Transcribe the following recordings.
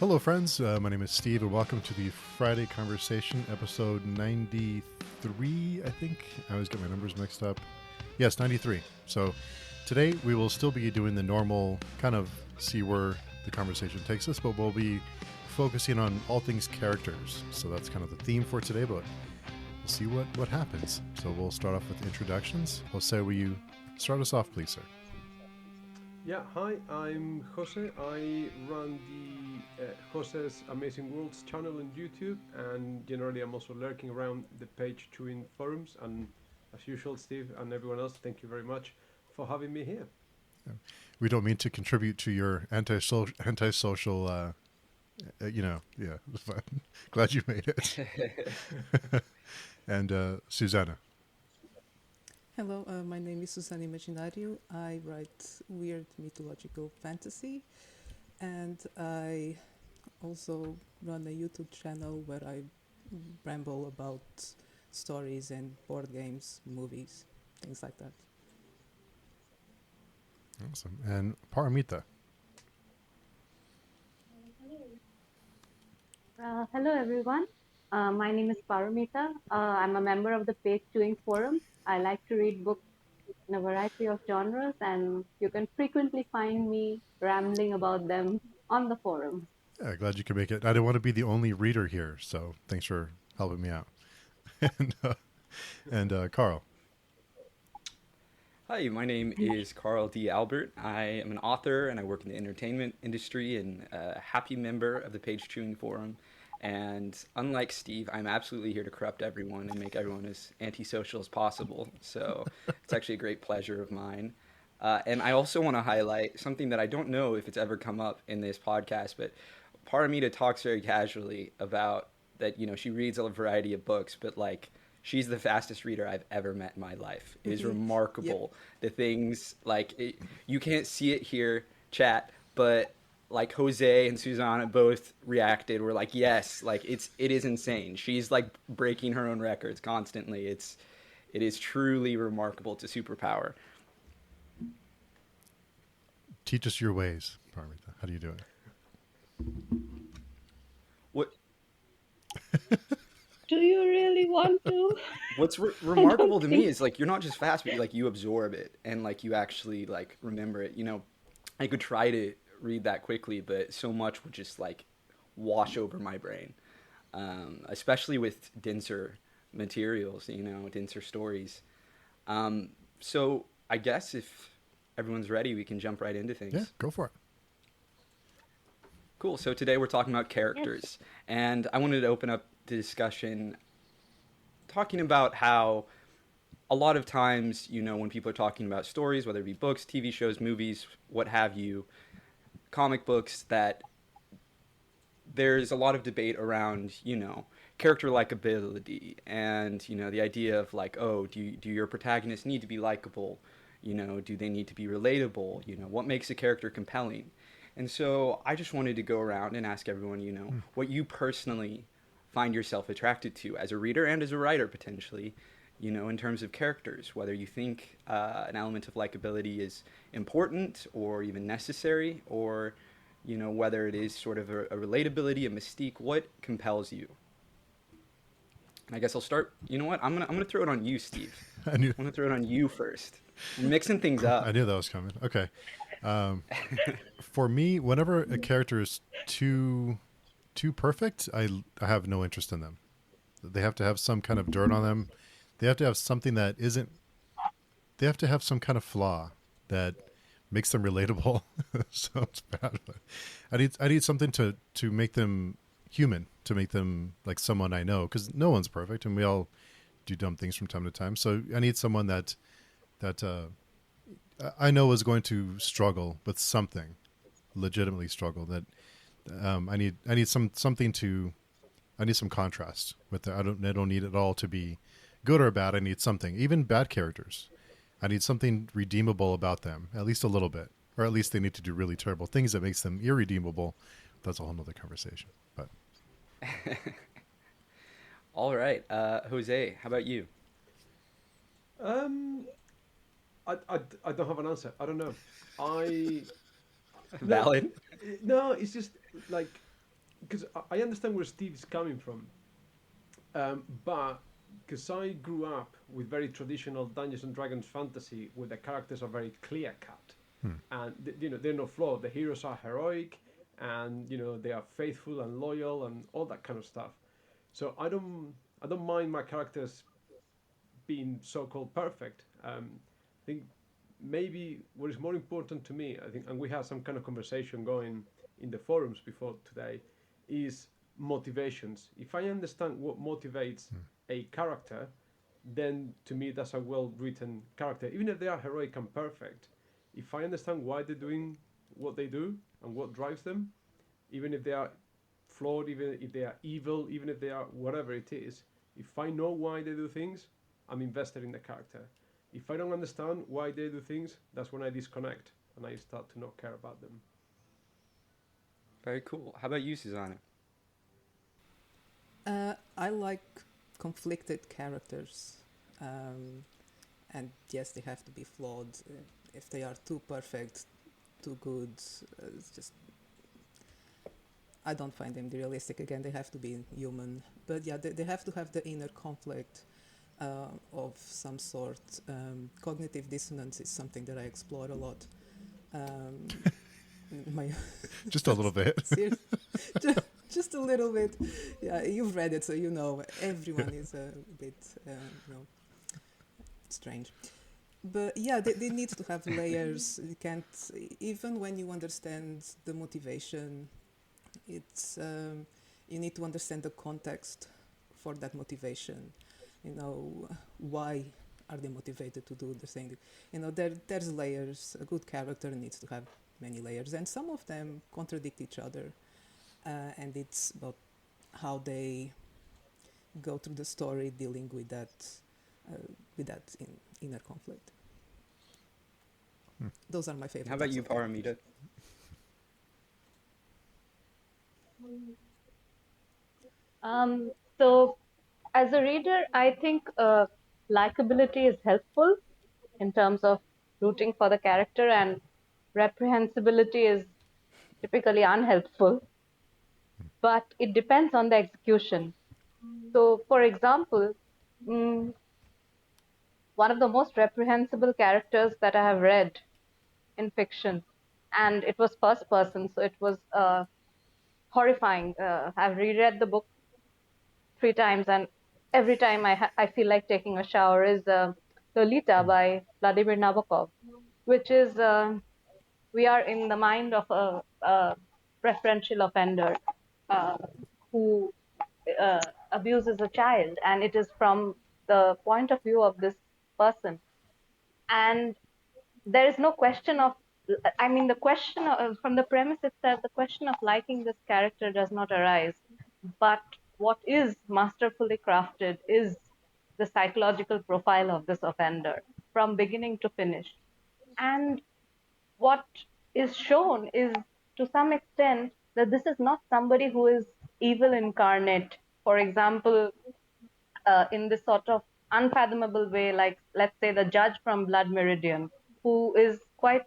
Hello, friends. My name is Steve, and welcome to the Friday Conversation, episode 93, I think. I always get my numbers mixed up. Yes, 93. So today we will still be doing the normal kind of see where the conversation takes us, but we'll be focusing on all things characters. So that's kind of the theme for today, but we'll see what happens. So we'll start off with introductions. Jose, will you start us off, please, sir? Yeah, hi, I'm Jose. I run the Jose's Amazing Worlds channel on YouTube, and generally I'm also lurking around the page chewing forums. And as usual, Steve and everyone else, thank you very much for having me here. We don't mean to contribute to your antisocial yeah, but glad you made it. And Susana. Hello, my name is Susana Imaginario. I write weird mythological fantasy, and I also run a YouTube channel where I ramble about stories and board games, movies, things like that. Awesome. And Paramita. Hello, everyone. My name is Paromita. I'm a member of the Page Doing Forum. I like to read books in a variety of genres, and you can frequently find me rambling about them on the forum. Yeah, glad you could make it. I didn't want to be the only reader here, so thanks for helping me out. and Carl. Hi, my name is Carl D. Albert. I am an author and I work in the entertainment industry and a happy member of the Page Chewing Forum. And unlike Steve, I'm absolutely here to corrupt everyone and make everyone as antisocial as possible. So it's actually a great pleasure of mine. And I also want to highlight something that I don't know if it's ever come up in this podcast, but Paramita talks very casually about that, she reads a variety of books, but like, she's the fastest reader I've ever met in my life. It is remarkable. Yep. The things you can't see it here, chat, but like Jose and Susana both reacted. Were like, yes, like it is insane. She's like breaking her own records constantly. It is truly remarkable. It's a superpower. Teach us your ways, Paramita. How do you do it? What Do you really want to? What's remarkable to me is like you're not just fast, but you absorb it and like you actually like remember it. I could try to read that quickly, but so much would just like wash over my brain, especially with denser materials, denser stories. So I guess if everyone's ready, we can jump right into things. Yeah, go for it. Cool. So today we're talking about characters, Yes. and I wanted to open up the discussion talking about how a lot of times, when people are talking about stories, whether it be books, TV shows, movies, what have you, comic books, that there's a lot of debate around, character likability and, the idea of like, oh, do your protagonists need to be likable? Do they need to be relatable? What makes a character compelling? And so I just wanted to go around and ask everyone, what you personally find yourself attracted to as a reader and as a writer potentially, in terms of characters, whether you think an element of likability is important or even necessary, or, whether it is sort of a relatability, a mystique, what compels you? And I guess I'll start, you know what, I'm gonna throw it on you, Steve. I'm gonna throw it on you first. I'm mixing things up. I knew that was coming. Okay. For me, whenever a character is too perfect, I have no interest in them. They have to have some kind of dirt on them. They have to have something that isn't. They have to have some kind of flaw that makes them relatable. Sounds bad, but I need something to make them human, to make them like someone I know, because no one's perfect, and we all do dumb things from time to time. So I need someone that I know is going to struggle with something, legitimately struggle. That I need something to. I need some contrast with it. I don't need it all to be good or bad. I need something. Even bad characters, I need something redeemable about them, at least a little bit, or at least they need to do really terrible things that makes them irredeemable. That's a whole nother conversation. But All right, Jose, how about you? Um, I don't have an answer. I don't know. I no, Valid. no. It's just like because I understand where Steve is coming from, but because I grew up with very traditional Dungeons and Dragons fantasy, where the characters are very clear cut, and they're not flawed. The heroes are heroic, and they are faithful and loyal and all that kind of stuff. So I don't mind my characters being so-called perfect. I think maybe what is more important to me, I think, and we had some kind of conversation going in the forums before today, is motivations. If I understand what motivates a character, then to me that's a well-written character. Even if they are heroic and perfect, if I understand why they're doing what they do and what drives them, even if they are flawed, even if they are evil, even if they are whatever it is, if I know why they do things, I'm invested in the character. If I don't understand why they do things, that's when I disconnect and I start to not care about them. Very cool. How about you, Susanna? I like conflicted characters. And yes, they have to be flawed. If they are too perfect, too good, it's just I don't find them realistic. Again, they have to be human. But yeah, they have to have the inner conflict of some sort. Cognitive dissonance is something that I explore a lot. My Just a little bit. just a little bit. Yeah, you've read it, so you know everyone is a bit, strange. But yeah, they need to have layers. You can't, even when you understand the motivation, it's you need to understand the context for that motivation. Why are they motivated to do the thing? There's layers. A good character needs to have many layers, and some of them contradict each other. And it's about how they go through the story dealing with that inner conflict. Those are my favorite. How about you, types of characters. Paramita? So as a reader, I think likability is helpful in terms of rooting for the character, and reprehensibility is typically unhelpful, but it depends on the execution. So, for example, mm, one of the most reprehensible characters that I have read in fiction, and it was first person, so it was horrifying. I've reread the book 3 times, and every time I feel like taking a shower, is Lolita by Vladimir Nabokov, which is we are in the mind of a preferential offender uh, who abuses a child, and it is from the point of view of this person. And there is no question of, I mean, the question of, from the premise itself, the question of liking this character does not arise. But what is masterfully crafted is the psychological profile of this offender from beginning to finish. And what is shown is, to some extent, that this is not somebody who is evil incarnate. For example, in this sort of unfathomable way, like let's say the judge from Blood Meridian, who is quite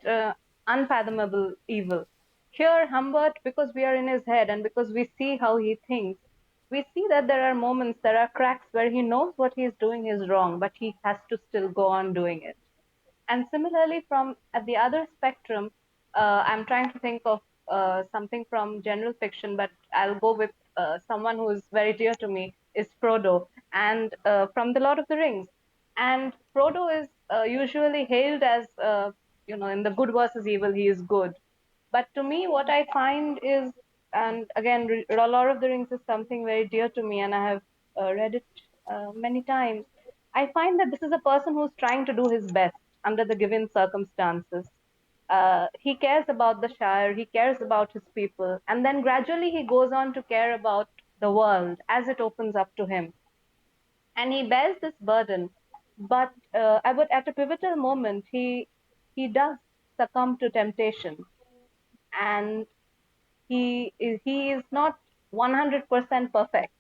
unfathomable evil. Here, Humbert, because we are in his head and because we see how he thinks, we see that there are moments, there are cracks where he knows what he's doing is wrong, but he has to still go on doing it. And similarly, from at the other spectrum, I'm trying to think of something from general fiction, but I'll go with someone who is very dear to me, is Frodo, and from The Lord of the Rings. And Frodo is usually hailed as, in the good versus evil, he is good. But to me, what I find is, and again, Lord of the Rings is something very dear to me, and I have read it many times. I find that this is a person who's trying to do his best under the given circumstances. He cares about the Shire, he cares about his people, and then gradually he goes on to care about the world as it opens up to him. And he bears this burden, but at a pivotal moment, he does succumb to temptation, and he is not 100% perfect.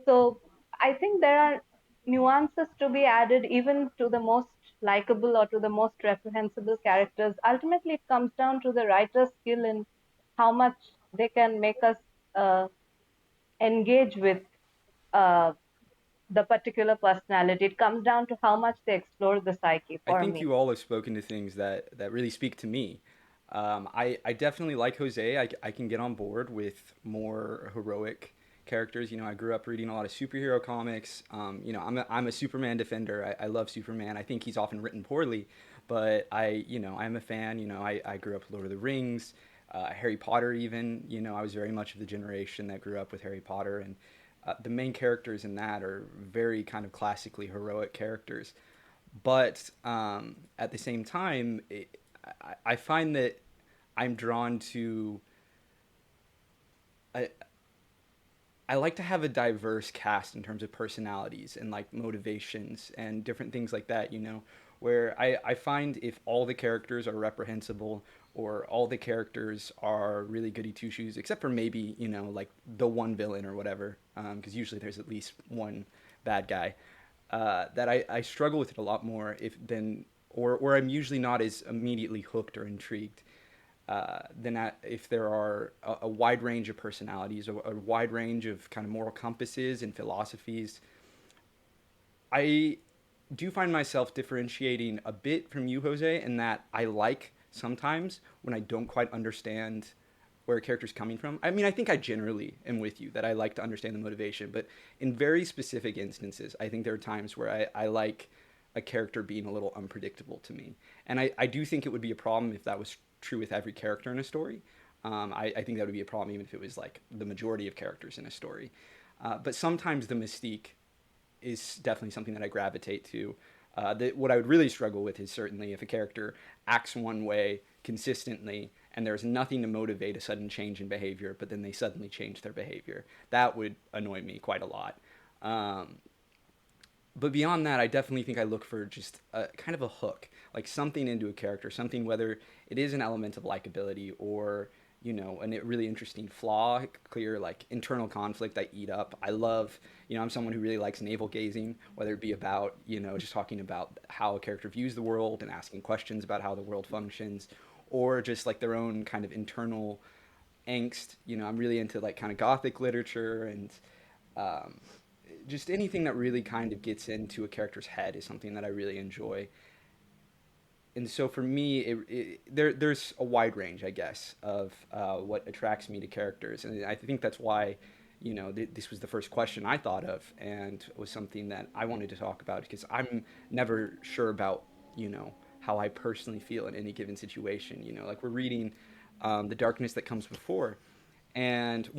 So I think there are nuances to be added even to the most likable or to the most reprehensible characters. Ultimately, it comes down to the writer's skill in how much they can make us engage with uh, the particular personality. It comes down to how much they explore the psyche I for think me. you all have spoken to things that really speak to me. I definitely like Jose. I can get on board with more heroic characters. You know, I grew up reading a lot of superhero comics. You know, I'm a Superman defender. I love Superman. I think he's often written poorly, but I'm a fan. You know, I grew up with Lord of the Rings, Harry Potter even. You know, I was very much of the generation that grew up with Harry Potter, and the main characters in that are very kind of classically heroic characters. But at the same time, I find that I'm drawn to. I, I like to have a diverse cast in terms of personalities and like motivations and different things like that, you know, where I find if all the characters are reprehensible or all the characters are really goody two shoes, except for maybe, you know, like the one villain or whatever, because usually there's at least one bad guy, that I struggle with it a lot more if then, or I'm usually not as immediately hooked or intrigued than if there are a wide range of personalities, a wide range of kind of moral compasses and philosophies. I do find myself differentiating a bit from you, Jose, in that I like sometimes when I don't quite understand where a character's coming from. I mean, I think I generally am with you that I like to understand the motivation, but in very specific instances, I think there are times where I like a character being a little unpredictable to me. And I do think it would be a problem if that was true with every character in a story. I think that would be a problem even if it was like the majority of characters in a story. But sometimes the mystique is definitely something that I gravitate to. What I would really struggle with is certainly if a character acts one way consistently and there's nothing to motivate a sudden change in behavior, but then they suddenly change their behavior. That would annoy me quite a lot. Um, but beyond that, I definitely think I look for just a kind of a hook, like something into a character, something whether it is an element of likability or a really interesting flaw, clear like internal conflict I eat up. I love, I'm someone who really likes navel gazing, whether it be about just talking about how a character views the world and asking questions about how the world functions, or just like their own kind of internal angst. I'm really into like kind of gothic literature and um, just anything that really kind of gets into a character's head is something that I really enjoy. And so for me, there's a wide range, I guess, of what attracts me to characters, and I think that's why, this was the first question I thought of, and was something that I wanted to talk about because I'm never sure about, how I personally feel in any given situation. Like we're reading, the darkness that comes before, and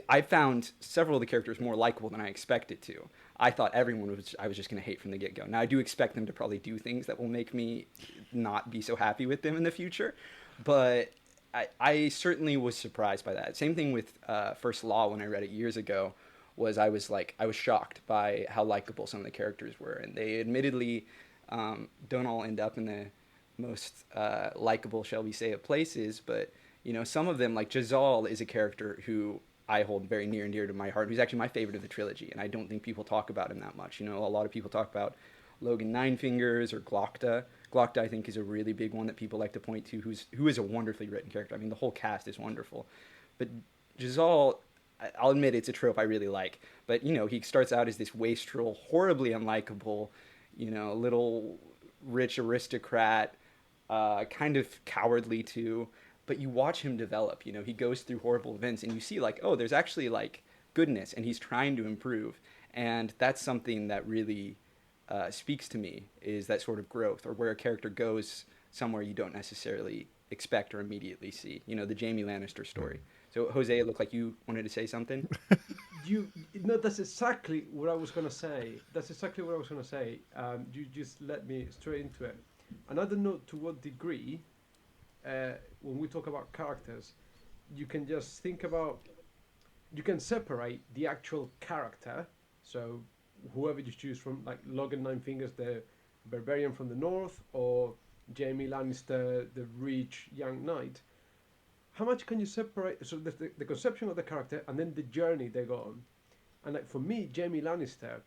I found several of the characters more likable than I expected to. I thought I was just going to hate from the get go. Now I do expect them to probably do things that will make me not be so happy with them in the future, but I certainly was surprised by that. Same thing with First Law when I read it years ago. I was shocked by how likable some of the characters were, and they admittedly don't all end up in the most likable, shall we say, of places, but some of them, like Jazal, is a character who I hold very near and dear to my heart, who's actually my favorite of the trilogy, and I don't think people talk about him that much. A lot of people talk about Logan Ninefingers or Glokta. Glokta, I think, is a really big one that people like to point to, who is a wonderfully written character. I mean, the whole cast is wonderful. But Jazal, I'll admit it's a trope I really like. But, he starts out as this wastrel, horribly unlikable, little rich aristocrat, kind of cowardly too, but you watch him develop. He goes through horrible events, and you see like, oh, there's actually like goodness, and he's trying to improve, and that's something that really speaks to me, is that sort of growth, or where a character goes somewhere you don't necessarily expect or immediately see. The Jamie Lannister story. So Jose, it looked like you wanted to say something. You no, that's exactly what I was gonna say. That's exactly what I was gonna say. You just led me straight into it, and I don't know to what degree, when we talk about characters, you can just think about, you can separate the actual character. So whoever you choose from, like Logan Ninefingers, the barbarian from the north, or Jaime Lannister, the rich young knight. How much can you separate? So the conception of the character and then the journey they go on. And like for me, Jaime Lannister,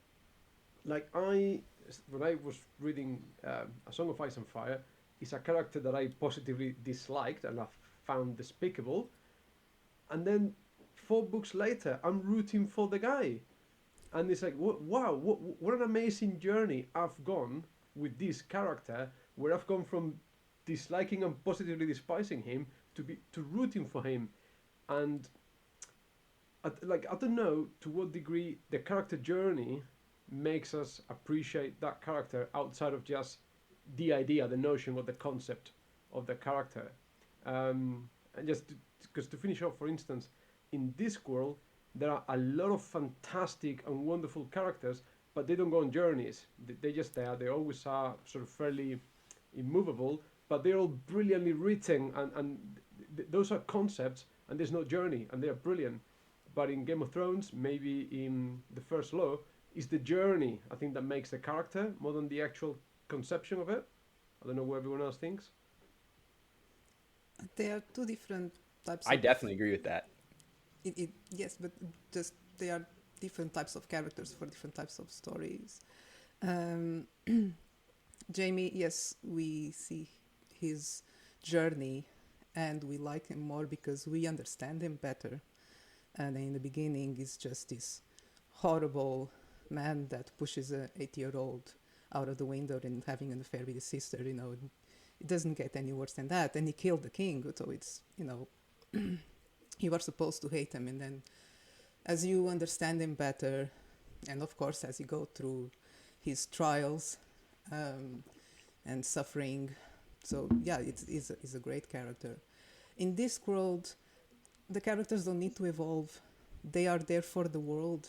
like when I was reading A Song of Ice and Fire, is a character that I positively disliked and I found despicable. And then 4 books later, I'm rooting for the guy. And it's like, wow, what an amazing journey I've gone with this character, where I've gone from disliking and positively despising him to rooting for him. And I don't know to what degree the character journey makes us appreciate that character outside of just the idea, the notion, or the concept of the character. And just because to finish off, for instance, in Discworld, there are a lot of fantastic and wonderful characters, but they don't go on journeys. They just there. They always are sort of fairly immovable, but they're all brilliantly written, and those are concepts, and there's no journey, and they're brilliant. But in Game of Thrones, maybe in the First Law, is the journey, I think, that makes the character more than the actual conception of it. I don't know what everyone else thinks. There are two different types. I definitely agree with that. Yes, but just they are different types of characters for different types of stories. Um, Jamie, yes, we see his journey and we like him more because we understand him better. And in the beginning, he's just this horrible man that pushes a 8-year-old out of the window and having an affair with his sister. It doesn't get any worse than that. And he killed the king, so it's you are supposed to hate him. And then, as you understand him better, and of course as you go through his trials and suffering, so yeah, it's a great character. In this world, the characters don't need to evolve. They are there for the world,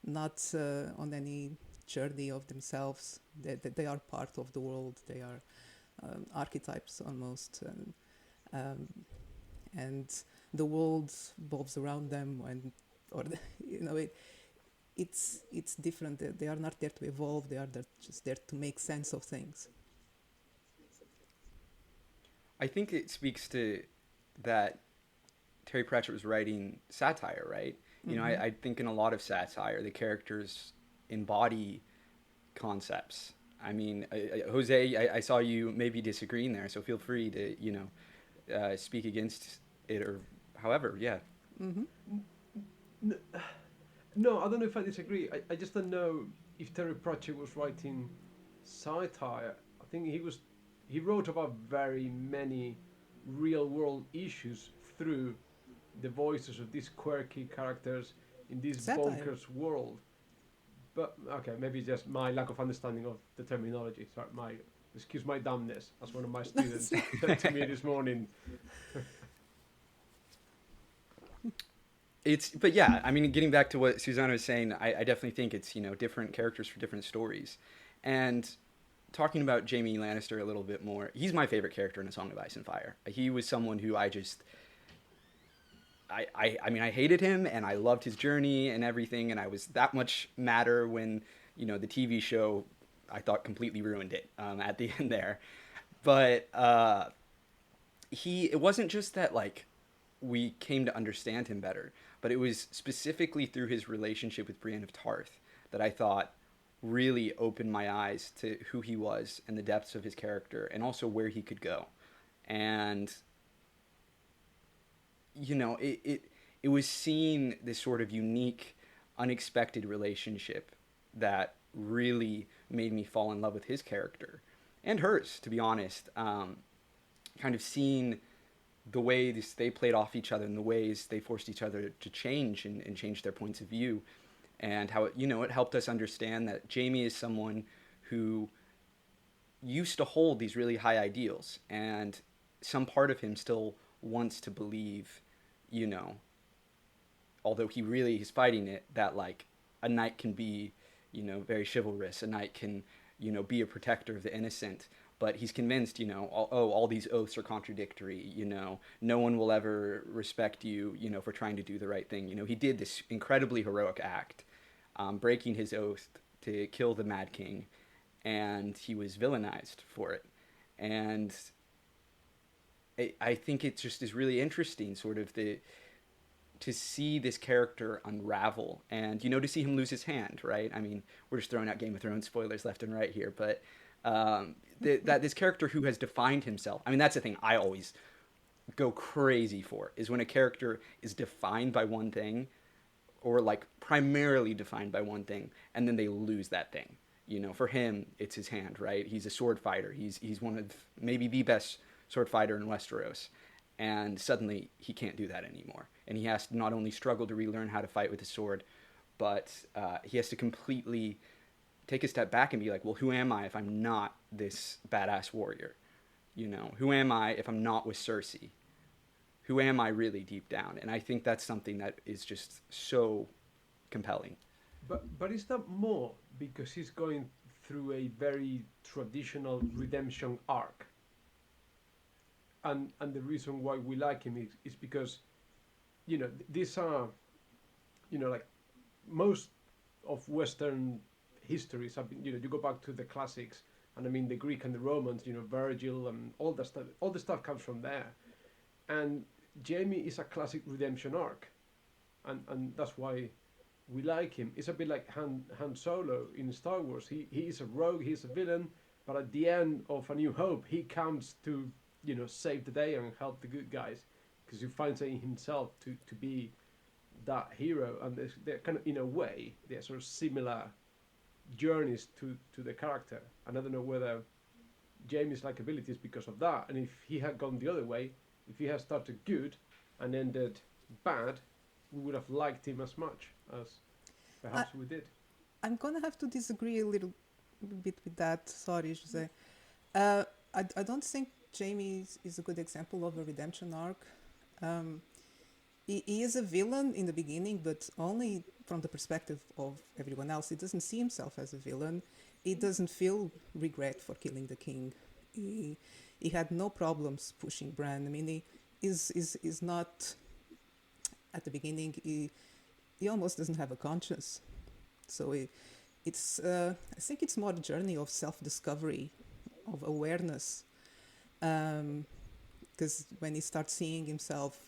not on any journey of themselves. They are part of the world. They are archetypes almost, and the world revolves around them, it's different. They are not there to evolve. They are just there to make sense of things. I think it speaks to that Terry Pratchett was writing satire, right? Mm-hmm. I think in a lot of satire, the characters embody concepts. I mean, Jose, I saw you maybe disagreeing there, so feel free to, speak against it or however, yeah. Mm-hmm. No, I don't know if I disagree. I just don't know if Terry Pratchett was writing satire. I think he wrote about very many real world issues through the voices of these quirky characters in this Satire. bonkers world. But okay, maybe just my lack of understanding of the terminology. Sorry, excuse my dumbness, as one of my students said to me this morning. But yeah, I mean, getting back to what Susana was saying, I definitely think it's, different characters for different stories. And talking about Jaime Lannister a little bit more, he's my favorite character in A Song of Ice and Fire. He was someone who I mean, I hated him and I loved his journey and everything. And I was that much madder when, the TV show, I thought completely ruined it at the end there. But it wasn't just that, like, we came to understand him better, but it was specifically through his relationship with Brienne of Tarth that I thought really opened my eyes to who he was and the depths of his character and also where he could go. And it was seeing this sort of unique, unexpected relationship that really made me fall in love with his character and hers, to be honest. Kind of seeing the ways they played off each other and the ways they forced each other to change and change their points of view, and how it helped us understand that Jaime is someone who used to hold these really high ideals, and some part of him still wants to believe, although he really is fighting it, that like a knight can be, very chivalrous, a knight can, be a protector of the innocent. But he's convinced, all these oaths are contradictory, no one will ever respect you, for trying to do the right thing. He did this incredibly heroic act, breaking his oath to kill the Mad King, and he was villainized for it. And I think it just is really interesting, sort of to see this character unravel and, to see him lose his hand, right? I mean, we're just throwing out Game of Thrones spoilers left and right here, but... that this character who has defined himself. I mean, that's the thing I always go crazy for is when a character is defined by one thing, or like primarily defined by one thing, and then they lose that thing. You know, for him, it's his hand, right? He's a sword fighter. He's one of maybe the best sword fighter in Westeros, and suddenly he can't do that anymore. And he has to not only struggle to relearn how to fight with his sword, but he has to completely take a step back and be like, well, who am I if I'm not this badass warrior? You know, who am I if I'm not with Cersei? Who am I really deep down? And I think that's something that is just so compelling. But is that more because he's going through a very traditional redemption arc, and the reason why we like him is because these are like most of Western histories have been, you go back to the classics, and I mean the Greek and the Romans, Virgil and all the stuff. All the stuff comes from there, and Jamie is a classic redemption arc, and that's why we like him. It's a bit like Han Solo in Star Wars. He is a rogue, he's a villain, but at the end of A New Hope, he comes to save the day and help the good guys, because he finds it in himself to be that hero, and they're kind of, in a way, they're sort of similar journeys to the character. And I don't know whether Jamie's likability is because of that, and if he had gone the other way, if he had started good and ended bad, we would have liked him as much as perhaps we did. I'm gonna have to disagree a little bit with that. Sorry, Jose. Uh, I don't think Jamie is a good example of a redemption arc. Um, he is a villain in the beginning, but only from the perspective of everyone else. He doesn't see himself as a villain. He doesn't feel regret for killing the king. He had no problems pushing Bran. I mean, he is not at the beginning. He almost doesn't have a conscience. So it's I think it's more a journey of self-discovery, of awareness. Because when he starts seeing himself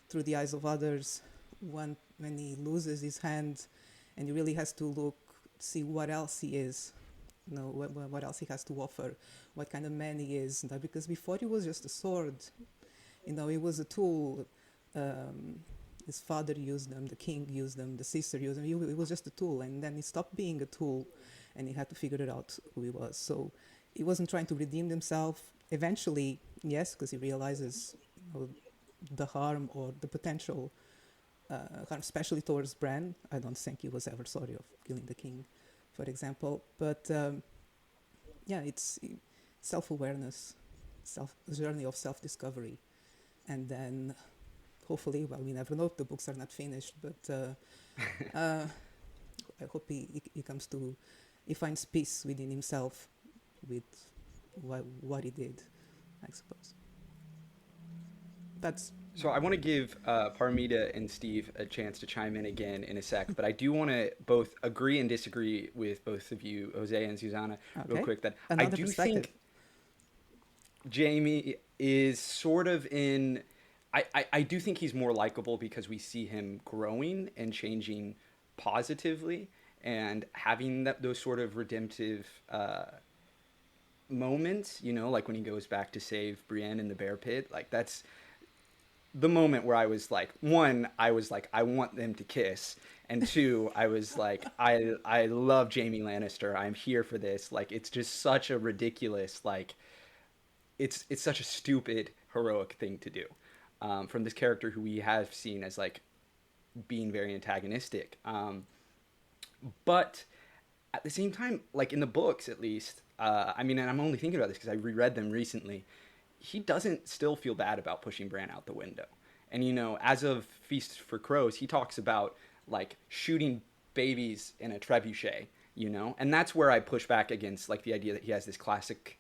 through the eyes of others, when he loses his hand, and he really has to look, see what else he is, what else he has to offer, what kind of man he is. Because before he was just a sword, he was a tool. His father used them, the king used them, the sister used them. He was just a tool, and then he stopped being a tool, and he had to figure it out who he was. So he wasn't trying to redeem himself. Eventually, yes, because he realizes the harm or the potential harm, especially towards Bran. I don't think he was ever sorry of killing the king, for example. But yeah, it's self-awareness, a journey of self-discovery, and then hopefully, well, we never know, the books are not finished, but I hope he comes to, he finds peace within himself with what he did, I suppose. That's So I want to give Parmita and Steve a chance to chime in again in a sec, but I do want to both agree and disagree with both of you, Jose and Susana, real quick. That I do think Jamie is sort of in. I do think he's more likable because we see him growing and changing positively and having those sort of redemptive moments, like when he goes back to save Brienne in the bear pit. Like, that's the moment where I was like, one, I was like, I want them to kiss. And two, I was like, I love Jaime Lannister. I'm here for this. Like, it's just such a ridiculous, like, it's such a stupid, heroic thing to do. From this character who we have seen as like being very antagonistic. But at the same time, like in the books at least, I mean, and I'm only thinking about this because I reread them recently, he doesn't still feel bad about pushing Bran out the window. And, as of Feast for Crows, he talks about like shooting babies in a trebuchet, and that's where I push back against like the idea that he has this classic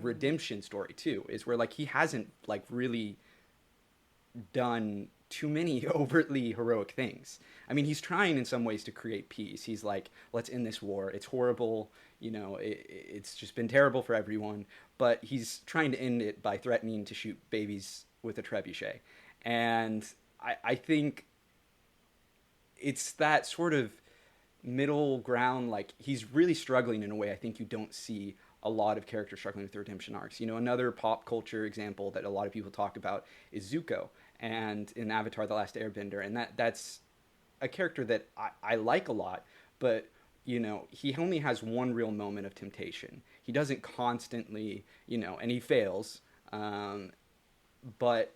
redemption story too, is where like he hasn't like really done too many overtly heroic things. I mean, he's trying in some ways to create peace. He's like, let's end this war. It's horrible. It's just been terrible for everyone. But he's trying to end it by threatening to shoot babies with a trebuchet. And I think it's that sort of middle ground. Like, he's really struggling in a way I think you don't see a lot of characters struggling with redemption arcs. You know, another pop culture example that a lot of people talk about is Zuko, and in Avatar: The Last Airbender, and that's a character that I like a lot, but you know, he only has one real moment of temptation. He doesn't constantly, you know, and he fails. But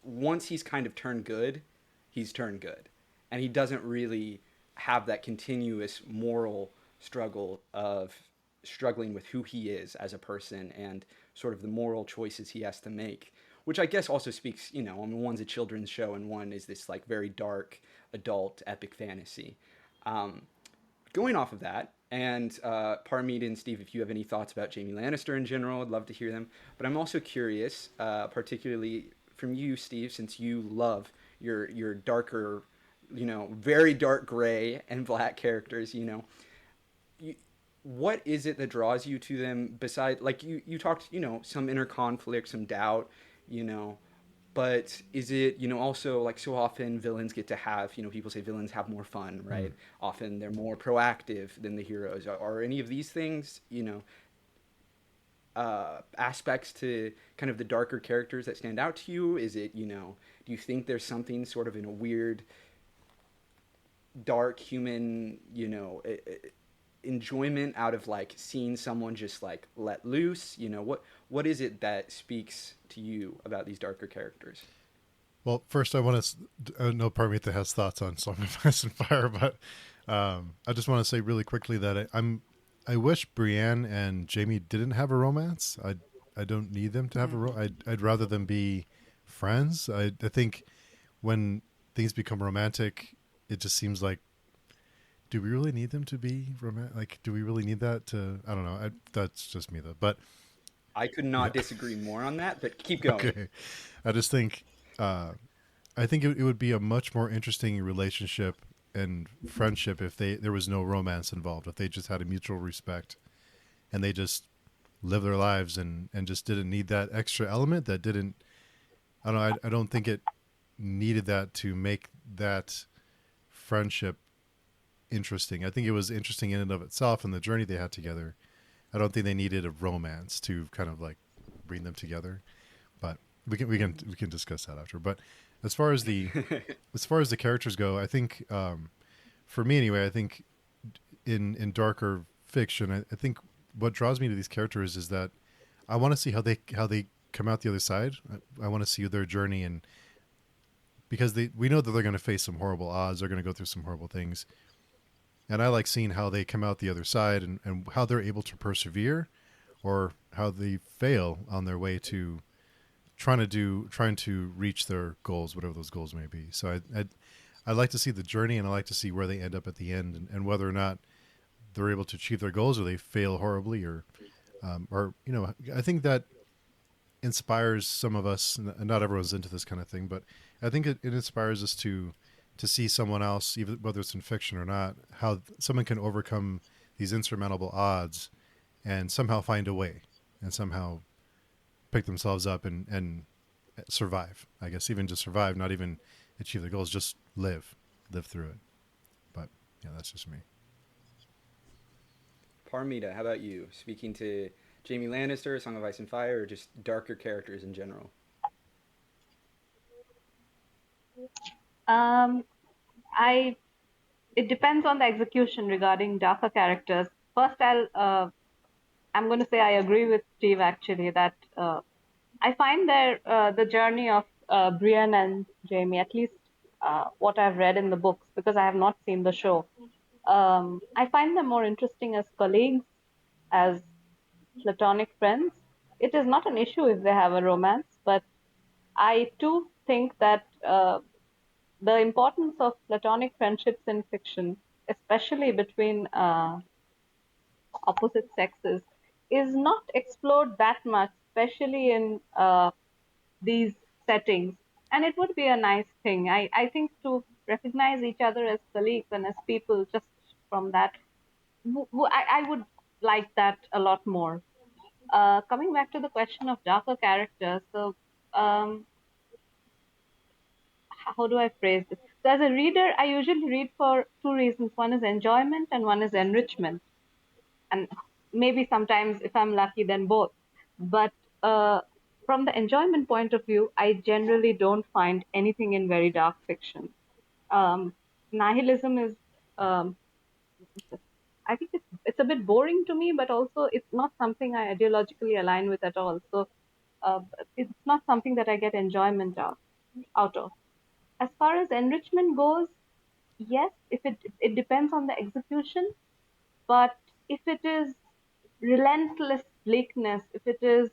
once he's kind of turned good, he's turned good. And he doesn't really have that continuous moral struggle of struggling with who he is as a person and sort of the moral choices he has to make, which I guess also speaks, you know, I mean, one's a children's show and one is this like very dark adult epic fantasy. Um, Going off of that, and Parmeet and Steve, if you have any thoughts about Jamie Lannister in general, I'd love to hear them. But I'm also curious, particularly from you, Steve, since you love your darker, you know, very dark gray and black characters. You know, you, what is it that draws you to them? Besides, like you talked, you know, some inner conflict, some doubt, you know, but is it, you know, also like so often villains get to have, you know, people say villains have more fun, Mm. right? Often they're more proactive than the heroes. Are any of these things, you know, aspects to kind of the darker characters that stand out to you? Is it, you know, do you think there's something sort of in a weird dark human, you know, enjoyment out of like seeing someone just like let loose? You know, what is it that speaks to you about these darker characters? Well, first I want to know Parmita has thoughts on Song of Ice and Fire, but I just want to say really quickly that I wish Brienne and Jamie didn't have a romance. I don't need them to have a I'd rather them be friends. I think when things become romantic, it just seems like, do we really need them to be romantic? Like, do we really need that to? I don't know. That's just me though. But I could yeah, not disagree more on that, but keep going. okay. I just think uh, I think it would be a much more interesting relationship and friendship if there was no romance involved. If they just had a mutual respect and they just live their lives and just didn't need that extra element that didn't. I don't know. I don't think it needed that to make that friendship interesting. I think it was interesting in and of itself and the journey they had together. I don't think they needed a romance to kind of like bring them together. But we can discuss that after. But as far as the as far as the characters go, I think for me anyway, I think in darker fiction, I think what draws me to these characters is that I want to see how they come out the other side. I want to see their journey, and because we know that they're going to face some horrible odds, they're going to go through some horrible things, and I like seeing how they come out the other side and how they're able to persevere, or how they fail on their way to trying to reach their goals, whatever those goals may be. So I like to see the journey, and I like to see where they end up at the end, and whether or not they're able to achieve their goals or they fail horribly, or you know, I think that inspires some of us. And not everyone's into this kind of thing, but I think it inspires us to see someone else, even whether it's in fiction or not, how someone can overcome these insurmountable odds and somehow find a way and somehow pick themselves up and survive. I guess even just survive, not even achieve their goals, just live through it. But yeah, that's just me. Parmita, how about you? Speaking to Jamie Lannister, Song of Ice and Fire, or just darker characters in general? Um, I it depends on the execution regarding darker characters. First, I'm going to say I agree with Steve actually that I find the journey of Brienne and Jamie, at least what I've read in the books, because I have not seen the show. I find them more interesting as colleagues, as platonic friends. It is not an issue if they have a romance, but I too think that the importance of platonic friendships in fiction, especially between opposite sexes, is not explored that much, especially in these settings. And it would be a nice thing. I think to recognize each other as colleagues and as people just from that, I would like that a lot more. Coming back to the question of darker characters, so um, how do I phrase this? So as a reader, I usually read for two reasons. One is enjoyment and one is enrichment. And maybe sometimes if I'm lucky, then both. But uh, from the enjoyment point of view, I generally don't find anything in very dark fiction. um, Nihilism is, um, I think it's a bit boring to me, but also it's not something I ideologically align with at all. So uh, it's not something that I get enjoyment out of. As far as enrichment goes, yes, if it depends on the execution, but if it is relentless bleakness, if it is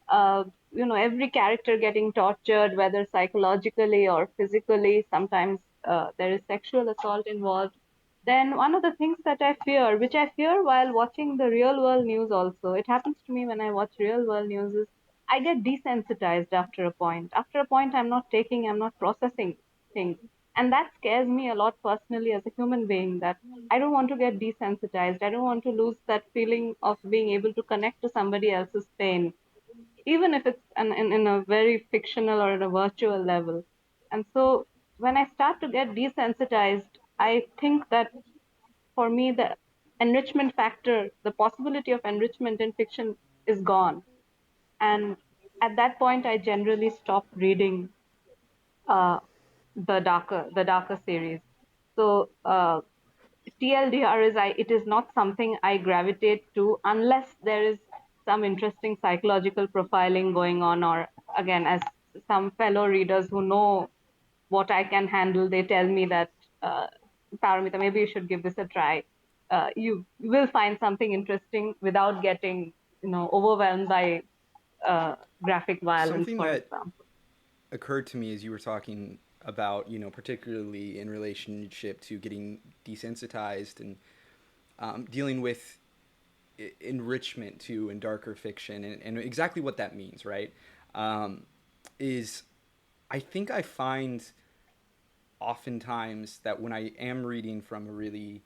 uh, every character getting tortured, whether psychologically or physically, sometimes there is sexual assault involved, then one of the things that I fear, which I fear while watching the real world news also, it happens to me when I watch real world news, is I get desensitized after a point. After a point, I'm not processing things. And that scares me a lot personally as a human being, that I don't want to get desensitized. I don't want to lose that feeling of being able to connect to somebody else's pain, even if it's in a very fictional or at a virtual level. And so when I start to get desensitized, I think that for me, the enrichment factor, the possibility of enrichment in fiction is gone. And at that point, I generally stop reading uh, the darker series. So TLDR is it is not something I gravitate to unless there is some interesting psychological profiling going on, or again, as some fellow readers who know what I can handle, they tell me that Paramita, maybe you should give this a try. You will find something interesting without getting, overwhelmed by graphic violence, Something for that example. occurred to me as you were talking about, particularly in relationship to getting desensitized and dealing with enrichment too in darker fiction, and exactly what that means, right? Um, is I think I find oftentimes that when I am reading from a really,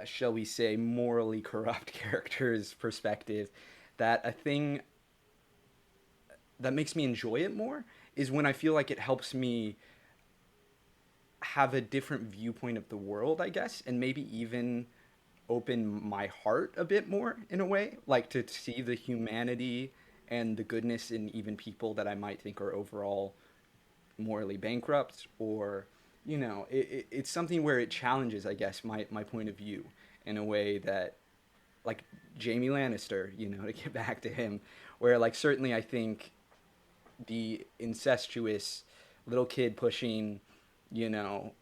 shall we say, morally corrupt character's perspective, that a thing that makes me enjoy it more is when I feel like it helps me have a different viewpoint of the world, I guess, and maybe even open my heart a bit more in a way, like to see the humanity and the goodness in even people that I might think are overall morally bankrupt, or it's something where it challenges, I guess, my point of view in a way that, like Jamie Lannister, to get back to him, where like certainly I think the incestuous little kid pushing, you know,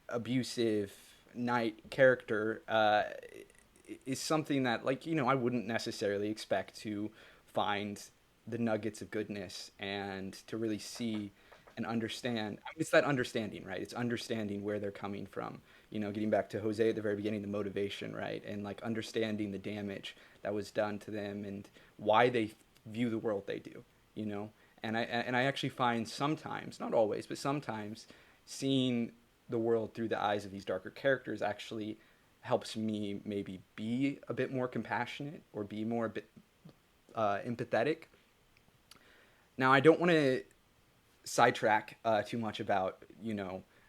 abusive knight character is something that, like, I wouldn't necessarily expect to find the nuggets of goodness and to really see and understand. I mean, it's that understanding, right? It's understanding where they're coming from. Getting back to Jose at the very beginning, the motivation, right? And like understanding the damage that was done to them and why they view the world they do, you know? And I actually find sometimes, not always, but sometimes seeing the world through the eyes of these darker characters actually helps me maybe be a bit more compassionate or be more a bit empathetic. Now, I don't want to sidetrack too much about,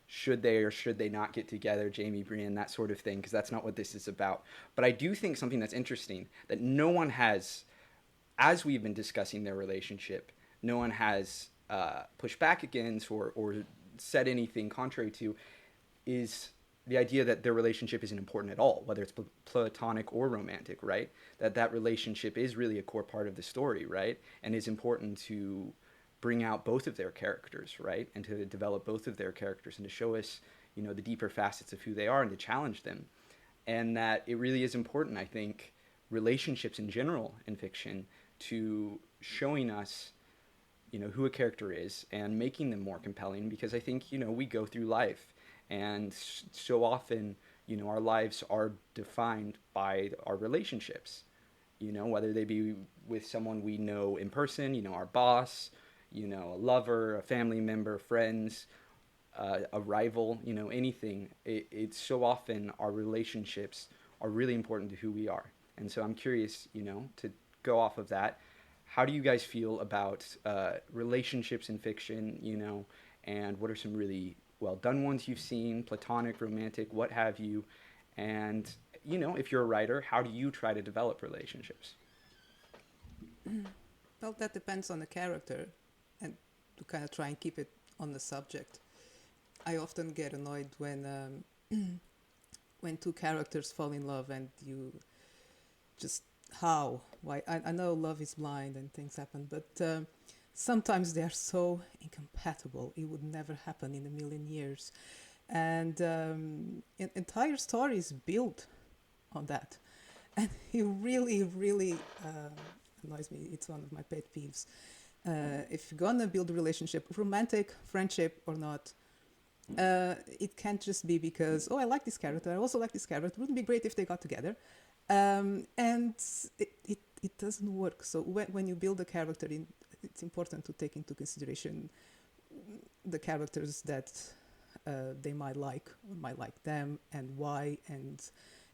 should they or should they not get together, Jamie, Brienne, that sort of thing, because that's not what this is about. But I do think something that's interesting that no one has, as we've been discussing their relationship, no one has pushed back against or said anything contrary to, is the idea that their relationship isn't important at all, whether it's platonic or romantic, right? That relationship is really a core part of the story, right? And is important to bring out both of their characters, right? And to develop both of their characters and to show us, the deeper facets of who they are and to challenge them. And that it really is important, I think, relationships in general in fiction, to showing us, who a character is and making them more compelling, because I think, we go through life and so often, our lives are defined by our relationships, whether they be with someone we know in person, our boss, a lover, a family member, friends, a rival, anything. It's so often our relationships are really important to who we are. And so I'm curious, to go off of that, how do you guys feel about relationships in fiction, and what are some really well done ones you've seen, platonic, romantic, what have you, and if you're a writer, how do you try to develop relationships? Well, that depends on the character, and to kind of try and keep it on the subject. I often get annoyed when two characters fall in love and you just how why I know love is blind and things happen, but sometimes they are so incompatible it would never happen in a million years, and entire stories built on that, and it really annoys me. It's one of my pet peeves. If you're gonna build a relationship, romantic, friendship or not, it can't just be because, oh, I like this character, I also like this character, it wouldn't be great if they got together. And it doesn't work. So when you build a character, it's important to take into consideration the characters that they might like or might like them, and why, and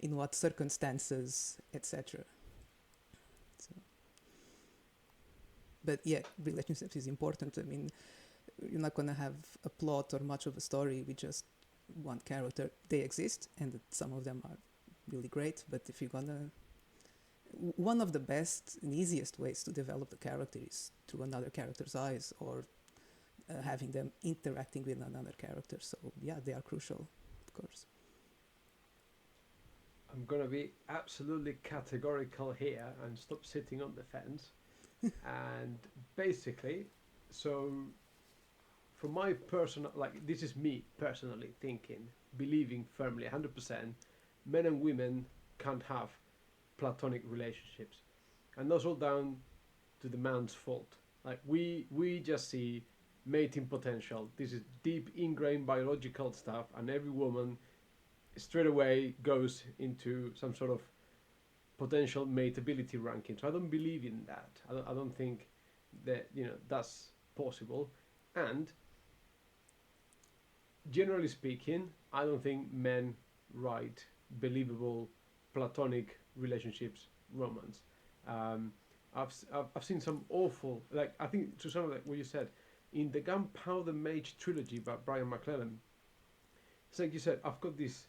in what circumstances, etc. So, but yeah, relationships is important. I mean, you're not going to have a plot or much of a story with just one character. They exist, and some of them are really great. But if you're gonna, one of the best and easiest ways to develop the character is through another character's eyes, or having them interacting with another character. So yeah, they are crucial, of course. I'm gonna be absolutely categorical here and stop sitting on the fence. And basically, so from my personal, like, this is me personally thinking, believing firmly 100%, men and women can't have platonic relationships, and that's all down to the man's fault. Like, we just see mating potential. This is deep ingrained biological stuff, and every woman straight away goes into some sort of potential mateability ranking. So I don't believe in that. I don't think that that's possible. And generally speaking, I don't think men write believable platonic relationships romance. Um, I've seen some awful, like, I think, Susanna, like what you said in the Gunpowder Mage trilogy by Brian McClellan. It's like you said, I've got this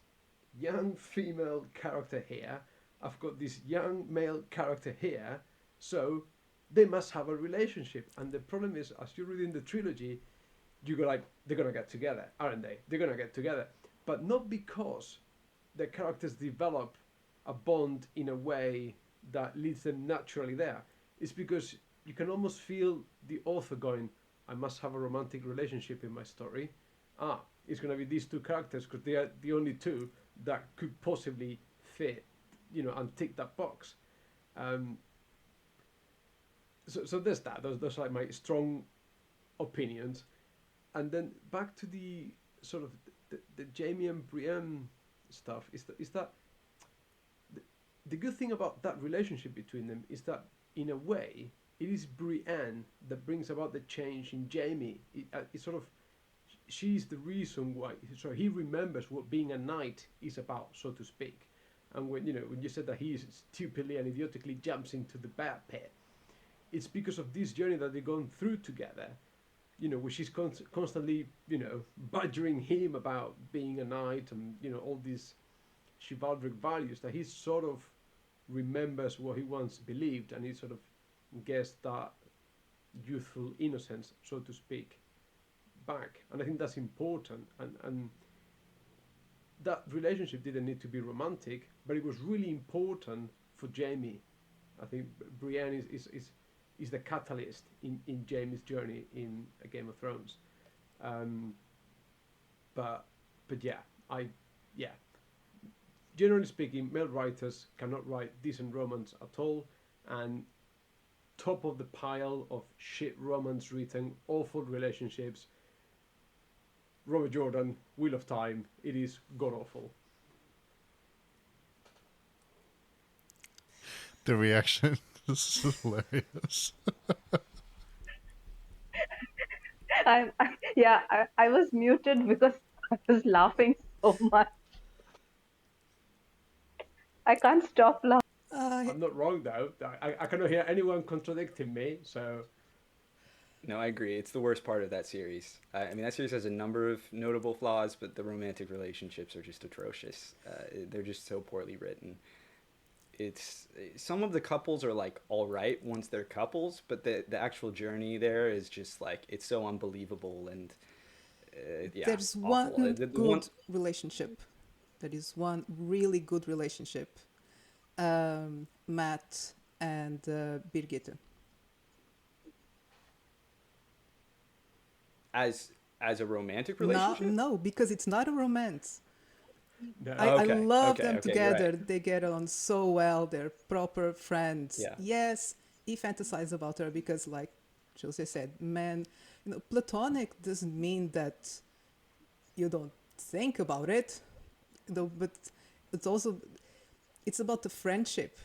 young female character here, I've got this young male character here, so they must have a relationship. And the problem is, as you're reading the trilogy, you go like, they're gonna get together, aren't they? They're gonna get together, but not because the characters develop a bond in a way that leads them naturally there. It's because you can almost feel the author going, I must have a romantic relationship in my story. It's going to be these two characters because they are the only two that could possibly fit, and tick that box. Um, so there's that. Those are like my strong opinions. And then back to the sort of the Jamie and Brienne stuff is that the good thing about that relationship between them is that, in a way, it is Brienne that brings about the change in Jamie. It's sort of, she's the reason why. So he remembers what being a knight is about, so to speak. And when you said that he stupidly and idiotically jumps into the bear pit, it's because of this journey that they've gone through together. Where she's constantly, badgering him about being a knight and all these chivalric values, that he sort of remembers what he once believed, and he sort of gets that youthful innocence, so to speak, back. And I think that's important. And that relationship didn't need to be romantic, but it was really important for Jamie. I think Brienne is the catalyst in Jamie's journey in Game of Thrones. But yeah. Generally speaking, male writers cannot write decent romance at all, and top of the pile of shit romance written, awful relationships, Robert Jordan, Wheel of Time, it is god awful. The reaction is hilarious. I was muted because I was laughing so much. I can't stop laughing. I'm not wrong though. I cannot hear anyone contradicting me, so No, I agree. It's the worst part of that series. I mean, that series has a number of notable flaws, but the romantic relationships are just atrocious. They're just so poorly written. It's some of the couples are like all right once they're couples, but the actual journey there is just like it's so unbelievable and yeah, There's awful. one The one good relationship. There is one really good relationship. Matt and Birgitte. as as a romantic No, relationship. no, because it's not a romance. No. I Okay, love okay, them okay. You're together. right. They get on so well. They're proper friends. Yeah, Yes, he fantasizes about her because, like Jose said, man, platonic doesn't mean that you don't think about it, though. But it's also it's about the friendship.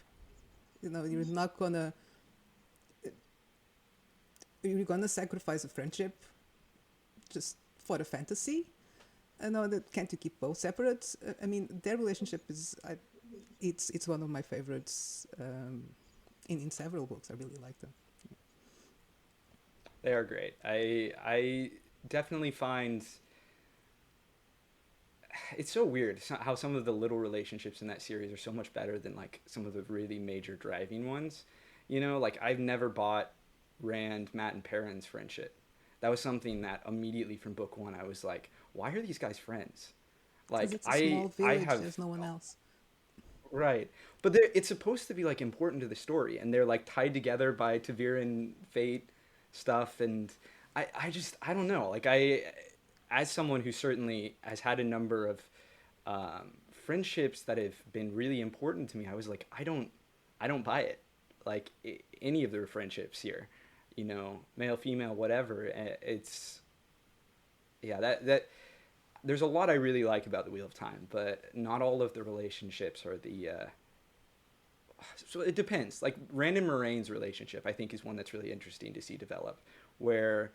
You're not gonna sacrifice a friendship just for a fantasy. I know that can't you keep both separate? I mean, their relationship it's one of my favorites in several books. I really like them. they are great. I definitely find it's so weird how some of the little relationships in that series are so much better than like some of the really major driving ones. Like I've never bought Rand, Matt, and Perrin's friendship. That was something that immediately from book one I was like, why are these guys friends? Because Like it's a small I village, have there's no one else. right, but it's supposed to be like important to the story, and they're like tied together by Taviran fate stuff, and I don't know. Like as someone who certainly has had a number of friendships that have been really important to me, I was like, I don't buy it. Like any of their friendships here, male, female, whatever. It's yeah, that there's a lot I really like about the Wheel of Time, but not all of the relationships are the. So it depends. Like Rand and Moraine's relationship, I think, is one that's really interesting to see develop, where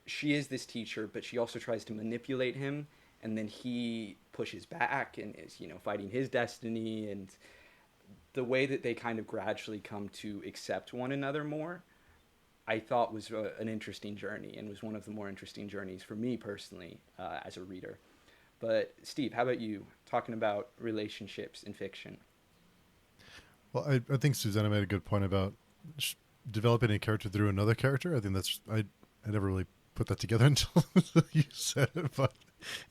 she is this teacher, but she also tries to manipulate him, and then he pushes back and is, fighting his destiny, and the way that they kind of gradually come to accept one another more, I thought was an interesting journey and was one of the more interesting journeys for me personally as a reader. But Steve, how about you? Talking about relationships in fiction. Well, I think Susanna made a good point about developing a character through another character. I think I never really put that together until you said it, but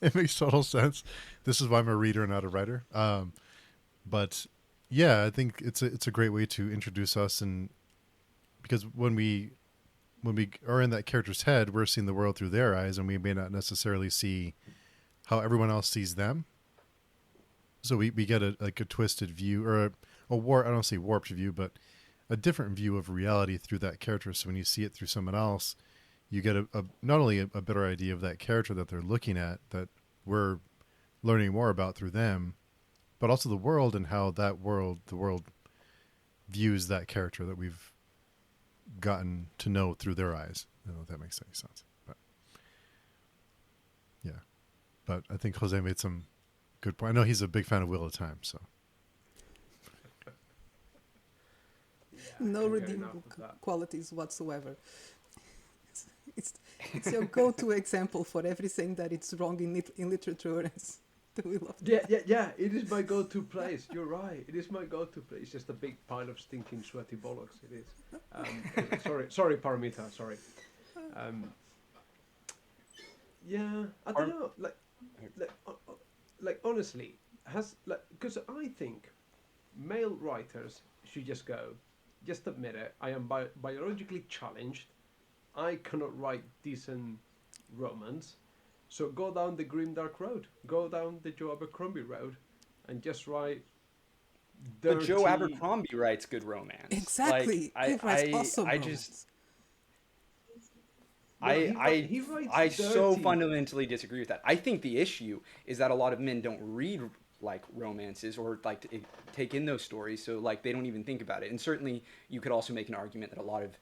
it makes total sense. This is why I'm a reader and not a writer. But yeah, I think it's a great way to introduce us, and because when we are in that character's head, we're seeing the world through their eyes, and we may not necessarily see how everyone else sees them. So we get a twisted view, or I don't say warped view, but a different view of reality through that character. So when you see it through someone else, you get not only a better idea of that character that they're looking at, that we're learning more about through them, but also the world and how the world views that character that we've gotten to know through their eyes. I don't know if that makes any sense, but yeah. But I think Jose made some good point. I know he's a big fan of Wheel of Time, so Yeah, I No can get enough redeemable of that. qualities whatsoever. It's, it's your go-to example for everything that it's wrong in literature. It's the Wheel of Yeah, Time. yeah, yeah. It is my go-to place. You're right. It is my go-to place. Just a big pile of stinking, sweaty bollocks. It is. Sorry, Paramita. Sorry. Um, yeah, I don't Or, know. Like honestly, has like because I think male writers should just go, just admit it. I am biologically challenged. I cannot write decent romance. So go down the grim dark road. Go down the Joe Abercrombie road, and just write but Joe dirty. Abercrombie writes good romance. Like Exactly. He writes awesome I just romance. No, I he writes I so dirty. fundamentally disagree with that. I think the issue is that a lot of men don't read like romances or like take in those stories, so like they don't even think about it. And certainly, you could also make an argument that a lot of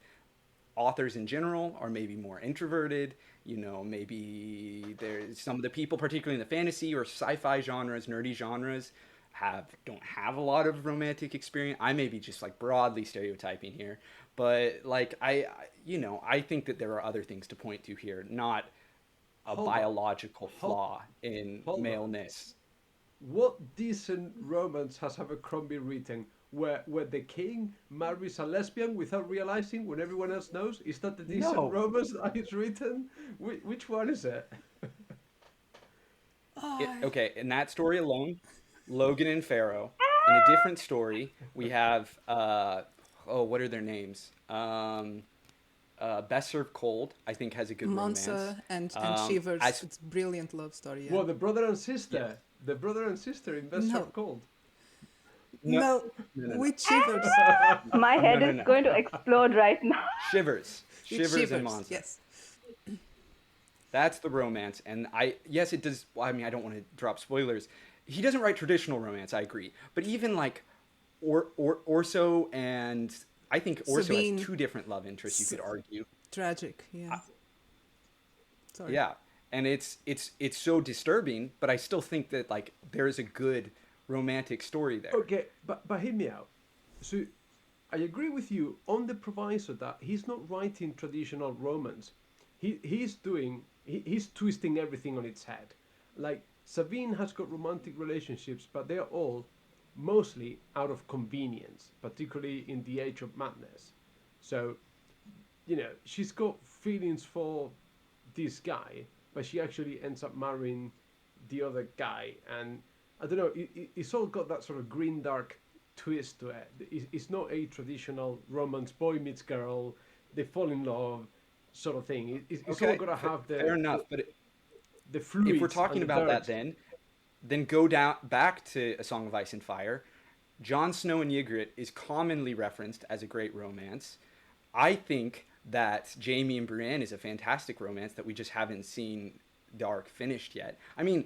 authors in general are maybe more introverted. Maybe there's some of the people, particularly in the fantasy or sci-fi genres, nerdy genres, don't have a lot of romantic experience. I may be just like broadly stereotyping here, But like I think that there are other things to point to here, not a Hold on. biological Hold, flaw in hold on. maleness. What decent romance has Abercrombie written where the king marries a lesbian without realizing when everyone else knows? Is that the decent No. romance that he's written? Which one is it? I Okay, in that story alone, Logan and Pharaoh. In a different story, we have what are their names? Best Served Cold, I think, has a good romance. Mansa and Shivers. As It's brilliant love story. Yeah. Well, the brother and yeah, sister. The brother and sister in Best No, Served Cold. no, no, no, no, no, with Shivers. My no, head no, is no. going to explode right now. Shivers, With Shivers and Shivers. Mansa. Yes. That's the romance, and yes, it does. Well, I mean, I don't want to drop spoilers. He doesn't write traditional romance. I agree, but even like Orso and I think Orso has Sabine. two different love interests. You S- could argue. Tragic. Yeah. Sorry. Yeah, and it's so disturbing, but I still think that like there is a good romantic story there. Okay, but hear me out. So I agree with you on the proviso that he's not writing traditional romance. He's twisting everything on its head. Like Sabine has got romantic relationships, but they're all mostly out of convenience, particularly in the Age of Madness. So she's got feelings for this guy, but she actually ends up marrying the other guy, and I don't know. It's all got that sort of green dark twist to it. It's not a traditional romance, boy meets girl, they fall in love, sort of thing. It's all Okay, got to have fair enough. But the if we're fluids and talking the about that, dirt. then go down back to A Song of Ice and Fire. Jon Snow and Ygritte is commonly referenced as a great romance. I think that Jamie and Brienne is a fantastic romance that we just haven't seen the arc finished yet. I mean,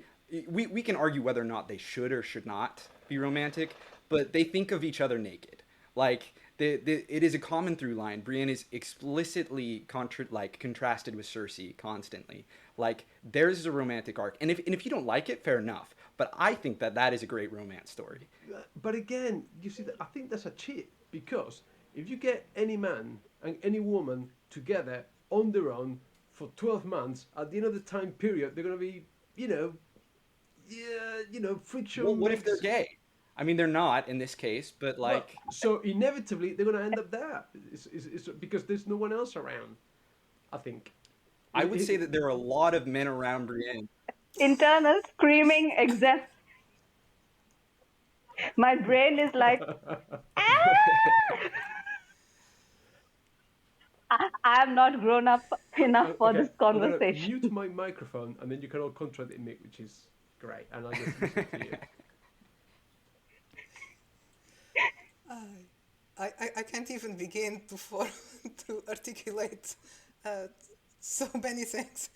we can argue whether or not they should or should not be romantic, but they think of each other naked. Like it is a common through line. Brienne is explicitly contrasted with Cersei constantly. Like there's a romantic arc, and if you don't like it, fair enough. But I think that that is a great romance story. But again, you see, I think that's a cheat because if you get any man and any woman together on their own for 12 months, at the end of the time period, they're going to be, you know, yeah, Well, friction what if they're makes. gay? I mean, they're not in this case, but Well, like so inevitably they're going to end up there. It's because there's no one else around, I think. I would say that there are a lot of men around Brienne. Internal screaming exists. My brain is like, I am not grown up enough for Okay, this I'm going to conversation. mute my microphone and then you can all contradict me, which is great. And I'll just listen to you. I can't even begin to articulate uh, so many things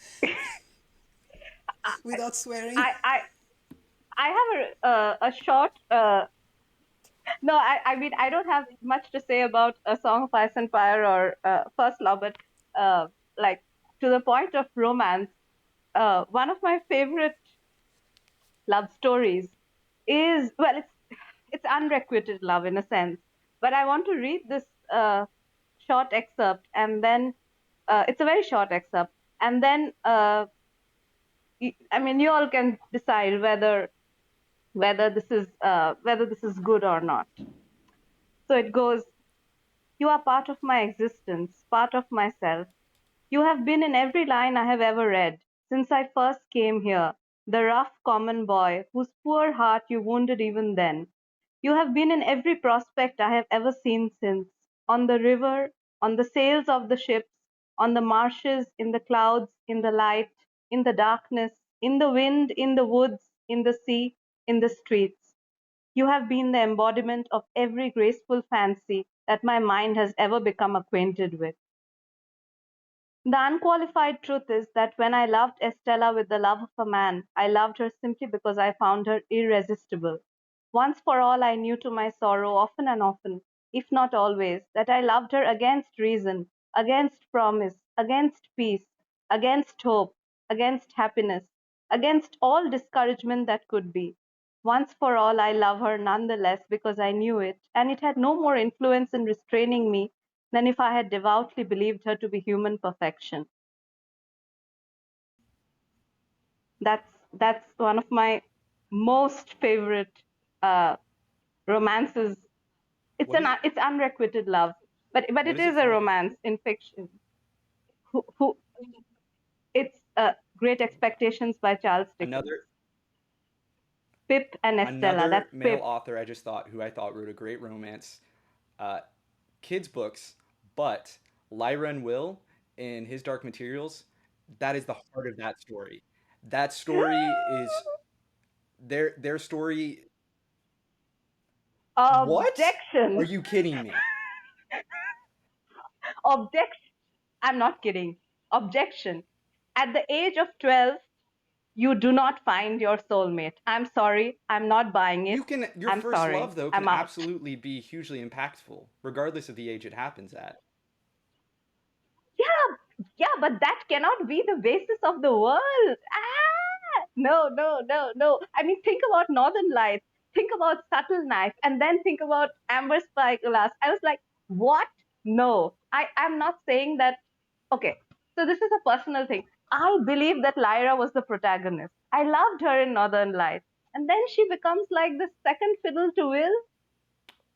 without swearing. I I have a short. No, I mean I don't have much to say about A Song of Ice and Fire or First Love, but like to the point of romance, one of my favorite love stories is, well, it's unrequited love in a sense, but I want to read this short excerpt, and then it's a very short excerpt, and then I mean you all can decide whether this is good or not. So it goes, you are part of my existence, part of myself. You have been in every line I have ever read since I first came here, the rough common boy whose poor heart you wounded even then. You have been in every prospect I have ever seen since, on the river, on the sails of the ships, on the marshes, in the clouds, in the light, in the darkness, in the wind, in the woods, in the sea, in the streets. You have been the embodiment of every graceful fancy that my mind has ever become acquainted with. The unqualified truth is that when I loved Estella with the love of a man, I loved her simply because I found her irresistible. Once for all, I knew to my sorrow, often and often, if not always, that I loved her against reason, against promise, against peace, against hope, against happiness, against all discouragement that could be. Once for all, I love her none the less because I knew it, and it had no more influence in restraining me than if I had devoutly believed her to be human perfection. That's one of my most favorite romances. It's unrequited love, but What it is it is a from? romance in fiction. Who It's Great Expectations by Charles Dickens. Another Pip and Estella. another That's male Pip. author who I thought wrote a great romance, uh, kids books, but Lyra and Will in his Dark Materials, that is the heart of that story. That story is their story. What? Are Objection. you kidding me? Objection. I'm not kidding. Objection. At the age of 12, you do not find your soulmate. I'm sorry. I'm not buying it. Your I'm first sorry. love though can I'm out. absolutely be hugely impactful, regardless of the age it happens at. Yeah, but that cannot be the basis of the world. No, no, no, no. I mean, think about Northern Lights, think about Subtle Knife, and then think about Amber Spyglass. I was like, what? No, I'm not saying that. Okay, so this is a personal thing. I believe that Lyra was the protagonist. I loved her in Northern Lights. And then she becomes like the second fiddle to Will.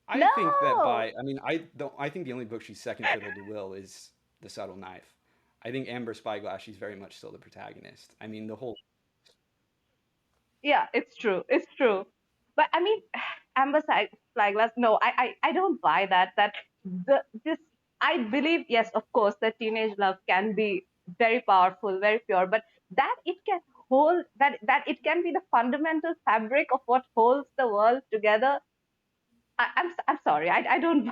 I think that No! I think the only book she's second fiddle to Will is The Subtle Knife. I think Amber Spyglass, she's very much still the protagonist. I mean, the whole Yeah, it's true. It's true. But I mean, Amber Spyglass, no, I don't buy that. That this, I believe, yes, of course, that teenage love can be very powerful, very pure, but that it can hold, that it can be the fundamental fabric of what holds the world together. I'm sorry. I don't,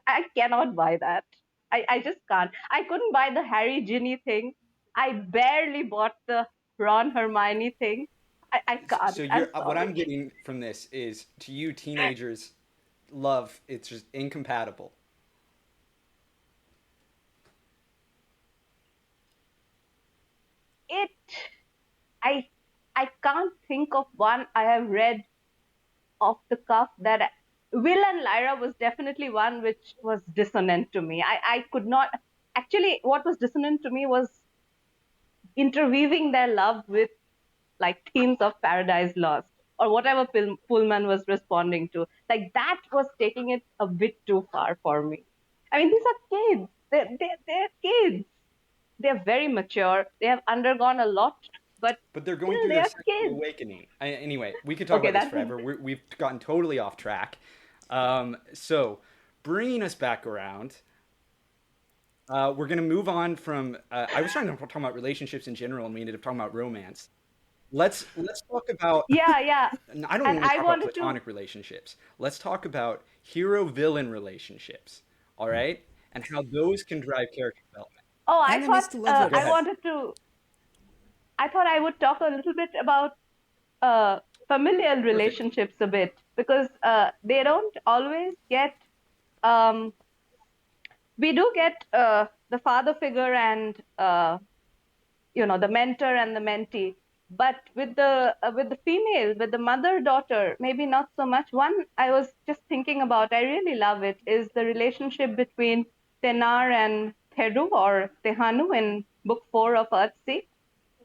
I cannot buy that. I just can't. I couldn't buy the Harry Ginny thing. I barely bought the Ron Hermione thing. I can't. so I'm you're what I'm sorry. getting from this is to you teenagers love it's just incompatible. It, I, I can't think of one I have read off the cuff that Will and Lyra was definitely one which was dissonant to me. I could not, actually, what was dissonant to me was interweaving their love with like themes of Paradise Lost or whatever Pullman was responding to. Like that was taking it a bit too far for me. I mean, these are kids. They're kids. They're very mature. They have undergone a lot, but But they're going still through their they're sexual kids. awakening. Anyway, we could talk Okay, about this that's forever. We've gotten totally off track. So, bringing us back around, we're going to move on from. I was trying to talk about relationships in general, and we ended up talking about romance. Let's talk about. yeah, yeah. I don't And even want to I talk about wanted to. platonic relationships. Let's talk about hero villain relationships. All right, and how those can drive character development. Oh, I thought Enemies to lovers. Go I ahead. wanted to. I thought I would talk a little bit about uh, familial Perfect. relationships a bit because they don't always get. Um, we do get the father figure and the mentor and the mentee, but with the female, with the mother daughter, maybe not so much. One I was just thinking about, I really love it, is the relationship between Tenar and Theru or Tehanu in book 4 of Earthsea.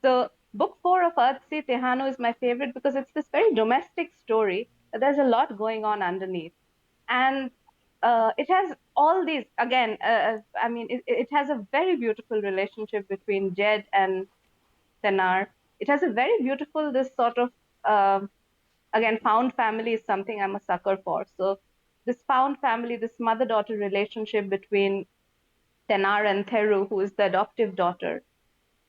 So book 4 of Earthsea, Tehanu is my favorite because it's this very domestic story, but there's a lot going on underneath. And it has all these, again, I mean, it has a very beautiful relationship between Jed and Tenar. It has a very beautiful, this sort of, again, found family is something I'm a sucker for. So this found family, this mother-daughter relationship between Tenar and Theru, who is the adoptive daughter,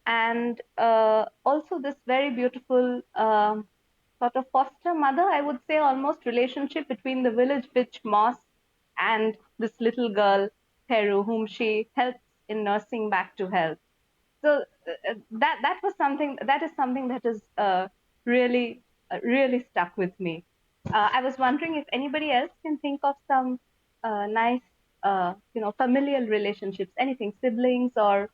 and also this very beautiful sort of foster mother, I would say, almost relationship between the village witch Moss and this little girl Theru, whom she helps in nursing back to health. So that was something that is something that is really really stuck with me. I was wondering if anybody else can think of some nice familial relationships, anything, siblings or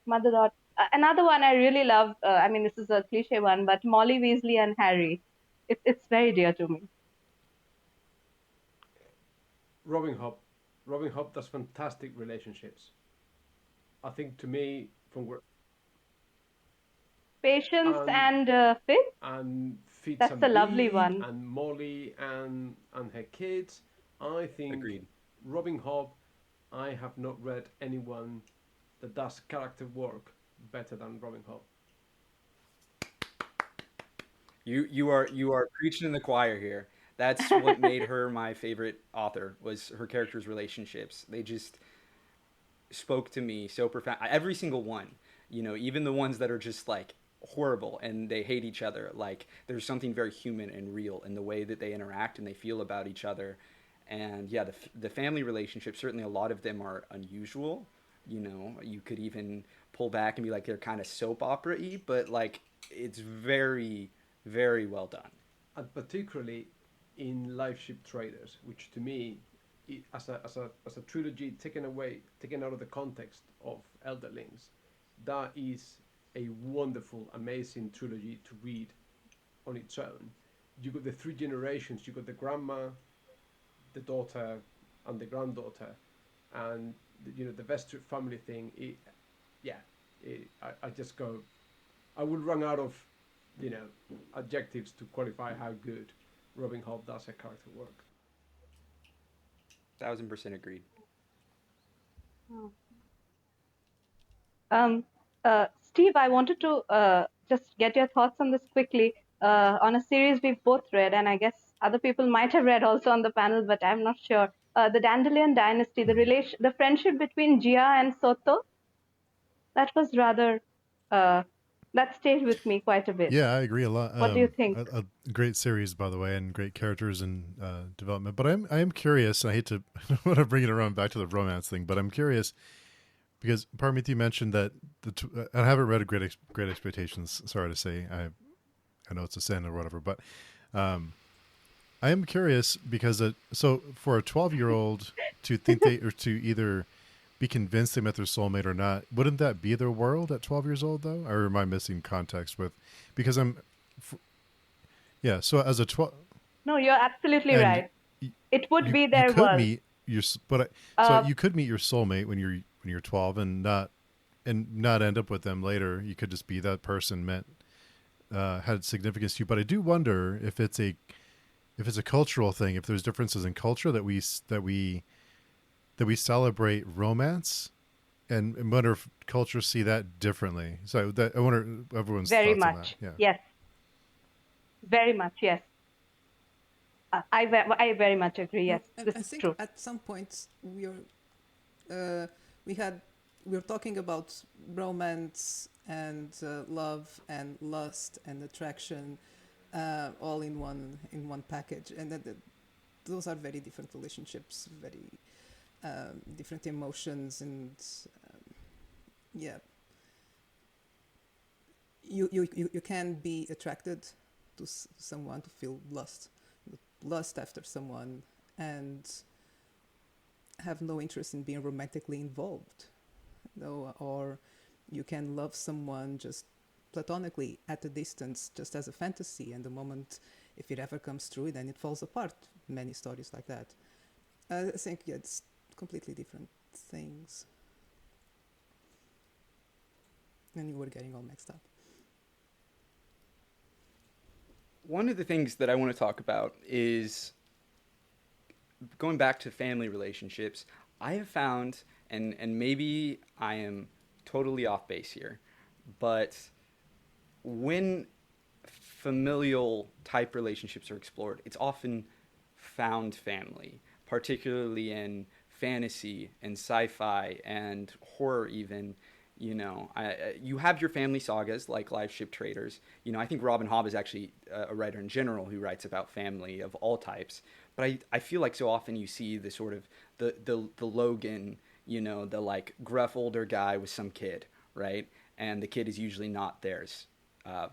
mother daughter. Another one I really love. I mean, this is a cliche one, but Molly Weasley and Harry. It's very dear to me. Robin Hood. Robin Hobb does fantastic relationships. I think to me, from where Patience and and Fitz. and Fitz That's a and lovely Bede one. and Molly and her kids, I think Agreed. Robin Hobb. I have not read anyone that does character work better than Robin Hobb. You are preaching in the choir here. That's what made her my favorite author was her characters' relationships. They just spoke to me so profound. Every single one, even the ones that are just like horrible and they hate each other. Like there's something very human and real in the way that they interact and they feel about each other. And yeah, the family relationships, certainly a lot of them are unusual. You could even pull back and be like they're kind of soap opera-y, but like it's very, very well done. And particularly in Life Ship Traders, which to me, as a trilogy taken out of the context of Elderlings, that is a wonderful, amazing trilogy to read on its own. You got the three generations. You got the grandma, the daughter, and the granddaughter, and the Vestry family thing. Yeah, I just go. I would run out of you know adjectives to qualify how good Robin Hobb does her character work. 1,000% agreed. Steve, I wanted to just get your thoughts on this quickly. On a series we've both read, and I guess other people might have read also on the panel, but I'm not sure. The Dandelion Dynasty, the friendship between Gia and Soto, that was rather, uh, that stayed with me quite a bit. Yeah, I agree a lot. What do you think? A great series, by the way, and great characters and development. But I am curious. And I hate to I don't want to bring it around back to the romance thing, but I'm curious because Parmithi mentioned that I haven't read a Great Expectations. Sorry to say, I know it's a sin or whatever, but I am curious because so for a 12-year-old to think they or to either be convinced they met their soulmate or not, wouldn't that be their world at 12 years old though? Or am I missing context with because yeah, so as a 12 No, you're absolutely and right. It would you be you their could world. meet your so Uh, you could meet your soulmate when you're 12 and not end up with them later. You could just be that person meant had significance to you. But I do wonder if it's a cultural thing, if there's differences in culture that we celebrate romance, and wonder if cultures see that differently. So that I wonder everyone's very thoughts on that. much. Yeah. Yes, very much. Yes. I very much agree. No, Yes, and this I is think true. at some point uh, we had we were talking about romance and love and lust and attraction all in one package, and those are very different relationships, very different emotions, and yeah, you can be attracted to someone, to feel lust after someone, and have no interest in being romantically involved, no, or you can love someone just platonically at a distance, just as a fantasy, and the moment if it ever comes true, then it falls apart. Many stories like that. I think yeah, it's completely different things, and you were getting all mixed up. One of the things that I want to talk about is going back to family relationships. I have found, and maybe I am totally off base here, but when familial type relationships are explored, it's often found family, particularly in fantasy and sci-fi and horror even. You have your family sagas like Live Ship Traders. I think Robin Hobb is actually a writer in general who writes about family of all types. But I feel like so often you see the sort of the Logan, the like gruff older guy with some kid, right? And the kid is usually not theirs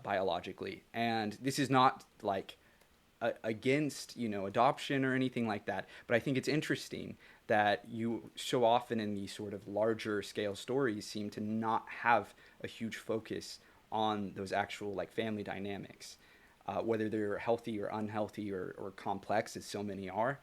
biologically. And this is not like against adoption or anything like that, but I think it's interesting that you so often in these sort of larger scale stories seem to not have a huge focus on those actual like family dynamics, whether they're healthy or unhealthy or complex as so many are.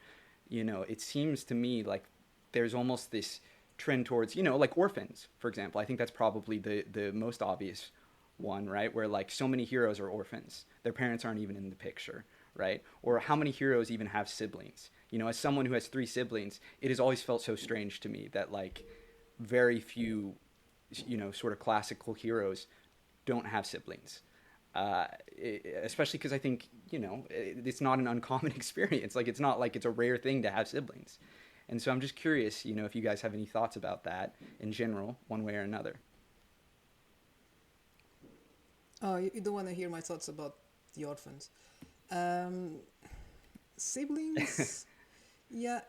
It seems to me like there's almost this trend towards, you know, like orphans, for example. I think that's probably the most obvious one, right? Where like so many heroes are orphans. Their parents aren't even in the picture, right? Or how many heroes even have siblings? You know, as someone who has three siblings, it has always felt so strange to me that like very few, you know, sort of classical heroes don't have siblings. Especially because I think, you know, it's not an uncommon experience. Like it's not like it's a rare thing to have siblings. And so I'm just curious, you know, if you guys have any thoughts about that in general, one way or another. Oh, you don't want to hear my thoughts about the orphans. Um, Siblings, yeah,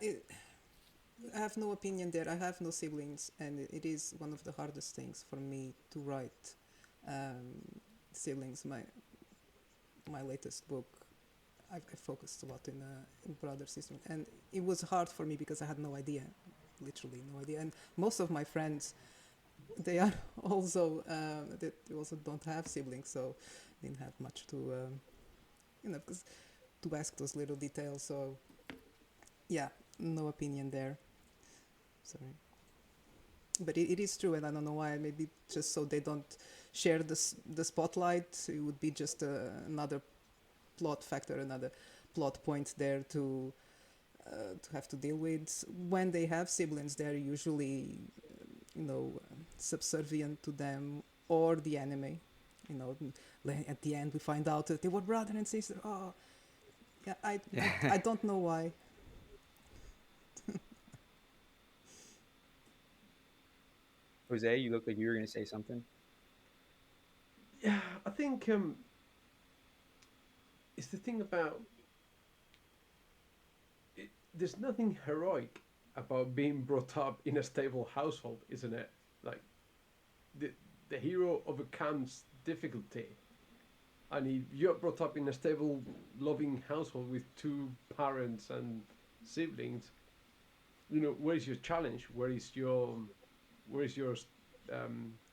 I have no opinion there. I have no siblings, and it is one of the hardest things for me to write um, siblings. My latest book, I focused a lot in brother sister, and it was hard for me because I had no idea, literally no idea. And most of my friends, they are also they also don't have siblings, so didn't have much to because to ask those little details. So yeah, no opinion there. Sorry, but it is true, and I don't know why. Maybe just so they don't share the spotlight. It would be just another plot factor, another plot point there to have to deal with. When they have siblings, they're usually subservient to them or the enemy. You know, at the end we find out that they were brother and sister. Oh, yeah, I don't know why. Jose, you look like you were going to say something. Yeah, I think it's the thing about it, there's nothing heroic about being brought up in a stable household, isn't it? Like the the hero overcomes difficulty, and if you're brought up in a stable, loving household with two parents and siblings, you know where is your challenge? Where is your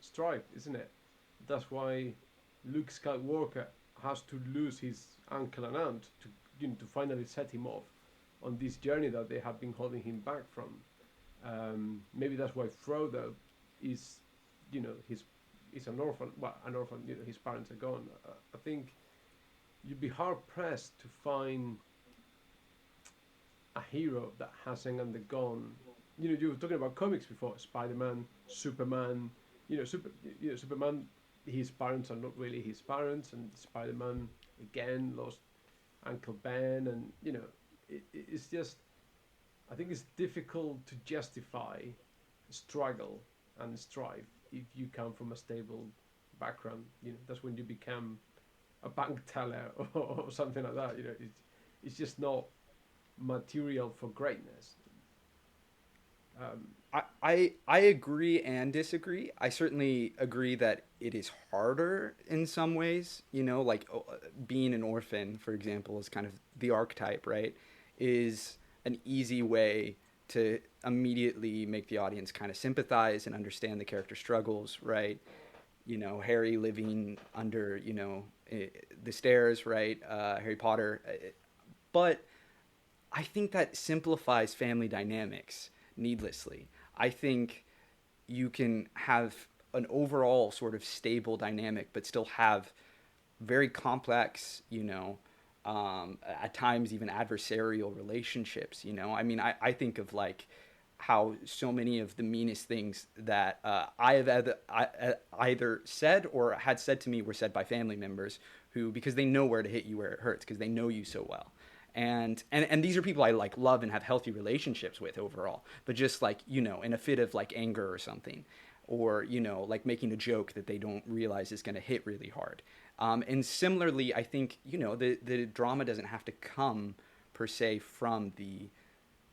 strive? Isn't it? That's why Luke Skywalker has to lose his uncle and aunt to to finally set him off on this journey that they have been holding him back from. Maybe that's why Frodo is, his is an orphan. Well, an orphan. His parents are gone. I think you'd be hard pressed to find a hero that hasn't undergone. You were talking about comics before: Spider-Man, Superman. Superman. His parents are not really his parents, and Spider-Man again lost Uncle Ben, and it's just. I think it's difficult to justify struggle and strive if you come from a stable background. That's when you become a bank teller or something like that. It's just not material for greatness. Um, I agree and disagree. I certainly agree that it is harder in some ways. You know, like being an orphan, for example, is kind of the archetype, right? Is an easy way to immediately make the audience kind of sympathize and understand the character struggles, right? You know, Harry living under, the stairs, right? Harry Potter. But I think that simplifies family dynamics needlessly. I think you can have an overall sort of stable dynamic, but still have very complex, at times even adversarial relationships. I mean, I think of like how so many of the meanest things that I have either said or had said to me were said by family members who, because they know where to hit you where it hurts, because they know you so well. And these are people I like love and have healthy relationships with overall, but just like, in a fit of like anger or something, or like making a joke that they don't realize is going to hit really hard. And similarly, I think the drama doesn't have to come per se from the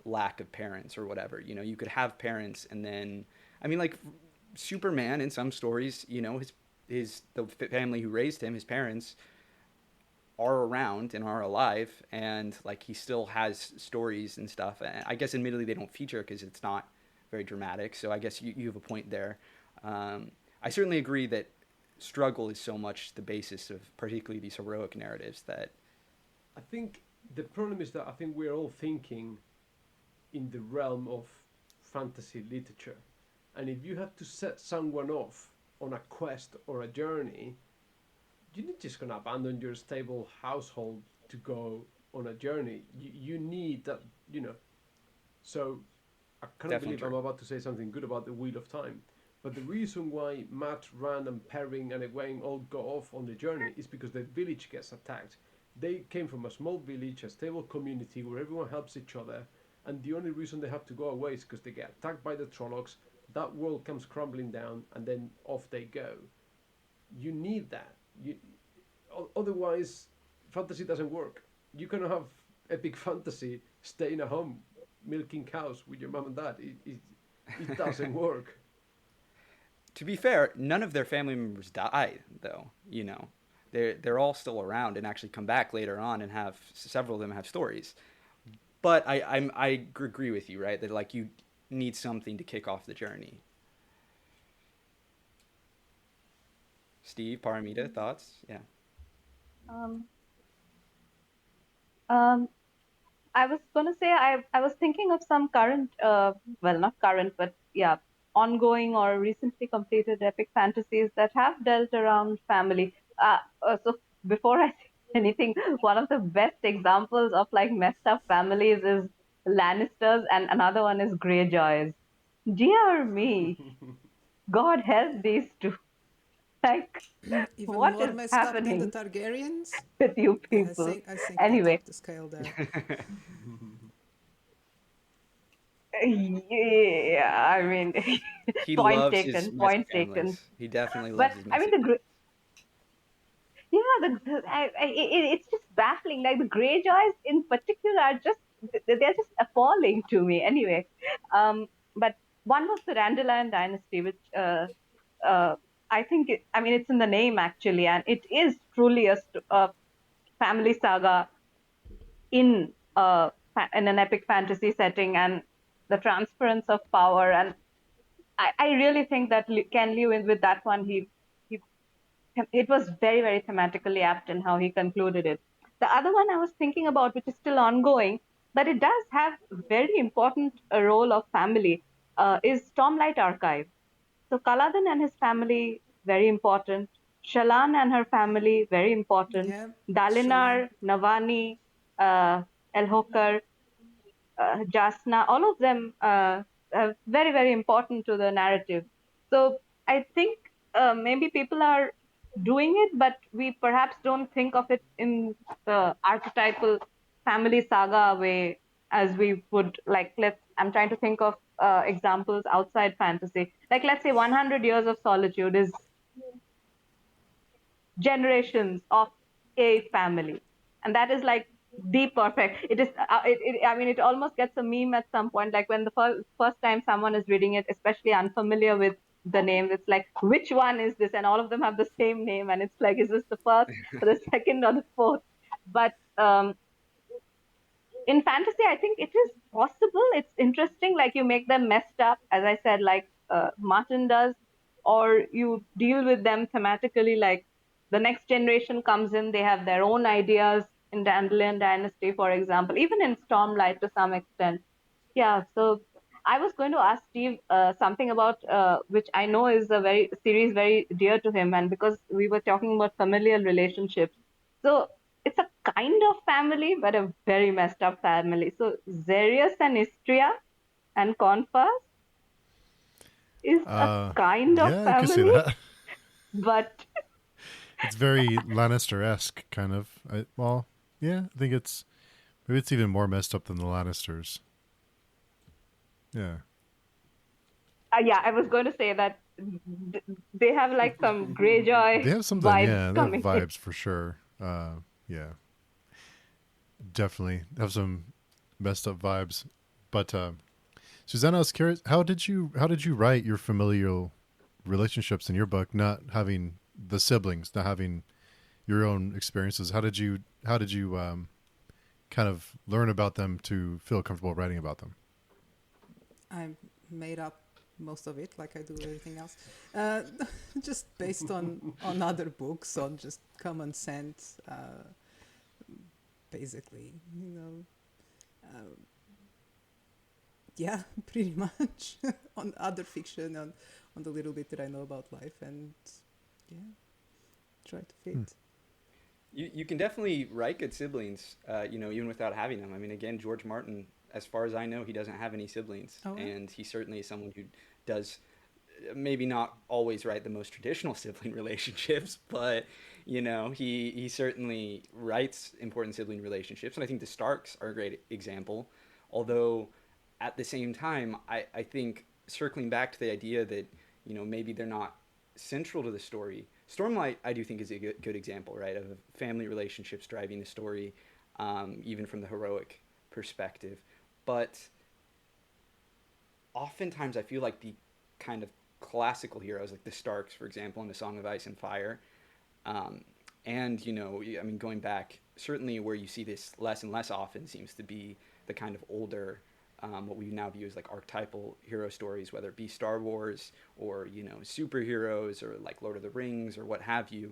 lack of parents or whatever. You could have parents, and then I mean, like Superman in some stories, the family who raised him, his parents, are around and are alive, and like he still has stories and stuff. And I guess admittedly they don't feature because it's not very dramatic, so I guess you have a point there. I certainly agree that struggle is so much the basis of particularly these heroic narratives that I think the problem is that I think we're all thinking in the realm of fantasy literature. And if you have to set someone off on a quest or a journey, you're not just going to abandon your stable household to go on a journey. You need that, you know. So I cannot Definitely believe I'm true. about to say something good about the Wheel of Time. But the reason why Matt, Rand, and Perrin and Egwene all go off on the journey is because the village gets attacked. They came from a small village, a stable community where everyone helps each other, and the only reason they have to go away is because they get attacked by the Trollocs. That world comes crumbling down, and then off they go. You need that. Otherwise, fantasy doesn't work. You cannot have epic fantasy staying at home milking cows with your mom and dad. It doesn't work. To be fair, none of their family members died, though. You know, they're all still around and actually come back later on and have several of them have stories. But I agree with you, right? That like you need something to kick off the journey. Steve, Paramita, thoughts? Yeah. Um, um, I was going to say I was thinking of some current, well, not current, but yeah, ongoing or recently completed epic fantasies that have dealt around family. So before I say anything, one of the best examples of like messed up families is Lannisters, and another one is Greyjoys. Dear me, God help these two. Like, Even what more is messed up than the happening Targaryens. with you Yeah, people? I think they Anyway, topped the scale there. yeah, I mean, He point loves his taken, messy point taken. families. He definitely But loves his I mean, messy yeah, it's just baffling. Like the Greyjoys in particular are just, they're just appalling to me. Anyway, but one was the Dandelion Dynasty, which uh, I think, I mean, it's in the name actually, and it is truly a family saga in in an epic fantasy setting, and the transference of power. And I really think that Ken Liu, with that one, he it was very, very thematically apt in how he concluded it. The other one I was thinking about, which is still ongoing, but it does have very important role of family, is Stormlight Archive. So Kaladin and his family, very important. Shalan and her family, very important. Yeah, Shallan. Dalinar, Navani, Elhokar, Jasna, all of them are very, very important to the narrative. So I think maybe people are doing it, but we perhaps don't think of it in the archetypal family saga way as we would like. I'm trying to think of examples outside fantasy. Like, let's say 100 Years of Solitude is generations of a family, and that is like the perfect. It is I mean, it almost gets a meme at some point, like when the first time someone is reading it, especially unfamiliar with the name, it's like, which one is this? And all of them have the same name, and it's like, is this the first or the second or the fourth? But in fantasy, I think it is possible. It's interesting. Like, you make them messed up, as I said, like Martin does, or you deal with them thematically. Like, the next generation comes in, they have their own ideas in Dandelion Dynasty, for example, even in Stormlight to some extent. Yeah. So I was going to ask Steve something about which I know is a very series very dear to him, and because we were talking about familial relationships, so it's a kind of family, but a very messed up family. So Xerius and Istria and Confas is a kind of Yeah, I can see family, that. but It's very Lannister-esque, kind of. Well, yeah, I think maybe it's even more messed up than the Lannisters. Yeah. yeah, I was going to say that they have like some Greyjoy They have something, vibes yeah, they have coming in. vibes for sure. Yeah, definitely have some messed up vibes. But Susanna, I was curious, how did you write your familial relationships in your book, not having the siblings, not having your own experiences? How did you kind of learn about them to feel comfortable writing about them? I made up most of it, like I do everything else, uh, just based on other books, on just common sense, basically. Uh, yeah, pretty much on other fiction, on the little bit that I know about life, and yeah, try to Hmm. fit. You can definitely write good siblings, even without having them. I mean, again, George Martin, as far as I know, he doesn't have any siblings, Oh, yeah. and he certainly is someone who does maybe not always write the most traditional sibling relationships, but he certainly writes important sibling relationships, and I think the Starks are a great example. Although, at the same time, I think circling back to the idea that maybe they're not central to the story. Stormlight, I do think, is a good example, right, of family relationships driving the story, even from the heroic perspective. But oftentimes, I feel like the kind of classical heroes, like the Starks, for example, in A Song of Ice and Fire, um, and I mean, going back, certainly where you see this less and less often seems to be the kind of older, what we now view as like archetypal hero stories, whether it be Star Wars or superheroes or like Lord of the Rings or what have you,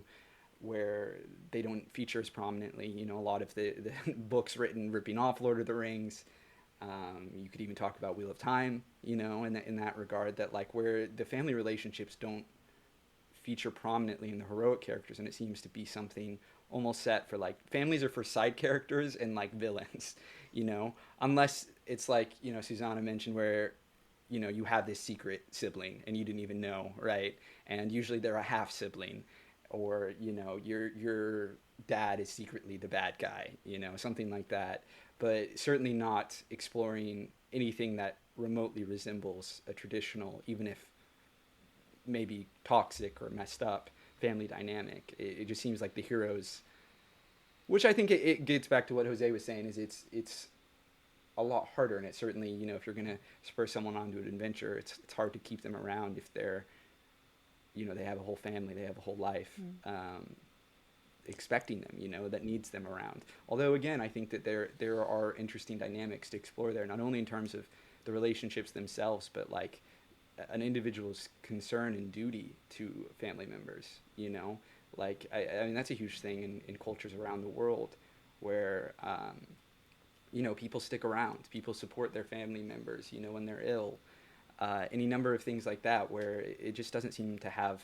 where they don't feature as prominently. A lot of the books written ripping off Lord of the Rings. You could even talk about Wheel of Time, in that regard, that like where the family relationships don't feature prominently in the heroic characters, and it seems to be something almost set for like families are for side characters and like villains, unless it's like Susanna mentioned where you have this secret sibling and you didn't even know, right? And usually they're a half sibling, or your dad is secretly the bad guy, something like that. But certainly not exploring anything that remotely resembles a traditional, even if maybe toxic or messed up family dynamic. It just seems like the heroes, which I think it gets back to what Jose was saying, is it's a lot harder, and it certainly, if you're gonna spur someone onto an adventure, it's hard to keep them around if they're they have a whole family, they have a whole life, Mm. expecting them, that needs them around. Although again, I think that there are interesting dynamics to explore there, not only in terms of the relationships themselves, but like an individual's concern and duty to family members. Like I mean that's a huge thing in cultures around the world, where people stick around, people support their family members, when they're ill, any number of things like that, where it just doesn't seem to have,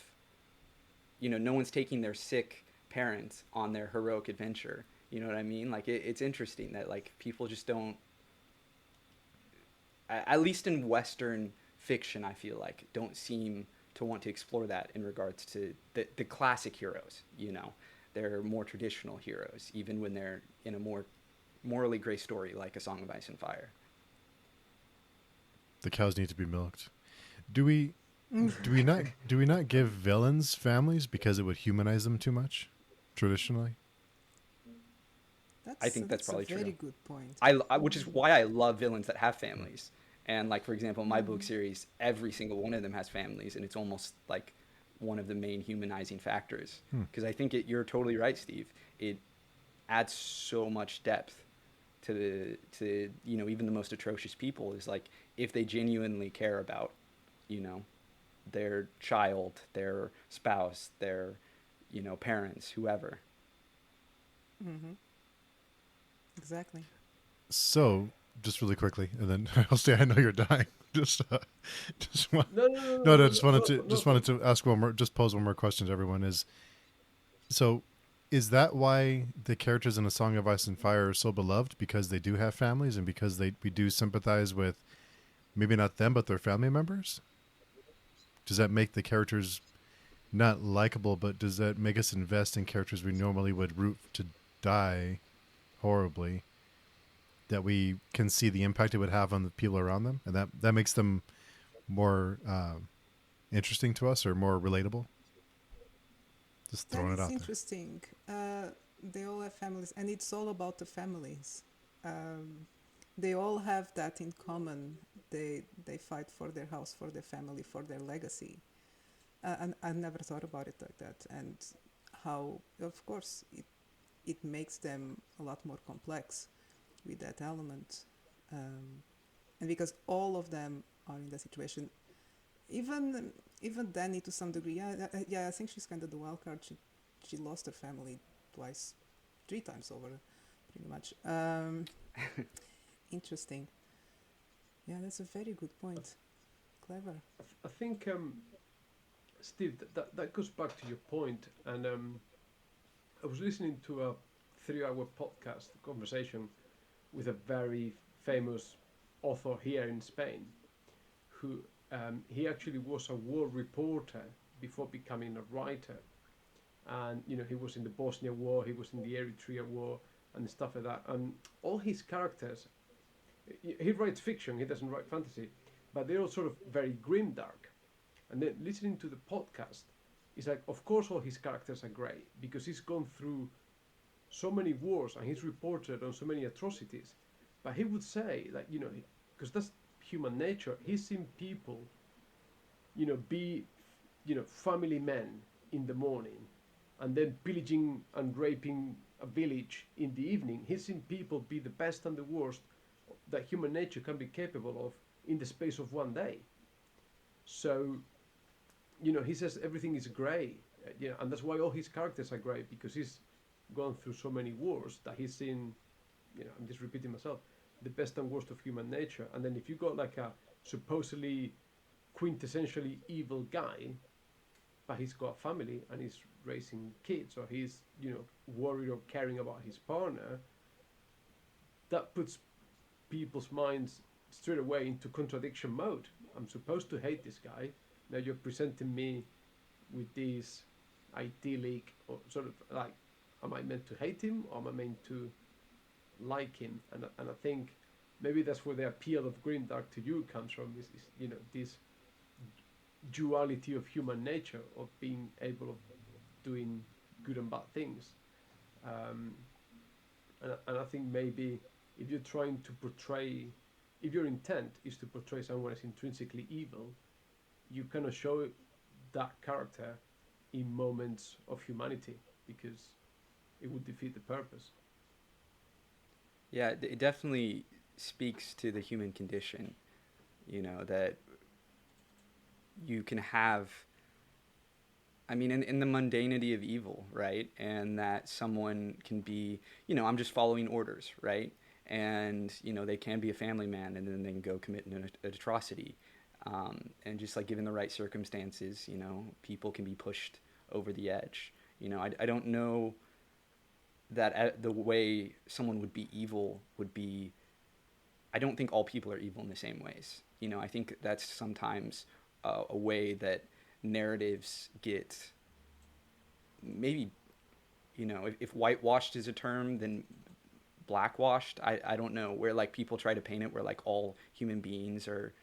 no one's taking their sick parents on their heroic adventure. You know what I mean? Like it's interesting that like people just don't, at least in Western fiction, I feel like don't seem to want to explore that in regards to the classic heroes. They're more traditional heroes, even when they're in a more morally gray story like A Song of Ice and Fire. The cows need to be milked. Do we Mm. do we not give villains families because it would humanize them too much traditionally? I think that's That's a probably very true. good point. Which is why I love villains that have families. And like for example, in my book Mm. series, every single one of them has families, and it's almost like one of the main humanizing factors. Hmm. Because I think you're totally right, Steve. It adds so much depth to even the most atrocious people. Is like if they genuinely care about you know their child, their spouse, their parents, whoever. Hmm. Exactly. So, just really quickly, and then I'll say I know you're dying. Just want, No, no, no, no, no, no. no, Just no, wanted no, to no. just wanted to ask one more. Just pose one more question to everyone. So, is that why the characters in A Song of Ice and Fire are so beloved? Because they do have families, and because we do sympathize with maybe not them, but their family members. Does that make the characters not likable? But does that make us invest in characters we normally would root to die horribly? That we can see the impact it would have on the people around them, and that makes them more interesting to us or more relatable. Just That throwing it is out there. interesting. They all have families, and it's all about the families. Um, they all have that in common. They fight for their house, for their family, for their legacy. And I never thought about it like that. And how, of course, it makes them a lot more complex with that element. And because all of them are in that situation, even even Danny to some degree, yeah, I think she's kind of the wild card. She lost her family twice, three times over, pretty much. Interesting. Yeah, that's a very good point. Clever. I think, Steve, that goes back to your point, and I was listening to a 3-hour podcast conversation with a very famous author here in Spain, who he actually was a war reporter before becoming a writer, and he was in the Bosnia War, he was in the Eritrea War, and stuff like that. And all his characters, he writes fiction, he doesn't write fantasy, but they're all sort of very grim dark. And then listening to the podcast, it's like, of course, all his characters are great because he's gone through so many wars and he's reported on so many atrocities. But he would say, like, because that's human nature, he's seen people, be, family men in the morning and then pillaging and raping a village in the evening. He's seen people be the best and the worst that human nature can be capable of in the space of one day. So, he says everything is grey, and that's why all his characters are grey because he's gone through so many wars that he's seen. I'm just repeating myself, the best and worst of human nature. And then if you got like a supposedly quintessentially evil guy, but he's got a family and he's raising kids, or he's worried or caring about his partner, that puts people's minds straight away into contradiction mode. I'm supposed to hate this guy. Now you're presenting me with this idyllic, or sort of like, am I meant to hate him or am I meant to like him? And I think maybe that's where the appeal of grimdark to you comes from. Is this duality of human nature, of being able of doing good and bad things. Um, and I think maybe if you're trying to portray, if your intent is to portray someone as intrinsically evil, you cannot show that character in moments of humanity because it would defeat the purpose. Yeah, it definitely speaks to the human condition, that you can have, I mean, in the mundanity of evil, right? And that someone can be, I'm just following orders, right? And, they can be a family man and then they can go commit an atrocity. And just like given the right circumstances, people can be pushed over the edge. I don't know that the way someone would be evil would be, I don't think all people are evil in the same ways. I think that's sometimes a way that narratives get maybe, if whitewashed is a term, then blackwashed. I don't know, where like people try to paint it where like all human beings are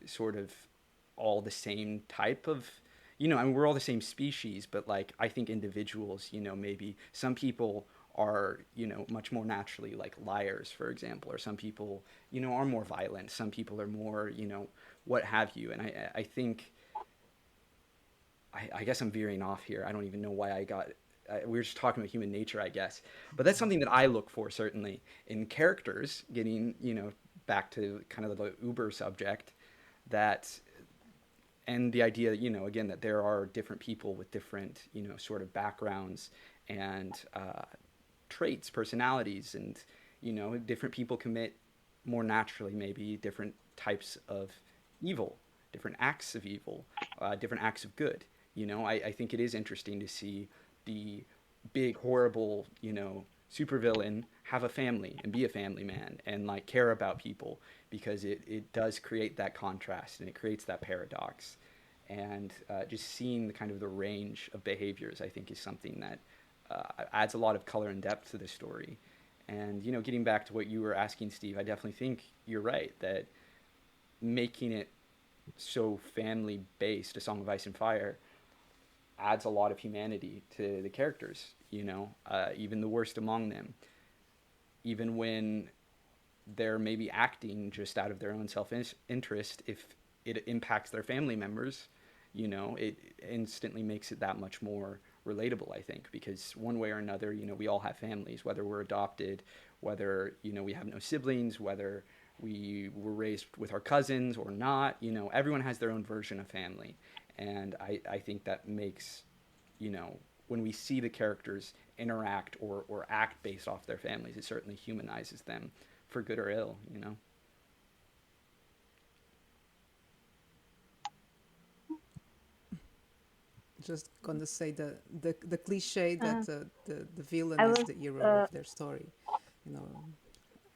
sort of all the same type of, I mean, we're all the same species, but like I think individuals, maybe some people are, much more naturally like liars, for example, or some people, are more violent. Some people are more, what have you. And I think, I guess I'm veering off here. I don't even know why we were just talking about human nature, I guess. But that's something that I look for, certainly, in characters, getting, back to kind of the Uber subject, that, and the idea, again, that there are different people with different, sort of backgrounds and traits, personalities, and, different people commit more naturally, maybe, different types of evil, different acts of evil, different acts of good. I think it is interesting to see the big, horrible, supervillain have a family and be a family man and like care about people, because it does create that contrast and it creates that paradox. And just seeing the kind of the range of behaviors, I think, is something that adds a lot of color and depth to the story. And, getting back to what you were asking, Steve, I definitely think you're right that making it so family based, A Song of Ice and Fire, adds a lot of humanity to the characters, even the worst among them. Even when they're maybe acting just out of their own self-interest, if it impacts their family members, it instantly makes it that much more relatable, I think, because one way or another, we all have families, whether we're adopted, whether, we have no siblings, whether we were raised with our cousins or not, everyone has their own version of family. And I think that makes, when we see the characters interact or act based off their families, it certainly humanizes them for good or ill. just gonna say the cliche Uh, that the villain I is was the hero of their story. You know,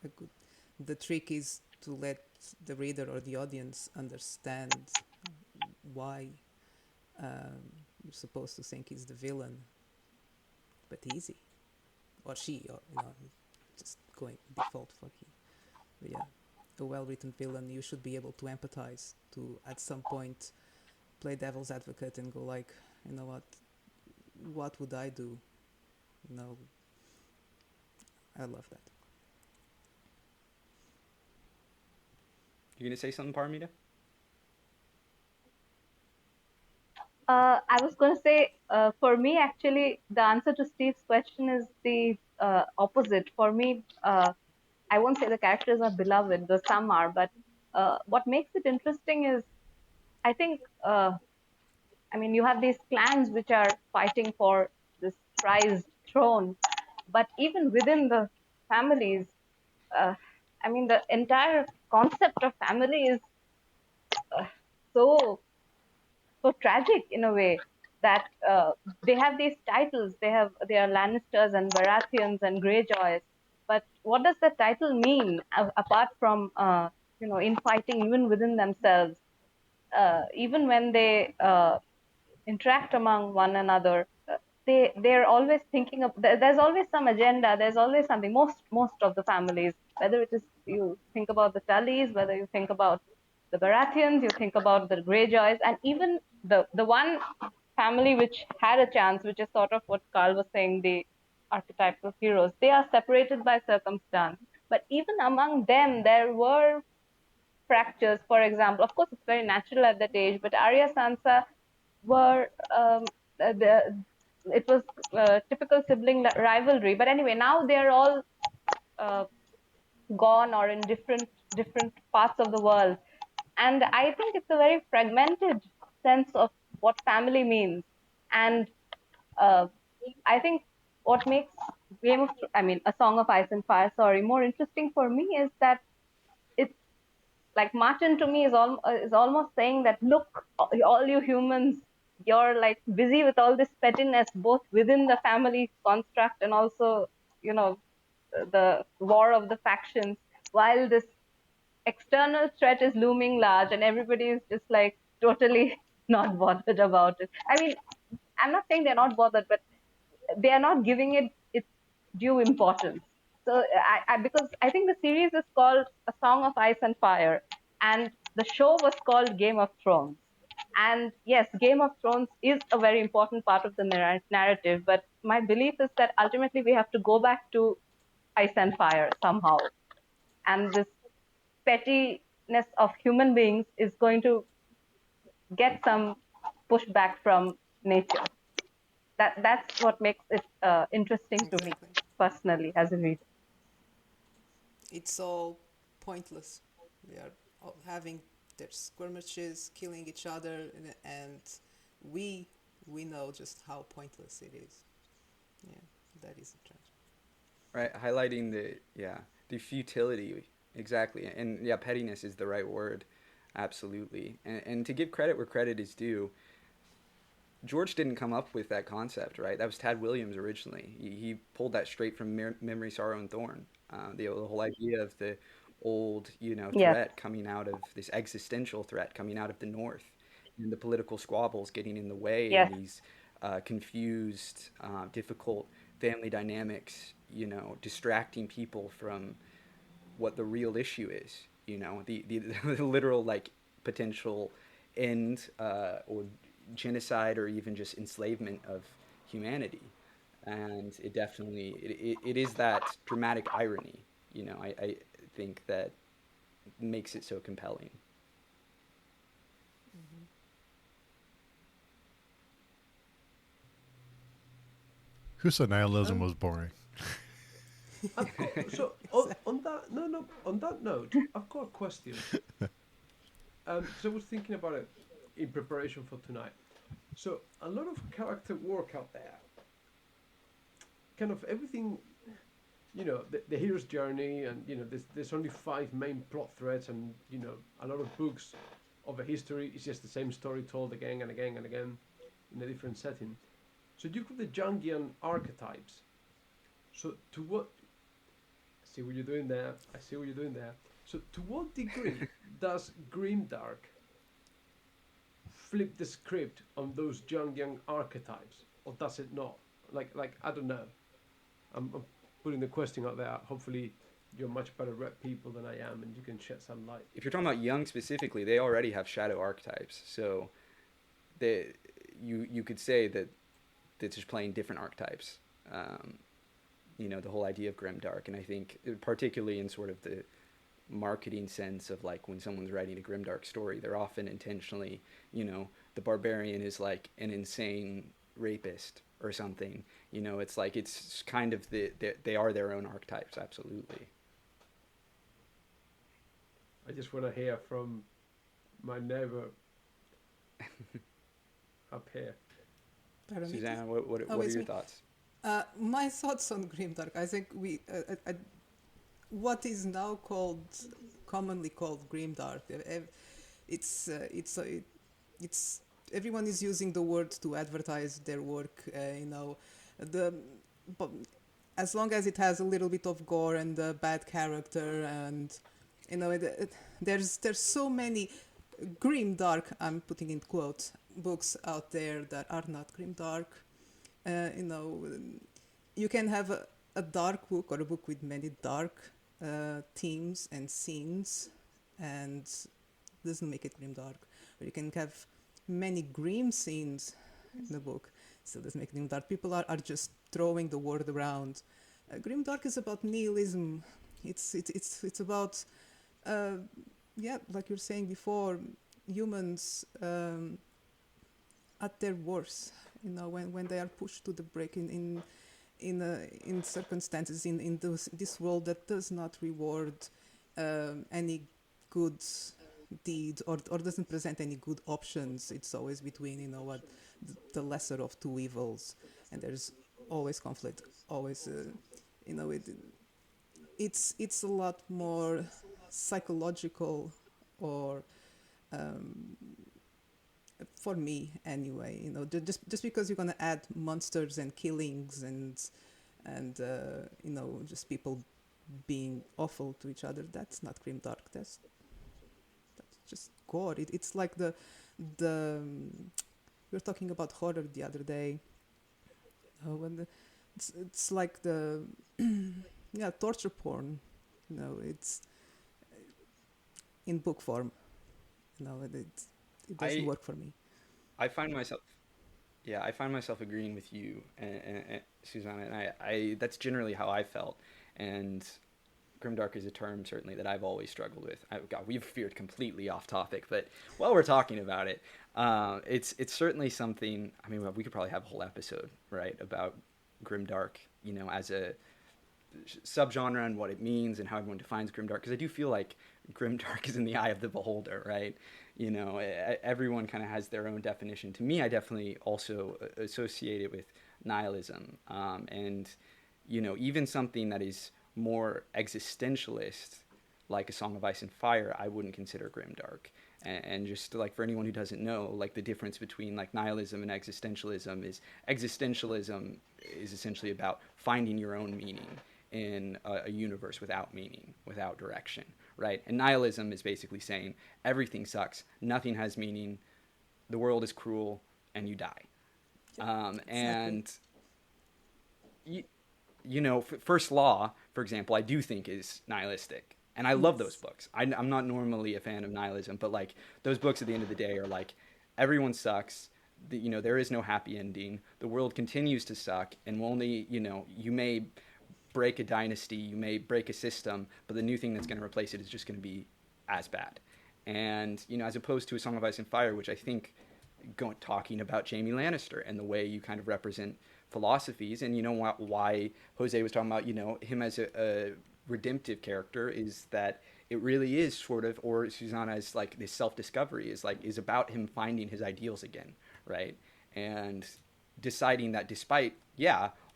a good, the trick is to let the reader or the audience understand why you're supposed to think he's the villain, but easy, or she, or just going default for he. But yeah, a well-written villain, you should be able to empathize, to at some point play devil's advocate and go like, you know what would I do? You know, I love that. You gonna say something, Parmita? I was going to say, for me, actually, the answer to Steve's question is the opposite. For me, I won't say the characters are beloved, though some are, but what makes it interesting is, I think, I mean, you have these clans which are fighting for this prized throne, but even within the families, uh, I mean, the entire concept of family is uh, so so tragic in a way that they have these titles. They are Lannisters and Baratheons and Greyjoys. But what does the title mean apart from infighting even within themselves? Even when they interact among one another, they're always thinking of. There's always some agenda. There's always something. Most of the families, whether it is you think about the Tullys, whether you think about the Baratheons, you think about the Greyjoys, and even the one family which had a chance, which is sort of what Carl was saying, the archetypal heroes. They are separated by circumstance, but even among them, there were fractures. For example, of course, it's very natural at that age, but Arya Sansa were it was typical sibling rivalry. But anyway, now they're all uh, gone or in different parts of the world, and I think it's a very fragmented sense of what family means. And uh, I think what makes I mean, A Song of Ice and Fire, sorry, more interesting for me is that it's like Martin to me is almost saying that, look, all you humans, you're like busy with all this pettiness, both within the family construct and also, you know, the war of the factions, while this external threat is looming large and everybody is just like totally not bothered about it. I mean, I'm not saying they're not bothered, but they are not giving it its due importance. So because I think the series is called A Song of Ice and Fire, and the show was called Game of Thrones. And yes, Game of Thrones is a very important part of the narrative, but my belief is that ultimately we have to go back to Ice and Fire somehow. And this pettiness of human beings is going to get some pushback from nature. That's what makes it interesting to me Exactly. personally as a reader. It's all pointless. They are all having their skirmishes, killing each other, and we we know just how pointless it is. Yeah, that is a tragedy. Right, highlighting the futility, exactly, and yeah, pettiness is the right word, absolutely. And to give credit where credit is due, George didn't come up with that concept, right? That was Tad Williams originally. He pulled that straight from Memory, Sorrow, and Thorn. The whole idea of the old, Yes, threat coming out of this existential threat coming out of the North, and the political squabbles getting in the way, and yes, these confused, difficult family dynamics, distracting people from what the real issue is. The literal like potential end or genocide or even just enslavement of humanity. And it definitely it is that dramatic irony. I think that makes it so compelling. Mm-hmm. Who said nihilism Um, was boring? I've got so Exactly. on that no on that note, I've got a question. So I was thinking about it in preparation for tonight. So a lot of character work out there, kind of everything, the hero's journey, and there's only five main plot threads, and a lot of books of a history is just the same story told again and again and again. in a different setting. So you've got the Jungian archetypes. So to what? I see what you're doing there. I see what you're doing there. So to what degree does grimdark flip the script on those Jungian archetypes, or does it not? Like I don't know. I'm putting the question out there. Hopefully, you're much better read people than I am, and you can shed some light. If you're talking about Jung specifically, they already have shadow archetypes, so they you could say that they're just playing different archetypes. Um, the whole idea of grimdark, and I think particularly in sort of the marketing sense of like when someone's writing a grimdark story, they're often intentionally, the barbarian is like an insane rapist or something. It's like it's kind of they are their own archetypes, absolutely. I just want to hear from my neighbor up here. Paromita? Susanna, what Oh, are it's your me. thoughts? My thoughts on grimdark. I think what is now commonly called grimdark. It's everyone is using the word to advertise their work. The but as long as it has a little bit of gore and a bad character, and there's so many grim dark, I'm putting in quotes, books out there that are not grim dark. uh, you know you can have a dark book or a book with many dark themes and scenes, and doesn't make it grim dark. Or you can have many grim scenes in the book, still doesn't make it grim dark. People are just throwing the word around. Grim dark is about nihilism. It's about uh, yeah, like you're saying before, humans at their worst. When they are pushed to the brink in circumstances this world that does not reward any good deed, or doesn't present any good options. It's always between the lesser of two evils, and there's always conflict, always you know it it's a lot more psychological, or um, for me anyway. Just because you're gonna add monsters and killings and just people being awful to each other, that's not grimdark. That's just gore. It's like the we were talking about horror the other day. When it's like the yeah, torture porn. It's in book form. It doesn't I work for me. I find myself Yeah, I find myself agreeing with you, Susanna, and I that's generally how I felt. And grimdark is a term certainly that I've always struggled with. God, we've veered completely off topic, but while we're talking about it, it's certainly something. I mean, we could probably have a whole episode, right, about grimdark, as a subgenre and what it means and how everyone defines grimdark. Because I do feel like grimdark is in the eye of the beholder, right? Everyone kind of has their own definition. To me, I definitely also associate it with nihilism, and even something that is more existentialist, like A Song of Ice and Fire, I wouldn't consider grimdark. And just like for anyone who doesn't know, like the difference between like nihilism and existentialism is essentially about finding your own meaning in a universe without meaning, without direction, right? And nihilism is basically saying everything sucks, nothing has meaning, the world is cruel, and you die. Exactly. And you, First Law, for example, I do think is nihilistic, and I love those Yes. books. I'm not normally a fan of nihilism, but like those books at the end of the day are like everyone sucks. There is no happy ending. The world continues to suck, and will only you may break a dynasty, you may break a system, but the new thing that's going to replace it is just going to be as bad. And as opposed to A Song of Ice and Fire, which I think talking about Jaime Lannister and the way you kind of represent philosophies, and why Jose was talking about him as a redemptive character is that it really is sort of, or Susanna's like this self-discovery is about him finding his ideals again, right? And deciding that despite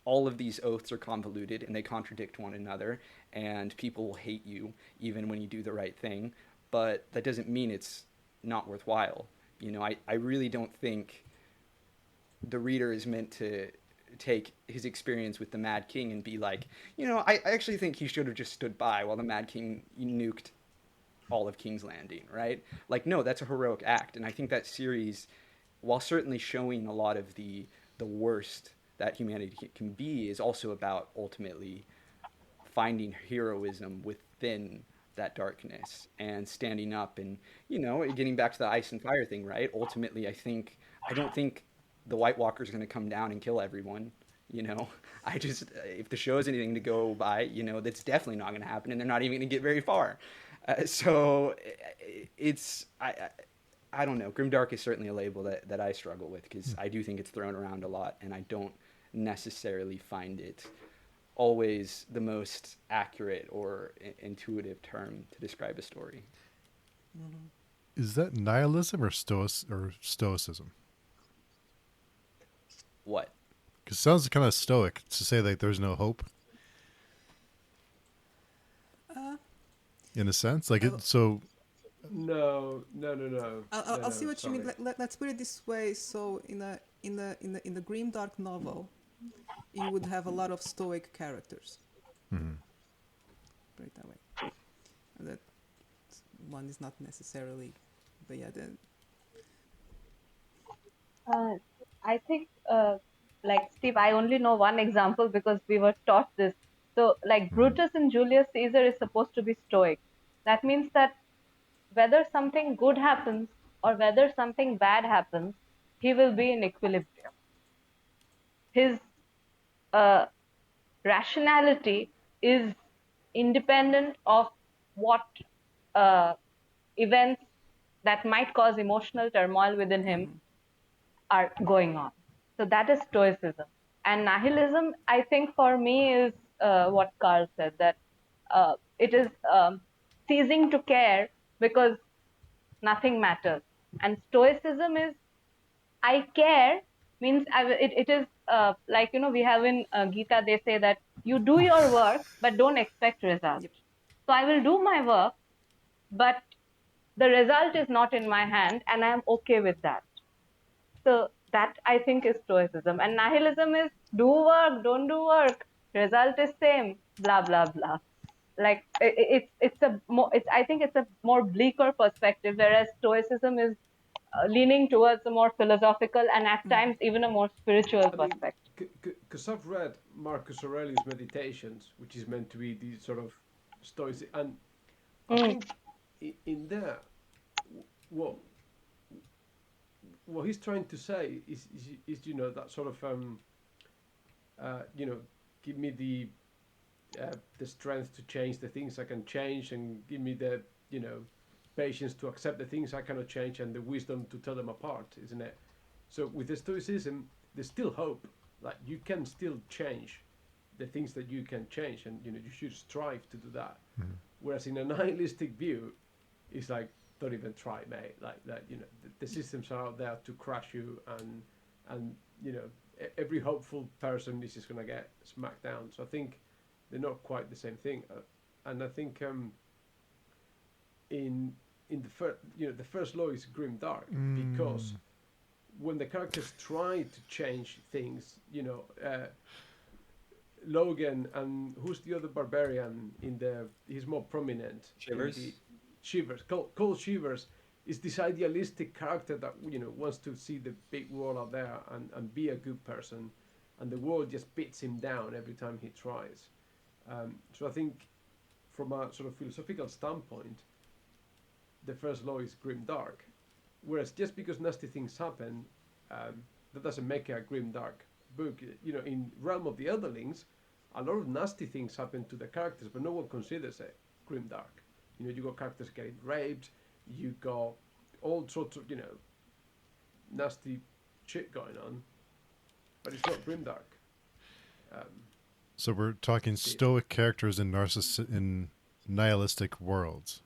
all of these oaths are convoluted and they contradict one another, and people will hate you even when you do the right thing, but that doesn't mean it's not worthwhile. I really don't think the reader is meant to take his experience with the Mad King and be like, I actually think he should have just stood by while the Mad King nuked all of King's Landing, right? Like, no, that's a heroic act. And I think that series, while certainly showing a lot of the worst that humanity can be, is also about ultimately finding heroism within that darkness and standing up and getting back to the ice and fire thing, right? Ultimately, I don't think the White Walker's going to come down and kill everyone. I just, if the show is anything to go by, that's definitely not going to happen, and they're not even going to get very far. So it's I don't know. Grimdark is certainly a label that I struggle with, because I do think it's thrown around a lot, and I don't necessarily find it always the most accurate or intuitive term to describe a story. Is that nihilism or stoicism? What? Because it sounds kind of stoic to say that there's no hope. In a sense, like it. So No. I'll see what you mean. Sorry. Let's put it this way. So in the grimdark novel, you would have a lot of stoic characters. Put it that way. That one is not necessarily, but yeah. Then I think, like Steve, I only know one example because we were taught this. So, like Brutus and Julius Caesar is supposed to be stoic. That means that whether something good happens or whether something bad happens, he will be in equilibrium. His uh, rationality is independent of what events that might cause emotional turmoil within him are going on. So that is stoicism. And nihilism, I think for me, is what Carl said, that it is ceasing to care because nothing matters. And stoicism is, I care, means it is like, we have in Gita, they say that you do your work, but don't expect results. Yep. So I will do my work, but the result is not in my hand, and I am okay with that. So that, I think, is stoicism. And nihilism is do work, don't do work, result is same, blah blah blah. Like I think it's a more bleaker perspective, whereas stoicism is leaning towards a more philosophical and at times even a more spiritual I mean, perspective. because I've read Marcus Aurelius' Meditations, which is meant to be the sort of stoic, and I think in there, what he's trying to say is that sort of give me the strength to change the things I can change, and give me the patience to accept the things I cannot change, and the wisdom to tell them apart, isn't it? So with the stoicism, there's still hope. Like, you can still change the things that you can change, and you should strive to do that. Whereas in a nihilistic view, it's like, don't even try, mate. Like that, the systems are out there to crush you, and every hopeful person is just gonna get smacked down. So I think they're not quite the same thing, and I think in the first the first law is grim dark, because when the characters try to change things, Logan, and who's the other barbarian he's more prominent. Shivers. Shivers, Cole Shivers, is this idealistic character that wants to see the big world out there, and be a good person, and the world just beats him down every time he tries. So I think, from a sort of philosophical standpoint, the first law is grim dark. Whereas just because nasty things happen, that doesn't make it a grim dark book. In Realm of the Elderlings, a lot of nasty things happen to the characters, but no one considers it grim dark. You got characters getting raped, you got all sorts of nasty shit going on, but it's not grimdark. So we're talking stoic characters in in nihilistic worlds.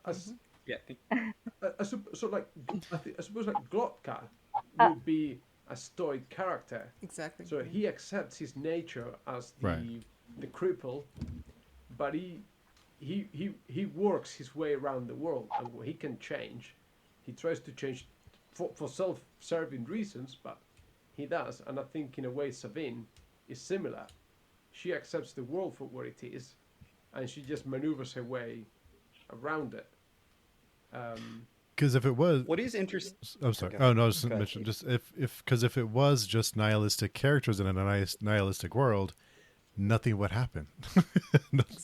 As Yeah. so, like, I suppose, like, Glotka would be a stoic character. exactly. So he accepts his nature as the cripple, but he works his way around the world, and he can change. He tries to change for self-serving reasons, but he does. And I think in a way Sabine is similar. She accepts the world for what it is, and she just maneuvers her way around it. Because if it was, What is interesting? I'm sorry. Okay. Oh no, I was just Go ahead, mentioning Steve. just if because if it was just nihilistic characters in a nihilistic world, nothing would happen.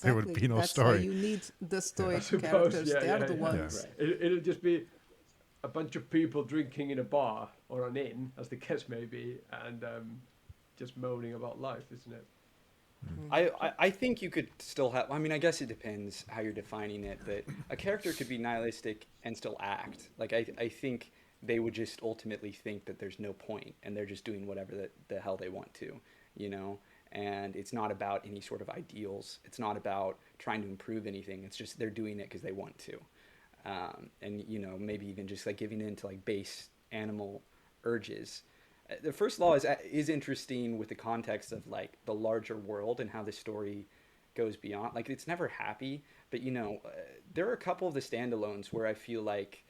There would Exactly. be no That's why story. you need the I stoic suppose, characters. yeah, They are yeah, the yeah. Yeah. ones. Right. It'll just be a bunch of people drinking in a bar or an inn, as the case may be, and just moaning about life, isn't it? I think you could still have. I mean, I guess it depends how you're defining it. But a character could be nihilistic and still act. Like I think they would just ultimately think that there's no point, and they're just doing whatever the hell they want to, you know. And it's not about any sort of ideals. It's not about trying to improve anything. It's just they're doing it because they want to, and you know maybe even just like giving in to like base animal urges. The first law is interesting with the context of like the larger world and how the story goes beyond. Like it's never happy, but you know, there are a couple of the standalones where I feel like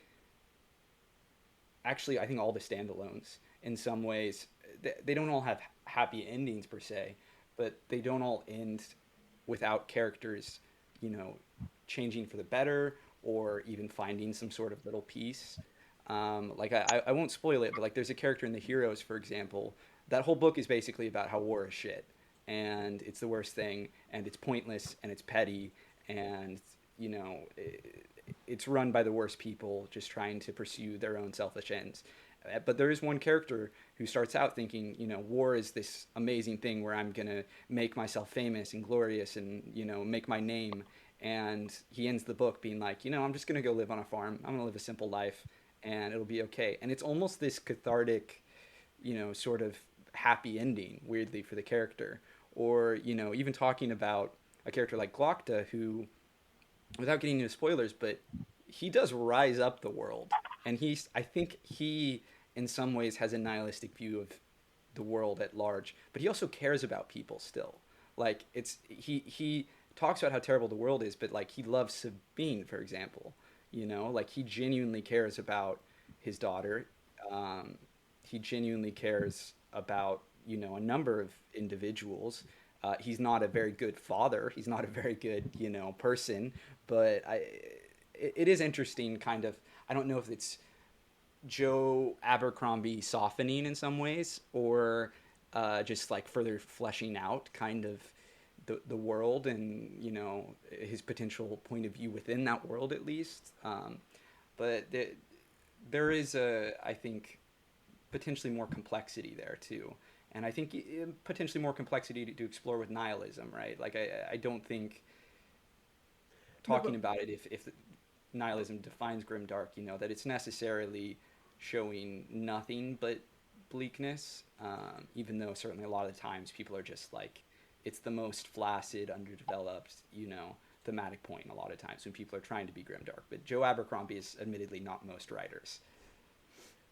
actually I think all the standalones in some ways they don't all have happy endings per se, but they don't all end without characters, you know, changing for the better or even finding some sort of little peace. Like I won't spoil it, but like there's a character in the Heroes, for example. That whole book is basically about how war is shit, and it's the worst thing, and it's pointless, and it's petty, and you know it's run by the worst people just trying to pursue their own selfish ends. But there is one character who starts out thinking, you know, war is this amazing thing where I'm gonna make myself famous and glorious, and you know, make my name. And he ends the book being like, you know, I'm just gonna go live on a farm. I'm gonna live a simple life, and it'll be okay. And it's almost this cathartic, you know, sort of happy ending, weirdly, for the character. Or, you know, even talking about a character like Glokta, who, without getting into spoilers, but he does rise up the world. And I think he, in some ways, has a nihilistic view of the world at large, but he also cares about people still. Like, he talks about how terrible the world is, but like, he loves Sabine, for example. You know, like, he genuinely cares about his daughter. Um, he genuinely cares about you know a number of individuals. He's not a very good father. He's not a very good you know person. But it is interesting. Kind of. I don't know if it's Joe Abercrombie softening in some ways, or just like further fleshing out kind of the world and you know his potential point of view within that world at least. But there is a I think potentially more complexity there too. And I think potentially more complexity to explore with nihilism, right? Like I don't think No, talking but about it if nihilism defines grimdark, you know, that it's necessarily showing nothing but bleakness, even though certainly a lot of the times people are just like, it's the most flaccid, underdeveloped, you know, thematic point a lot of times when people are trying to be grimdark. But Joe Abercrombie is admittedly not most writers.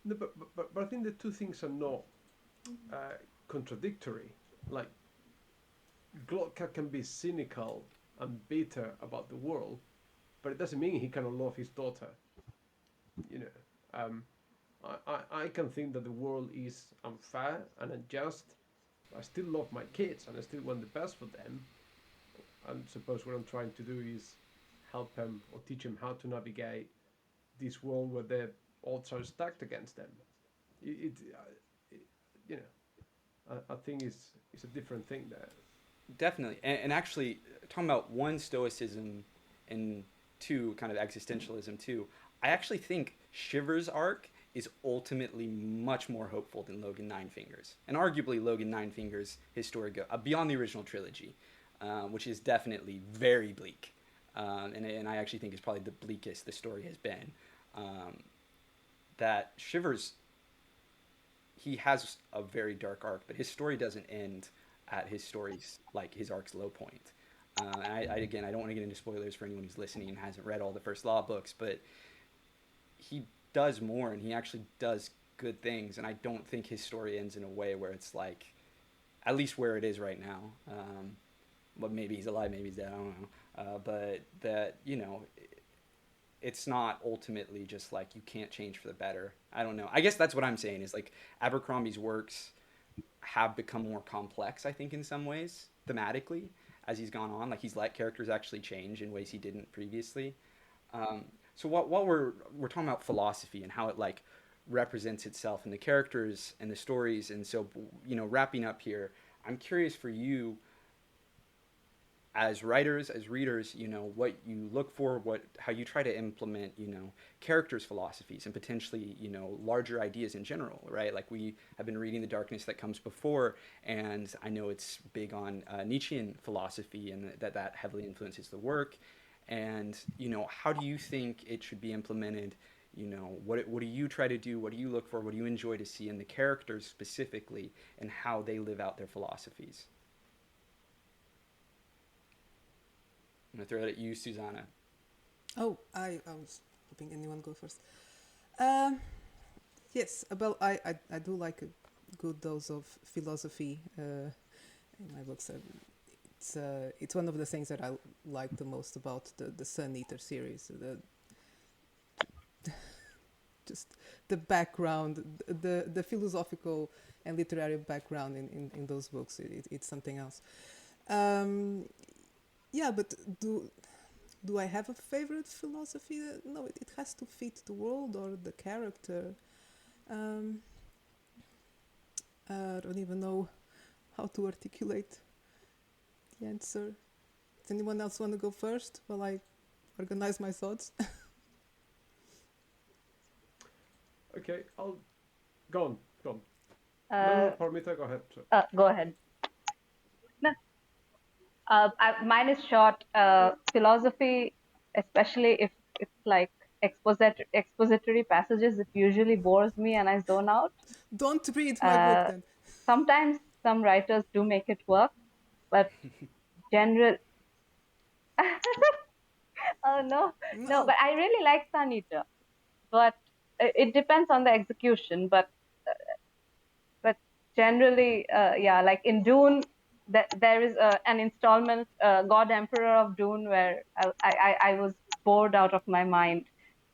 no, but I think the two things are not uh, contradictory. Like Glotka can be cynical and bitter about the world, but it doesn't mean he cannot love his daughter. You know, um, I can think that the world is unfair and unjust. But I still love my kids and I still want the best for them. And suppose what I'm trying to do is help them or teach them how to navigate this world where the odds are stacked against them. It you know, I think it's a different thing there. Definitely. And actually, talking about one, stoicism, and two, kind of existentialism, too, I actually think Shiver's arc is ultimately much more hopeful than Logan Nine Fingers. And arguably, Logan Nine Fingers, his story beyond the original trilogy, which is definitely very bleak. And I actually think is probably the bleakest the story has been. Um, that Shivers he has a very dark arc, but his story doesn't end at his story's like his arc's low point. And again, I don't want to get into spoilers for anyone who's listening and hasn't read all the first Law books, but he does more and he actually does good things. And I don't think his story ends in a way where it's like, at least where it is right now. But maybe he's alive, maybe he's dead. I don't know. But that you know, it's not ultimately just like you can't change for the better. I don't know. I guess that's what I'm saying is like Abercrombie's works have become more complex, I think, in some ways, thematically, as he's gone on. Like he's let characters actually change in ways he didn't previously. Um, so what we're talking about philosophy and how it like represents itself in the characters and the stories, and so wrapping up here, I'm curious for you as writers, as readers, what you look for, how you try to implement, characters' philosophies and potentially, larger ideas in general, right? Like we have been reading The Darkness That Comes Before, and I know it's big on Nietzschean philosophy and that heavily influences the work. And, how do you think it should be implemented? What do you try to do? What do you look for? What do you enjoy to see in the characters specifically and how they live out their philosophies? I'm going to throw it at you, Susana. Oh, I was hoping anyone go first. Um, yes, well, I do like a good dose of philosophy in my books. It's one of the things that I like the most about the Sun Eater series. Just the background, the philosophical and literary background in those books. It's something else. Um, yeah, but do I have a favorite philosophy? No, it has to fit the world or the character. Um, I don't even know how to articulate the answer. Does anyone else want to go first while I organize my thoughts? Okay, I'll go on. Go on. No, Uh, Parmita, go ahead. Sorry. Go ahead. No, mine is short. Philosophy, especially if it's like expository passages, it usually bores me and I zone out. Don't read my book Uh, then. Sometimes some writers do make it work, but general. Oh no, no, No, but I really like Sun Eater, but it depends on the execution. But generally, yeah, like in Dune, there is an installment, God Emperor of Dune, where I was bored out of my mind.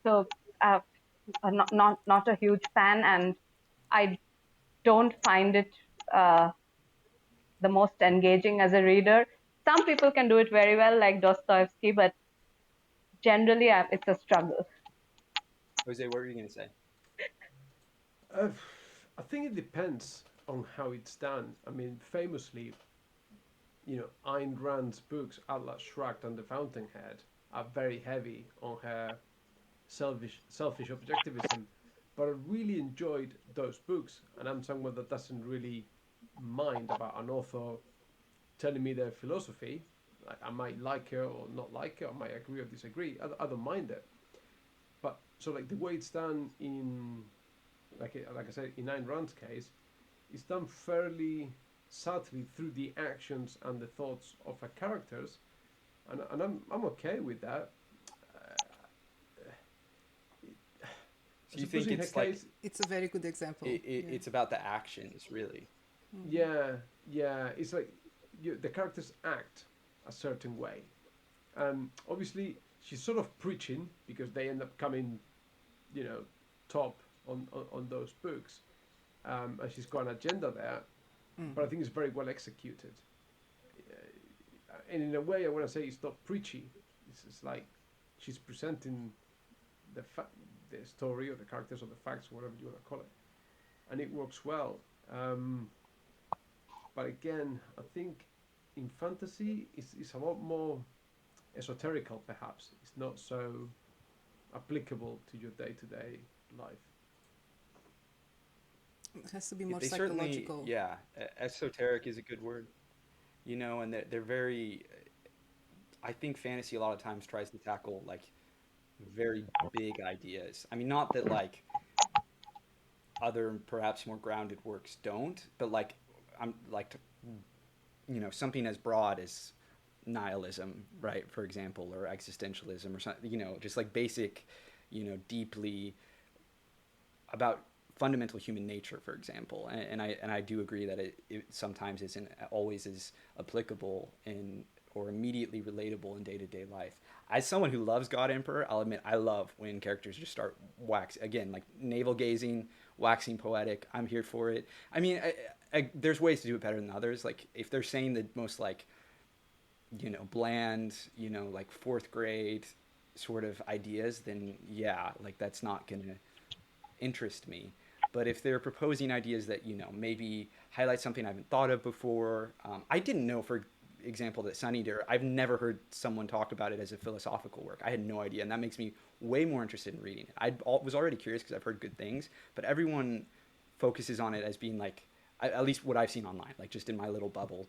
So uh, not a huge fan, and I don't find it the most engaging as a reader. Some people can do it very well, like Dostoevsky, but generally, it's a struggle. Jose, what were you going to say? Uh, I think it depends on how it's done. I mean, famously, Ayn Rand's books, Atlas Shrugged and The Fountainhead, are very heavy on her selfish objectivism. But I really enjoyed those books, and I'm someone that doesn't really mind about an author telling me their philosophy. I might like her or not like her, I might agree or disagree. I don't mind it. But so like the way it's done in, like I said, in Ayn Rand's case, it's done fairly subtly through the actions and the thoughts of her characters, and I'm okay with that. I So you suppose think in her it's like case, it's a very good example. Yeah. it's about the actions, really. Mhm. yeah, yeah, it's like the characters act a certain way, and obviously she's sort of preaching because they end up coming, you know, top on those books, and she's got an agenda there, but I Mhm. think it's very well executed. And in a way, I want to say it's not preachy. It's like she's presenting the the story or the characters or the facts, whatever you want to call it, and it works well. Um, but again, I think in fantasy, it's a lot more esoterical. Perhaps it's not so applicable to your day-to-day life. It has to be Yeah, more they certainly, psychological. yeah, esoteric is a good word, and they're very. I think fantasy a lot of times tries to tackle like very big ideas. I mean, not that like other perhaps more grounded works don't, but like I'm like something as broad as nihilism, right? For example, or existentialism, or something. Just like basic, deeply about fundamental human nature, for example. And I do agree that it sometimes isn't always as applicable in or immediately relatable in day-to-day life. As someone who loves God Emperor, I'll admit I love when characters just start again, like navel gazing, waxing poetic. I'm here for it. I mean, there's ways to do it better than others. Like if they're saying the most like, bland, like fourth grade sort of ideas, then yeah, like that's not gonna interest me. But if they're proposing ideas that maybe highlight something I haven't thought of before, I didn't know, for example, that Sun Eater. I've never heard someone talk about it as a philosophical work. I had no idea, and that makes me way more interested in reading it. Was already curious because I've heard good things, but everyone focuses on it as being like, at least what I've seen online, like just in my little bubble,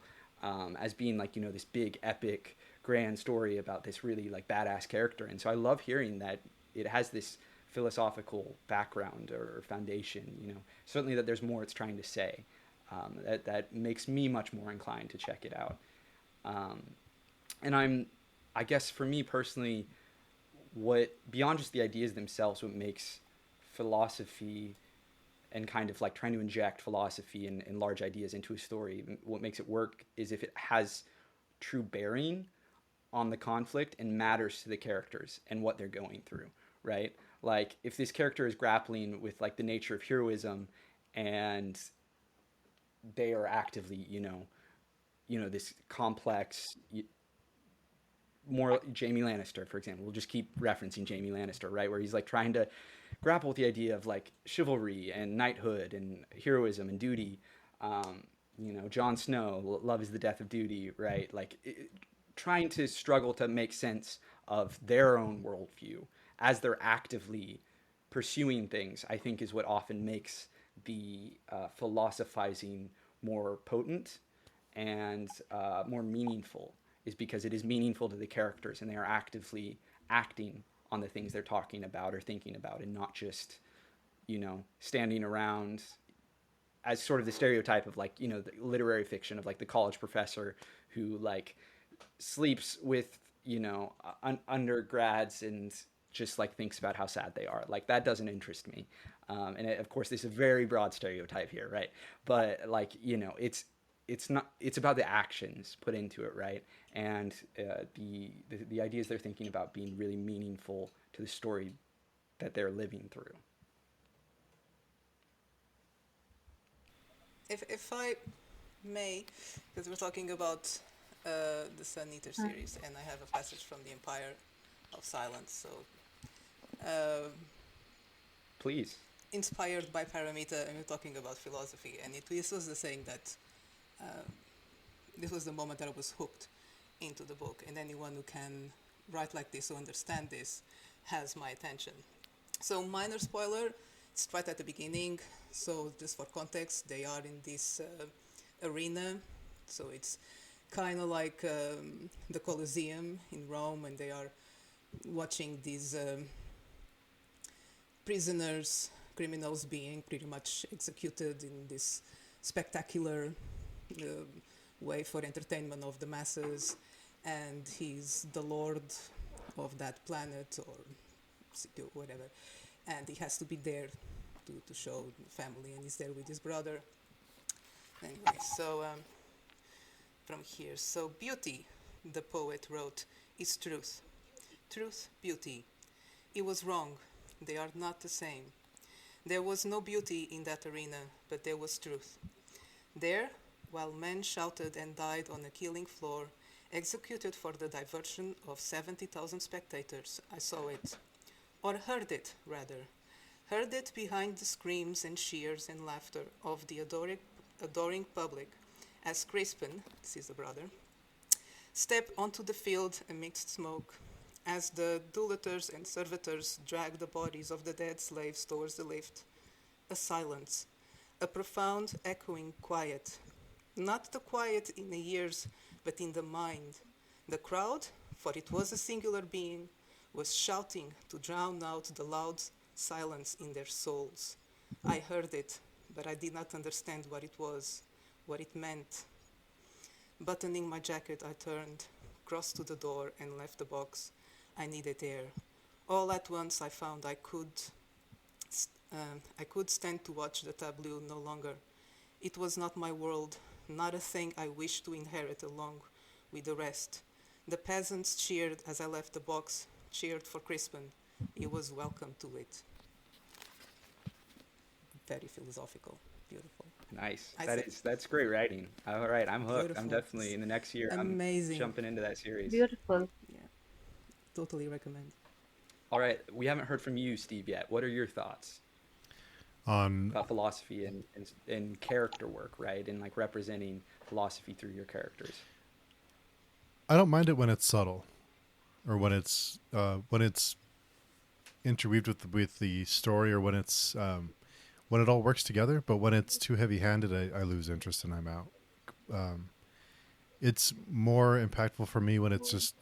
as being like this big epic grand story about this really like badass character. And so I love hearing that it has this philosophical background or foundation. Certainly that there's more it's trying to say. That makes me much more inclined to check it out. And I guess for me personally, what beyond just the ideas themselves, what makes philosophy and kind of like trying to inject philosophy and large ideas into a story, what makes it work is if it has true bearing on the conflict and matters to the characters and what they're going through, right? Like if this character is grappling with like the nature of heroism and they are actively, this complex, more Jamie Lannister, for example. We'll just keep referencing Jamie Lannister, right? Where he's like trying to grapple with the idea of like chivalry and knighthood and heroism and duty. Jon Snow, love is the death of duty, right? Like trying to struggle to make sense of their own worldview as they're actively pursuing things, I think is what often makes the philosophizing more potent and more meaningful, is because it is meaningful to the characters and they are actively acting on the things they're talking about or thinking about, and not just, standing around as sort of the stereotype of like, the literary fiction of like the college professor who like sleeps with, undergrads and just like thinks about how sad they are. Like that doesn't interest me. And of course, this is a very broad stereotype here, right? But like, it's not, it's about the actions put into it, right? And the ideas they're thinking about being really meaningful to the story that they're living through. If I may, because we're talking about the Sun Eater series, and I have a passage from the Empire of Silence, so Please. inspired by Paramita, and we're talking about philosophy, and this was the saying that this was the moment that I was hooked into the book, and anyone who can write like this or understand this has my attention. So minor spoiler, it's right at the beginning, so just for context, they are in this arena, so it's kind of like the Colosseum in Rome, and they are watching these prisoners, criminals being pretty much executed in this spectacular way for entertainment of the masses, and he's the lord of that planet or city or whatever, and he has to be there to show family, and he's there with his brother. Anyway, so from here, so beauty, the poet wrote, is truth. Truth, beauty. It was wrong. They are not the same. There was no beauty in that arena, but there was truth. There, while men shouted and died on a killing floor, executed for the diversion of 70,000 spectators, I saw it. Or heard it, rather. Heard it behind the screams and cheers and laughter of the adoring public, as Crispin, this is the brother, stepped onto the field amidst smoke, as the duelators and servitors dragged the bodies of the dead slaves towards the lift. A silence, a profound, echoing quiet. Not the quiet in the ears, but in the mind. The crowd, for it was a singular being, was shouting to drown out the loud silence in their souls. I heard it, but I did not understand what it was, what it meant. Buttoning my jacket, I turned, crossed to the door, and left the box. I needed air. All at once I found I could stand to watch the tableau no longer. It was not my world, not a thing I wished to inherit along with the rest. The peasants cheered as I left the box, cheered for Crispin. He was welcome to it. Very philosophical. Beautiful. Nice. I said, That's great writing. All right, I'm hooked. I'm beautiful. definitely It's in the next year. I'm amazing. jumping into that series. Beautiful. Yeah, totally recommend. All right, we haven't heard from you, Steve, yet. What are your thoughts On about philosophy and character work, right? And like representing philosophy through your characters. I don't mind it when it's subtle, or when it's interweaved with the story, or when it all works together. But when it's too heavy handed, I lose interest and I'm out. Um, it's more impactful for me when it's just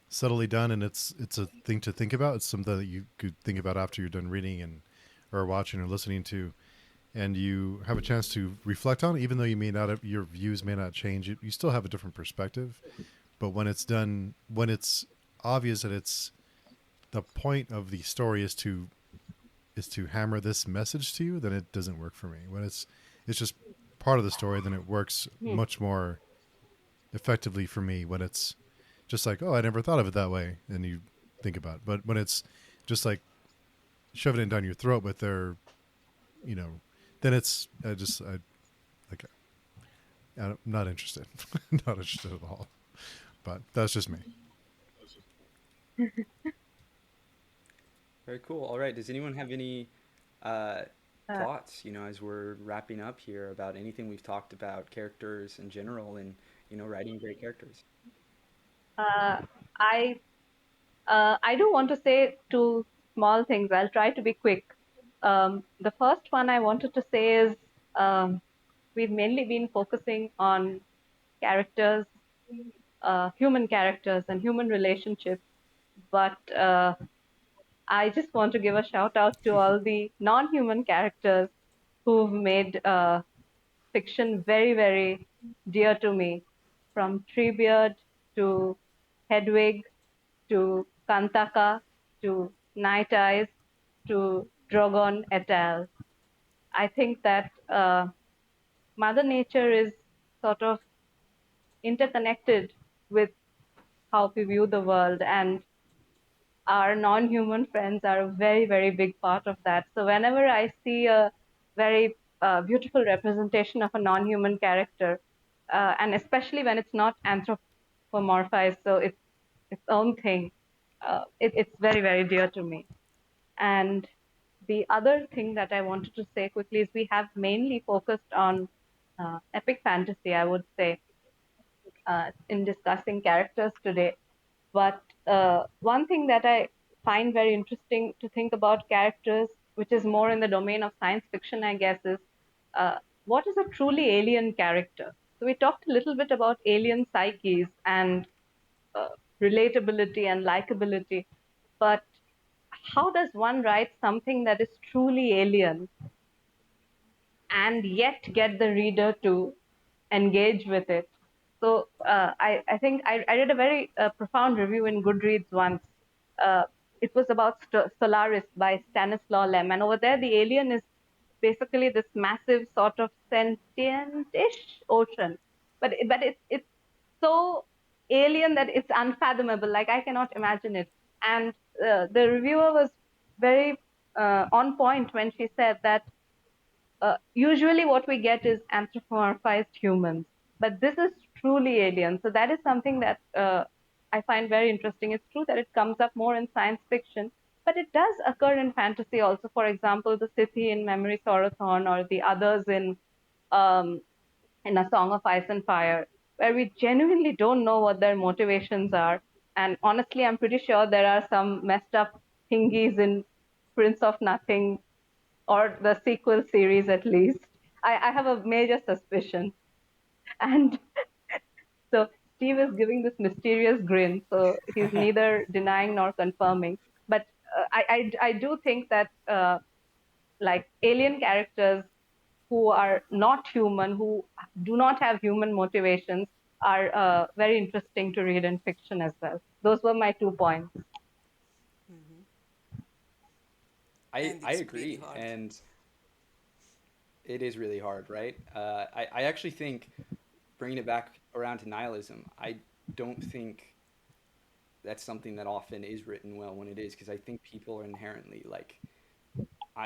subtly done, and it's a thing to think about. It's something that you could think about after you're done reading and or watching or listening to, and you have a chance to reflect on it. Even though you may not have, your views may not change, you still have a different perspective. But when it's done, when it's obvious that it's the point of the story is to hammer this message to you, then it doesn't work for me. When it's just part of the story, then it works Hmm. much more effectively for me. When it's just like, oh, I never thought of it that way, and you think about it. But when it's just like shoving it down your throat with their, you know, then it's I like I'm not interested, not interested at all. But that's just me. Very cool. All right, does anyone have any uh, Uh, thoughts, as we're wrapping up here about anything we've talked about, characters in general, and, writing great characters? uh, I I do want to say two small things. I'll try to be quick. The first one I wanted to say is we've mainly been focusing on characters, human characters, and human relationships. But I just want to give a shout out to all the non human characters who've made fiction very, very dear to me, from Treebeard to Hedwig to Kantaka to Night Eyes to Drogon et al. I think that Mother Nature is sort of interconnected with how we view the world, and our non-human friends are a very, very big part of that. So whenever I see a very beautiful representation of a non-human character, and especially when it's not anthropomorphized, so it's its own thing, it's very, very dear to me. And the other thing that I wanted to say quickly is we have mainly focused on epic fantasy, I would say, in discussing characters today. But one thing that I find very interesting to think about characters, which is more in the domain of science fiction, I guess, is uh, what is a truly alien character? So we talked a little bit about alien psyches and uh, relatability and likability, but how does one write something that is truly alien and yet get the reader to engage with it? So I think I read a very profound review in Goodreads once. Uh, it was about Solaris by Stanislaw Lem, and over there the alien is basically this massive sort of sentient-ish ocean, but it's so alien that it's unfathomable. Like I cannot imagine it. And the reviewer was very on point when she said that usually what we get is anthropomorphized humans, but this is truly alien. So that is something that I find very interesting. It's true that it comes up more in science fiction, but it does occur in fantasy also. For example, the Scythe in Memory Sorathon, or the others um, in A Song of Ice and Fire, where we genuinely don't know what their motivations are. And honestly, I'm pretty sure there are some messed up thingies in Prince of Nothing, or the sequel series at least. I have a major suspicion. And so Steve is giving this mysterious grin, so he's neither denying nor confirming. But I do think that like alien characters who are not human, who do not have human motivations, are very interesting to read in fiction as well. Those were my 2 points. Hmm. I And I it's really agree, hard. and it is really hard, right? I actually think bringing it back around to nihilism, I don't think that's something that often is written well when it is, because I think people are inherently like,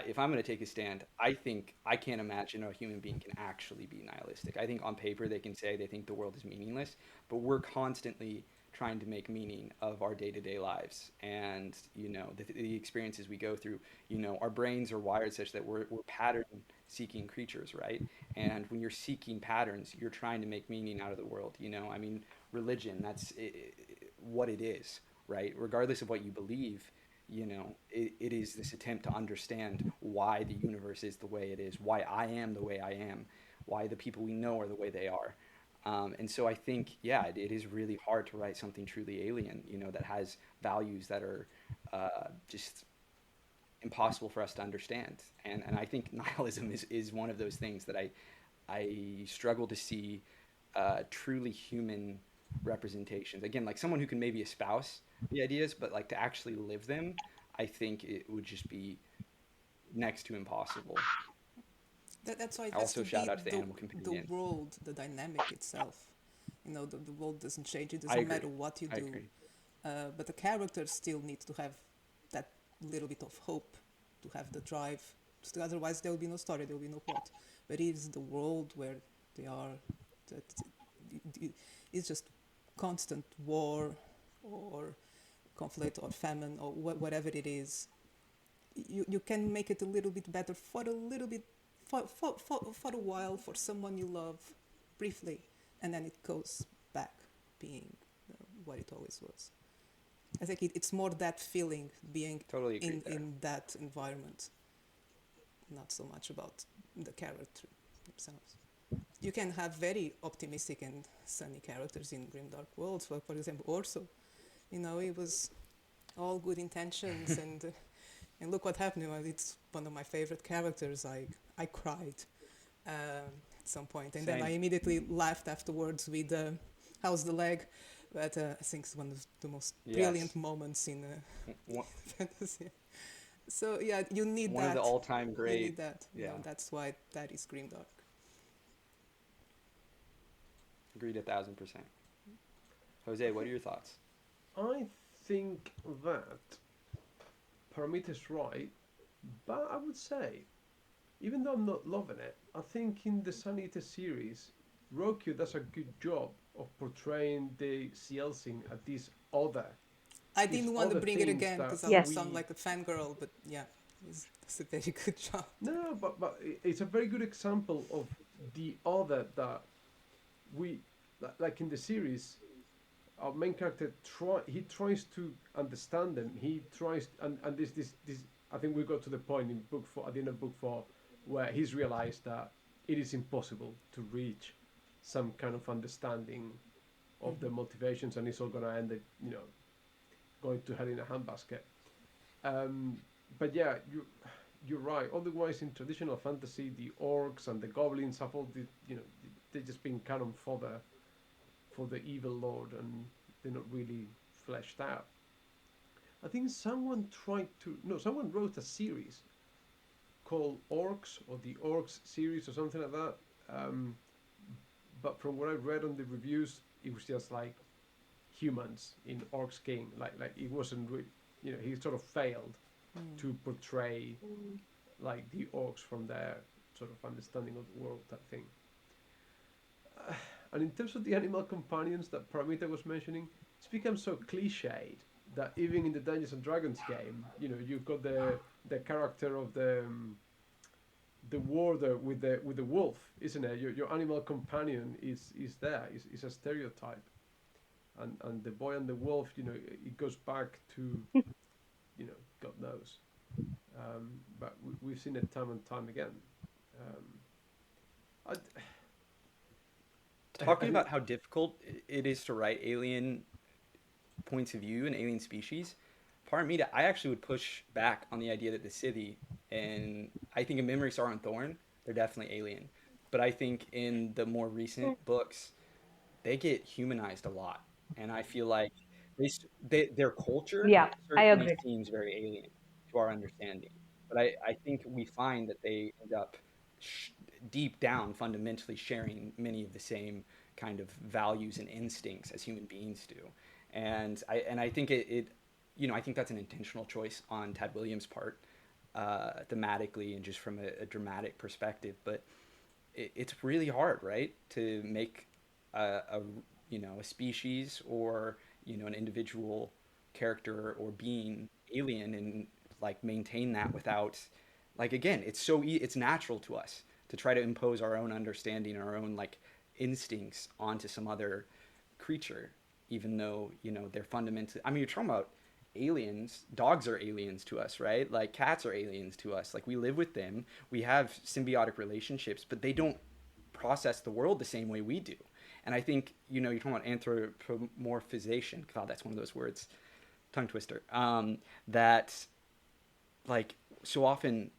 if I'm going to take a stand, I think I can't imagine a human being can actually be nihilistic. I think on paper they can say they think the world is meaningless, but we're constantly trying to make meaning of our day-to-day lives, and the experiences we go through. Our brains are wired such that we're pattern-seeking creatures, right? And when you're seeking patterns, you're trying to make meaning out of the world. I mean, religion, that's what it is, right? Regardless of what you believe, it is this attempt to understand why the universe is the way it is, why I am the way I am, why the people we know are the way they are. And so I think, yeah, it is really hard to write something truly alien, that has values that are just impossible for us to understand. And I think nihilism is one of those things that I struggle to see truly human representations. Again, like someone who can maybe espouse the ideas, but like to actually live them, I think it would just be next to impossible. That's why it has Also, to shout be out to the Animal the Companion. world, the dynamic itself. The world doesn't change. It I doesn't agree. matter what you I do. agree. But the characters still need to have that little bit of hope, to have the drive. Otherwise, there will be no story, there will be no plot. But it is the world where they are, that it's just constant war or conflict or famine or whatever it is. You can make it a little bit better for a little bit, for a while, for someone you love, briefly, and then it goes back being what it always was. I think it's more that feeling being Totally agree there. in that environment, not so much about the character themselves. You can have very optimistic and sunny characters in Grimdark Worlds. For example, Orso, it was all good intentions and look what happened. It's one of my favorite characters. I cried at some point, and then I Same. immediately laughed afterwards with "How's the leg?" But I think it's one of the most brilliant Yes. moments in One fantasy. So yeah, you need one of the that. all-time You great. need that. Yeah, That's why that is Grimdark. agreed 1,000%. Jose, what are your thoughts? I think that Paramita's right, but I would say, even though I'm not loving it, I think in the Sun Eater series, Roku does a good job of portraying the Cielcing as I these didn't want to other bring it things again that because I'll Yes. sound we like a fangirl, but yeah, it's a very good job. no, but it's a very good example of the other that we like in the series. Our main character he tries to understand them. He tries and this I think we got to the point in book 4 at the end of book 4 where he's realized that it is impossible to reach some kind of understanding of the Mm-hmm. motivations, and it's all gonna end up, going to hell in a handbasket. Um, but yeah, you're right. Otherwise, in traditional fantasy, the orcs and the goblins have all the they're just been canon for the evil lord, and they're not really fleshed out. I think someone wrote a series called Orcs or the Orcs series or something like that. Um, but from what I read on the reviews, it was just like humans in Orcs King. Like it wasn't, he sort of failed Mm. to portray like the orcs from their sort of understanding of the world type thing. And in terms of the animal companions that Paramita was mentioning, it's become so cliched that even in the Dungeons and Dragons game, you've got the character of the warder with the wolf, isn't it? Your animal companion is there, is a stereotype, and the boy and the wolf, it goes back to God knows, but we've seen it time and time again. Um, I Talking think about how difficult it is to write alien points of view and alien species, part of me, I actually would push back on the idea that the Scythe, and I think in Memory Star and Thorn, they're definitely alien. But I think in the more recent books, they get humanized a lot, and I feel like their culture Yeah, I certainly agree. seems very alien to our understanding. But I think we find that they end up sh- deep down fundamentally sharing many of the same kind of values and instincts as human beings do. And I think it you know, I think that's an intentional choice on Ted Williams' part, thematically and just from a dramatic perspective. But it's really hard, right, to make a you know, a species or, you know, an individual character or being alien and like maintain that without, like, again, it's natural to us to try to impose our own understanding, our own like instincts onto some other creature, even though, you know, they're fundamentally, I mean, you're talking about aliens. Dogs are aliens to us, right? Like cats are aliens to us. Like we live with them, we have symbiotic relationships, but they don't process the world the same way we do. And I think, you know, you're talking about anthropomorphization. God, that's one of those words, tongue twister. That, like, so often,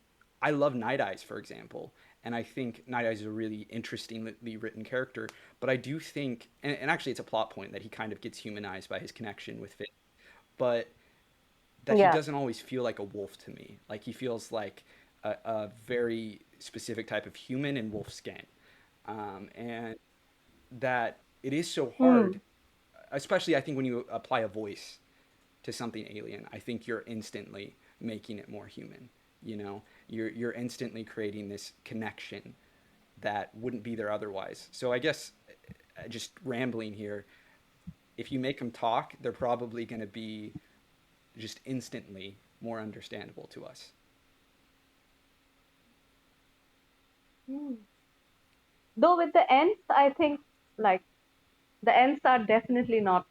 I love Night Eyes, for example, and I think Night Eyes is a really interestingly written character. But I do think, and actually, it's a plot point that he kind of gets humanized by his connection with Finn, but that he Yeah. doesn't always feel like a wolf to me. Like he feels like a very specific type of human in wolf skin, and that it is so Hmm. hard, especially I think when you apply a voice to something alien. I think you're instantly making it more human. You know, you're instantly creating this connection that wouldn't be there otherwise. So I guess, just rambling here, if you make them talk, they're probably going to be just instantly more understandable to us. Hmm. Though with the Ents, I think like the Ents are definitely not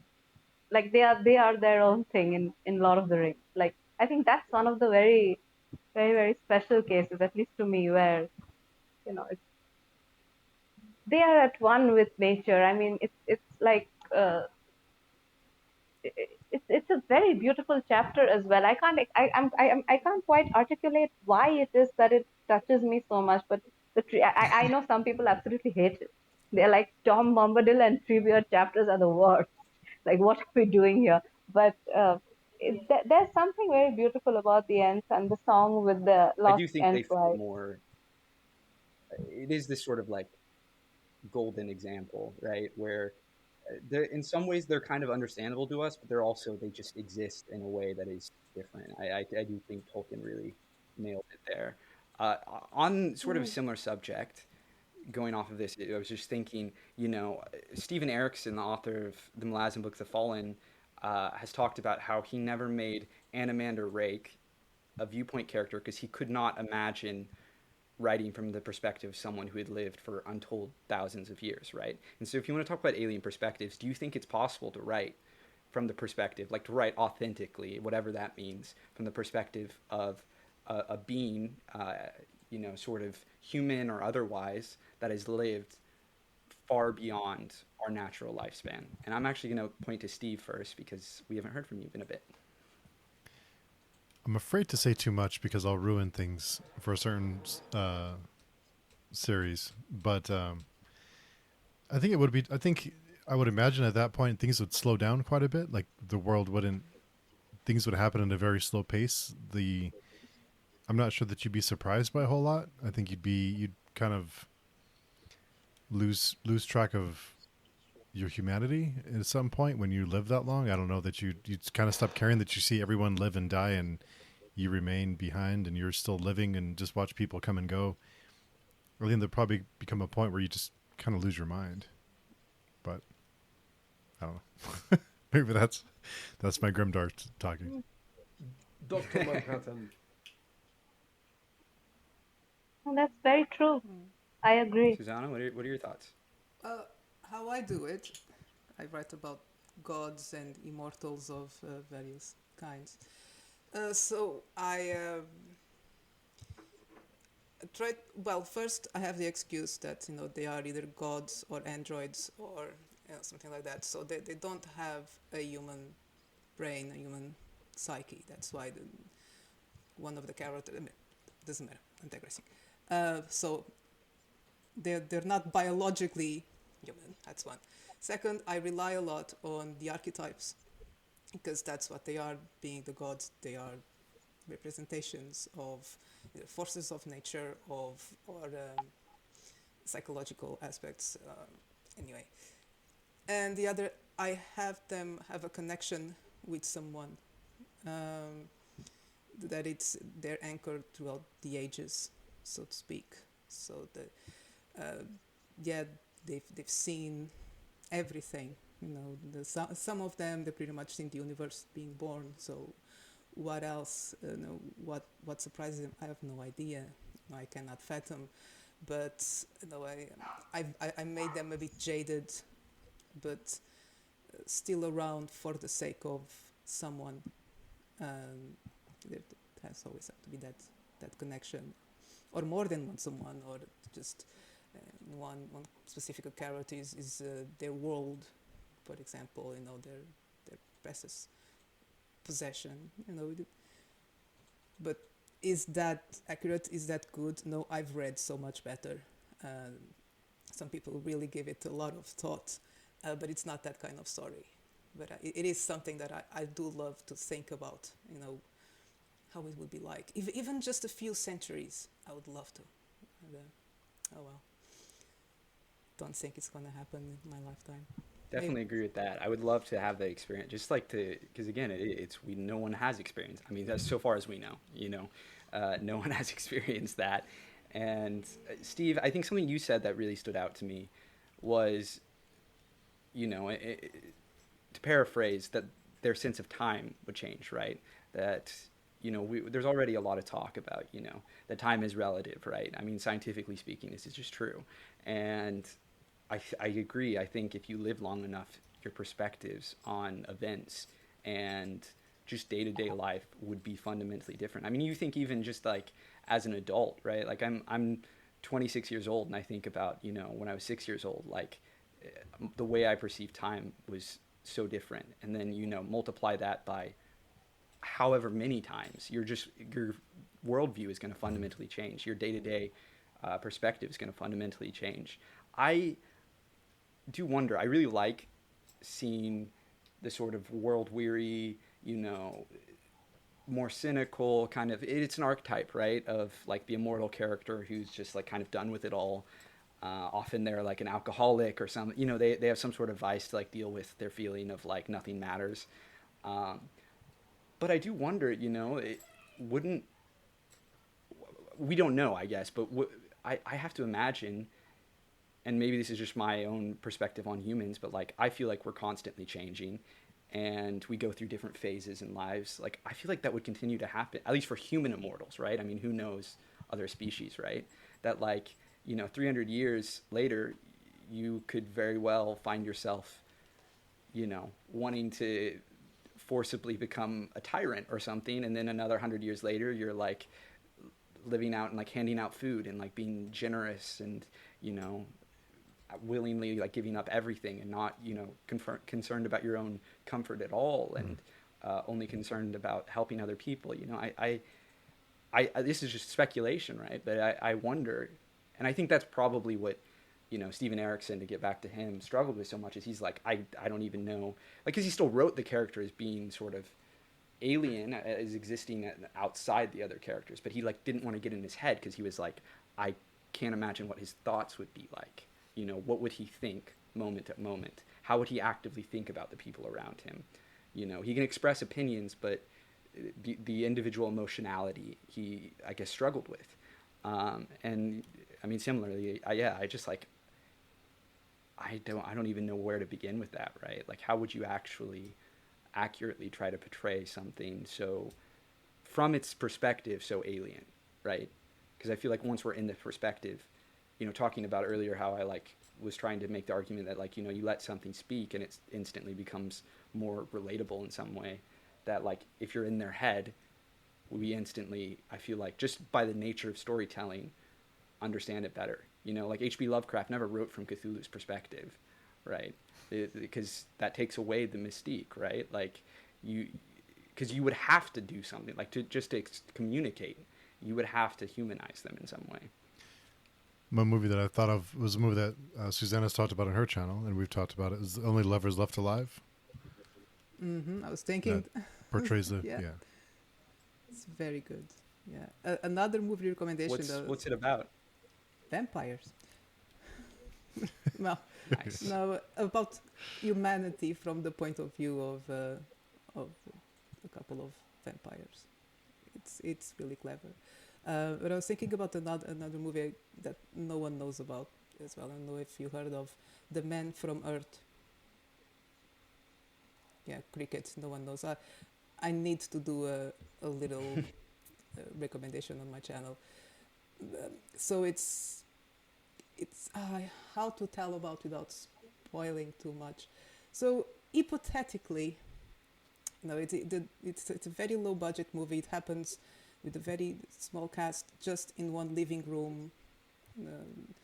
like they are their own thing in Lord of the Rings. Like I think that's one of the very special cases, at least to me, where you know they are at one with nature. I mean, it's like it's a very beautiful chapter as well. I can't quite articulate why it is that it touches me so much, but the tree I know some people absolutely hate it. They're like Tom Bombadil and Treebeard chapters are the worst. Like what are we doing here? But there's something very beautiful about the ends and the song with the I lost do think they end feel bride. more. It is this sort of like golden example, right? Where they're, in some ways they're kind of understandable to us, but they're also, they just exist in a way that is different. I do think Tolkien really nailed it there. On sort of a Hmm. similar subject, going off of this, I was just thinking, you know, Stephen Erickson, the author of the Malazan Book, The Fallen, has talked about how he never made Animander Rake a viewpoint character because he could not imagine writing from the perspective of someone who had lived for untold thousands of years, right? And so, if you want to talk about alien perspectives, do you think it's possible to write from the perspective, like to write authentically, whatever that means, from the perspective of a being, you know, sort of human or otherwise, that has lived far beyond our natural lifespan? And I'm actually going to point to Steve first because we haven't heard from you in a bit. I'm afraid to say too much because I'll ruin things for a certain uh, series. But I think it would be. I think I would imagine at that point things would slow down quite a bit. Like the world wouldn't. Things would happen at a very slow pace. I'm not sure that you'd be surprised by a whole lot. I think you'd kind of lose track of your humanity at some point when you live that long. I don't know that you'd kind of stop caring that you see everyone live and die and you remain behind and you're still living and just watch people come and go. I think there'll probably become a point where you just kind of lose your mind. But I don't know. Maybe that's my grimdark talking. Dr. Manhattan. And that's very true. Mm. I agree. Susanna, what are your thoughts? Uh, how I do it, I write about gods and immortals of various kinds. So I try. Well, first I have the excuse that they are either gods or androids or something like that. So they don't have a human brain, a human psyche. That's why one of the characters doesn't matter. I'm digressing. So they're not biologically human. That's one. Second, I rely a lot on the archetypes because that's what they are. Being the gods, they are representations of forces of nature, of or psychological aspects. Anyway, and the other I have them have a connection with someone, um, that it's their anchor throughout the ages, so to speak. So that, uh, yeah, they've seen everything. Some of them, they pretty much seen the universe being born. So what else? What surprises them? I have no idea. I cannot fathom. But I made them a bit jaded, but still around for the sake of someone. Um, there has always have to be that connection, or more than one someone, or just one specific character is their world, for example. Their precious possession. But is that accurate? Is that good? No, I've read so much better. Um, some people really give it a lot of thought, but it's not that kind of story. But it is something that I do love to think about, how it would be like. Even just a few centuries, I would love to. And, oh well, don't think it's going to happen in my lifetime. Maybe. Definitely agree with that. I would love to have the experience, just like to, because again, it's we no one has experience. I mean, that's so far as we know. No one has experienced that. And Steve, I think something you said that really stood out to me was, to paraphrase, that their sense of time would change, right? That there's already a lot of talk about that time is relative, right? I mean, scientifically speaking, this is just true, and I agree. I think if you live long enough, your perspectives on events and just day-to-day life would be fundamentally different. I mean, you think even just like as an adult, right? Like I'm 26 years old, and I think about when I was 6 years old, like the way I perceived time was so different, and then multiply that by however many times, your worldview is going to fundamentally change. Your day-to-day perspective is going to fundamentally change. I do wonder. I really like seeing the sort of world weary, more cynical kind of. It's an archetype, right, of like the immortal character who's just like kind of done with it all. Often they're like an alcoholic or something. They have some sort of vice to like deal with their feeling of like nothing matters. Um, but I do wonder, it wouldn't. We don't know, I guess, but I have to imagine, and maybe this is just my own perspective on humans, but like I feel like we're constantly changing, and we go through different phases in lives. Like I feel like that would continue to happen, at least for human immortals, right? I mean, who knows other species, right? That like 300 years later, you could very well find yourself, wanting to forcibly become a tyrant or something, and then another 100 years later, you're like living out and like handing out food and like being generous and willingly like giving up everything and not concerned about your own comfort at all, and only concerned about helping other people. I this is just speculation, right? But I wonder, and I think that's probably what Steven Erikson, to get back to him, struggled with so much, is he's like I don't even know, like, because he still wrote the character as being sort of alien, as existing outside the other characters, but he like didn't want to get in his head because he was like, I can't imagine what his thoughts would be like. What would he think moment to moment? How would he actively think about the people around him? He can express opinions, but the individual emotionality he, I guess, struggled with. And I mean, similarly, I just like, I don't even know where to begin with that, right? Like, how would you actually accurately try to portray something so, from its perspective, so alien, right? Because I feel like once we're in the perspective, talking about earlier how I like was trying to make the argument that like, you let something speak and it instantly becomes more relatable in some way, that like if you're in their head, we instantly, I feel like, just by the nature of storytelling, understand it better. Like H.P. Lovecraft never wrote from Cthulhu's perspective, right? Because that takes away the mystique, right? Like because you would have to do something like to communicate. You would have to humanize them in some way. One movie that I thought of was a movie that Susanna's talked about on her channel, and we've talked about it, is Only Lovers Left Alive. I was thinking. That portrays the yeah. It's very good. Yeah. Another movie recommendation. What's it about? Vampires. Well, Nice. no, about humanity from the point of view of a couple of vampires. It's really clever. But I was thinking about another movie that no one knows about as well. I don't know if you heard of The Man from Earth. Yeah, cricket. No one knows. I need to do a little recommendation on my channel. So it's how to tell about without spoiling too much. So hypothetically, no, it's a very low budget movie. It happens with a very small cast, just in one living room. Um,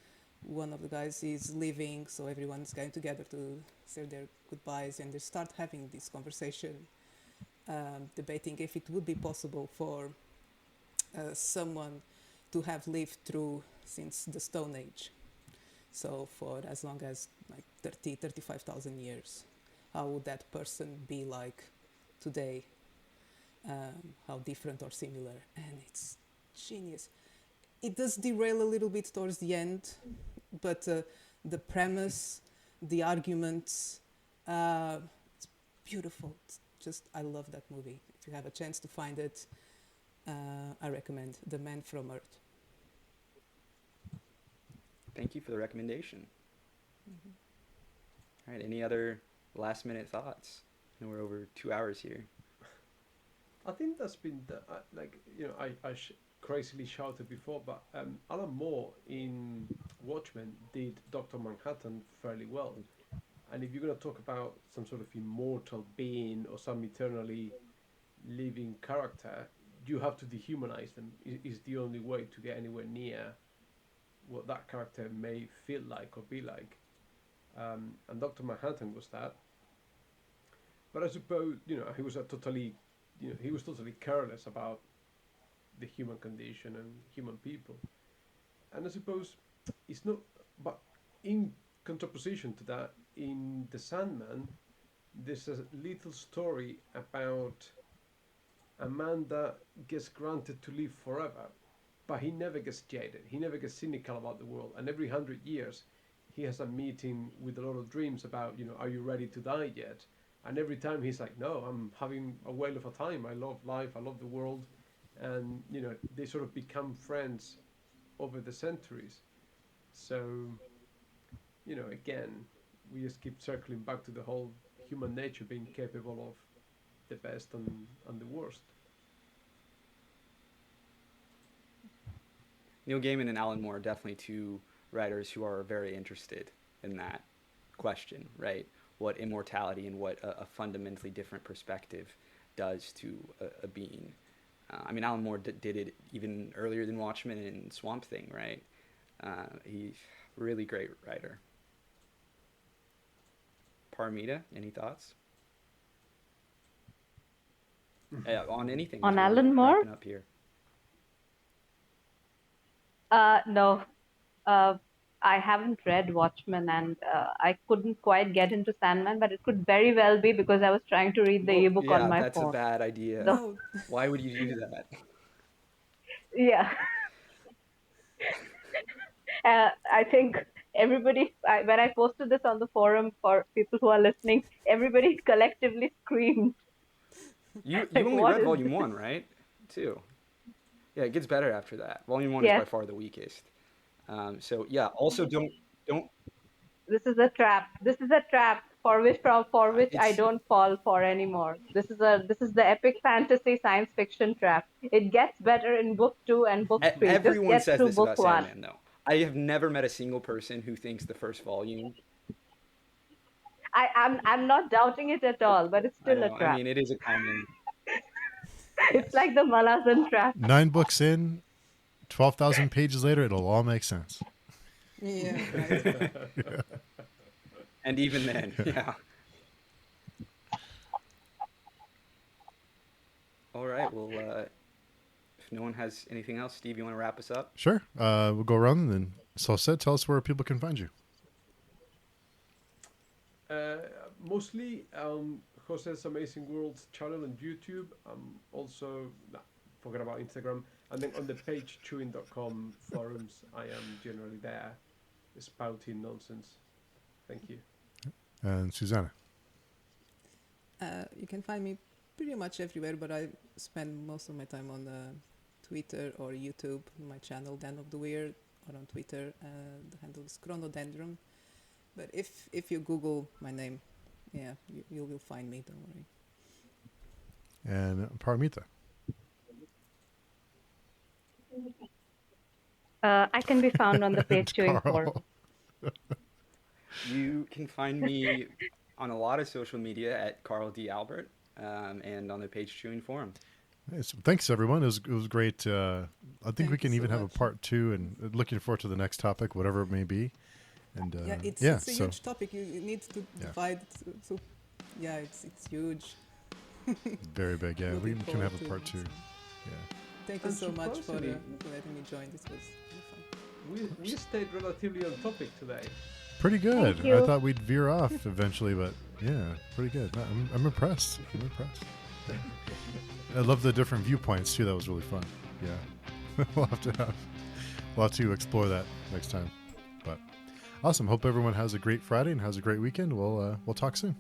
one of the guys is leaving, so everyone's getting together to say their goodbyes, and they start having this conversation, debating if it would be possible for someone to have lived through since the Stone Age. So for as long as like 35,000 years, how would that person be like today? How different or similar? And it's genius. It does derail a little bit towards the end, but the premise, the arguments, it's beautiful. It's just, I love that movie. If you have a chance to find it, I recommend The Man from Earth. Thank you for the recommendation. Mm-hmm. All right, any other last minute thoughts? I know we're over 2 hours here. I think that's been like, you know, I crazily shouted before, but Alan Moore in Watchmen did Dr. Manhattan fairly well. And if you're going to talk about some sort of immortal being or some eternally living character, you have to dehumanize them. Is the only way to get anywhere near what that character may feel like or be like. And Dr. Manhattan was that. But I suppose, you know, he was totally careless about the human condition and human people. And I suppose it's not, but in contraposition to that, in The Sandman, there's a little story about a man that gets granted to live forever, but he never gets jaded. He never gets cynical about the world. And every 100 years, he has a meeting with a lot of dreams about, you know, are you ready to die yet? And every time he's like, no, I'm having a whale of a time. I love life. I love the world. And, you know, they sort of become friends over the centuries. So, you know, again, we just keep circling back to the whole human nature being capable of the best and the worst. Neil Gaiman and Alan Moore are definitely two writers who are very interested in that question, right? What immortality and what a fundamentally different perspective does to a being. I mean, Alan Moore did it even earlier than Watchmen and Swamp Thing, right? He's a really great writer. Paromita, any thoughts? On anything? On As we're Alan Moore? wrapping up here. No. I haven't read Watchmen, and I couldn't quite get into Sandman, but it could very well be because I was trying to read the Well, ebook on yeah, my that's a phone. bad idea. So, No, Why would you do that? yeah. I think everybody, when I posted this on the forum for people who are listening, everybody collectively screamed. You Like, only what read is Volume this? 1, right? Too. Yeah, it gets better after that. Volume 1 is by Yes, far the weakest. So yeah. Also, don't. this is a trap. This is a trap for which I It's don't fall for anymore. This is the epic fantasy science fiction trap. It gets better in book 2 and book 3. Just everyone get says through this book about 1. Sandman, though. I have never met a single person who thinks the first volume. I'm not doubting it at all, but it's I still a know. I trap. mean, it is a common. It's Yes. like the Malazan trap. 9 books in, 12,000 pages later, it'll all make sense. yeah, right. And even then, yeah. All right. Well, if no one has anything else, Steve, you want to wrap us up? Sure. We'll go around and then Salsette, tell us where people can find you. Mostly Jose's Amazing Worlds channel on YouTube. Also, forget about Instagram. And then on the page chewing.com forums, I am generally there spouting nonsense. Thank you. And Susana. You can find me pretty much everywhere, but I spend most of my time on Twitter or YouTube. My channel, Den of the Weird, or on Twitter. The handle is Chronodendron. But if you Google my name, yeah, you will find me. Don't worry. And Paromita. I can be found on the page chewing forum. You can find me on a lot of social media at Carl D. Albert, and on the Page Chewing forum. Nice. Thanks, everyone. It was great. I think Thank we can you so even have a much. part 2, and looking forward to the next topic, whatever it may be. And It's a so huge topic. You need to divide. So yeah, it's huge. very big. Yeah, we Looking can have a forward part to 2. it. Yeah. Thank you And so much for supposedly- letting me join. This was really fun. We stayed relatively on topic today. Pretty good. Thank you. I thought we'd veer off eventually, but yeah, pretty good. I'm impressed. I'm impressed. I love the different viewpoints too. That was really fun. Yeah, we'll have to explore that next time. But awesome. Hope everyone has a great Friday and has a great weekend. We'll talk soon.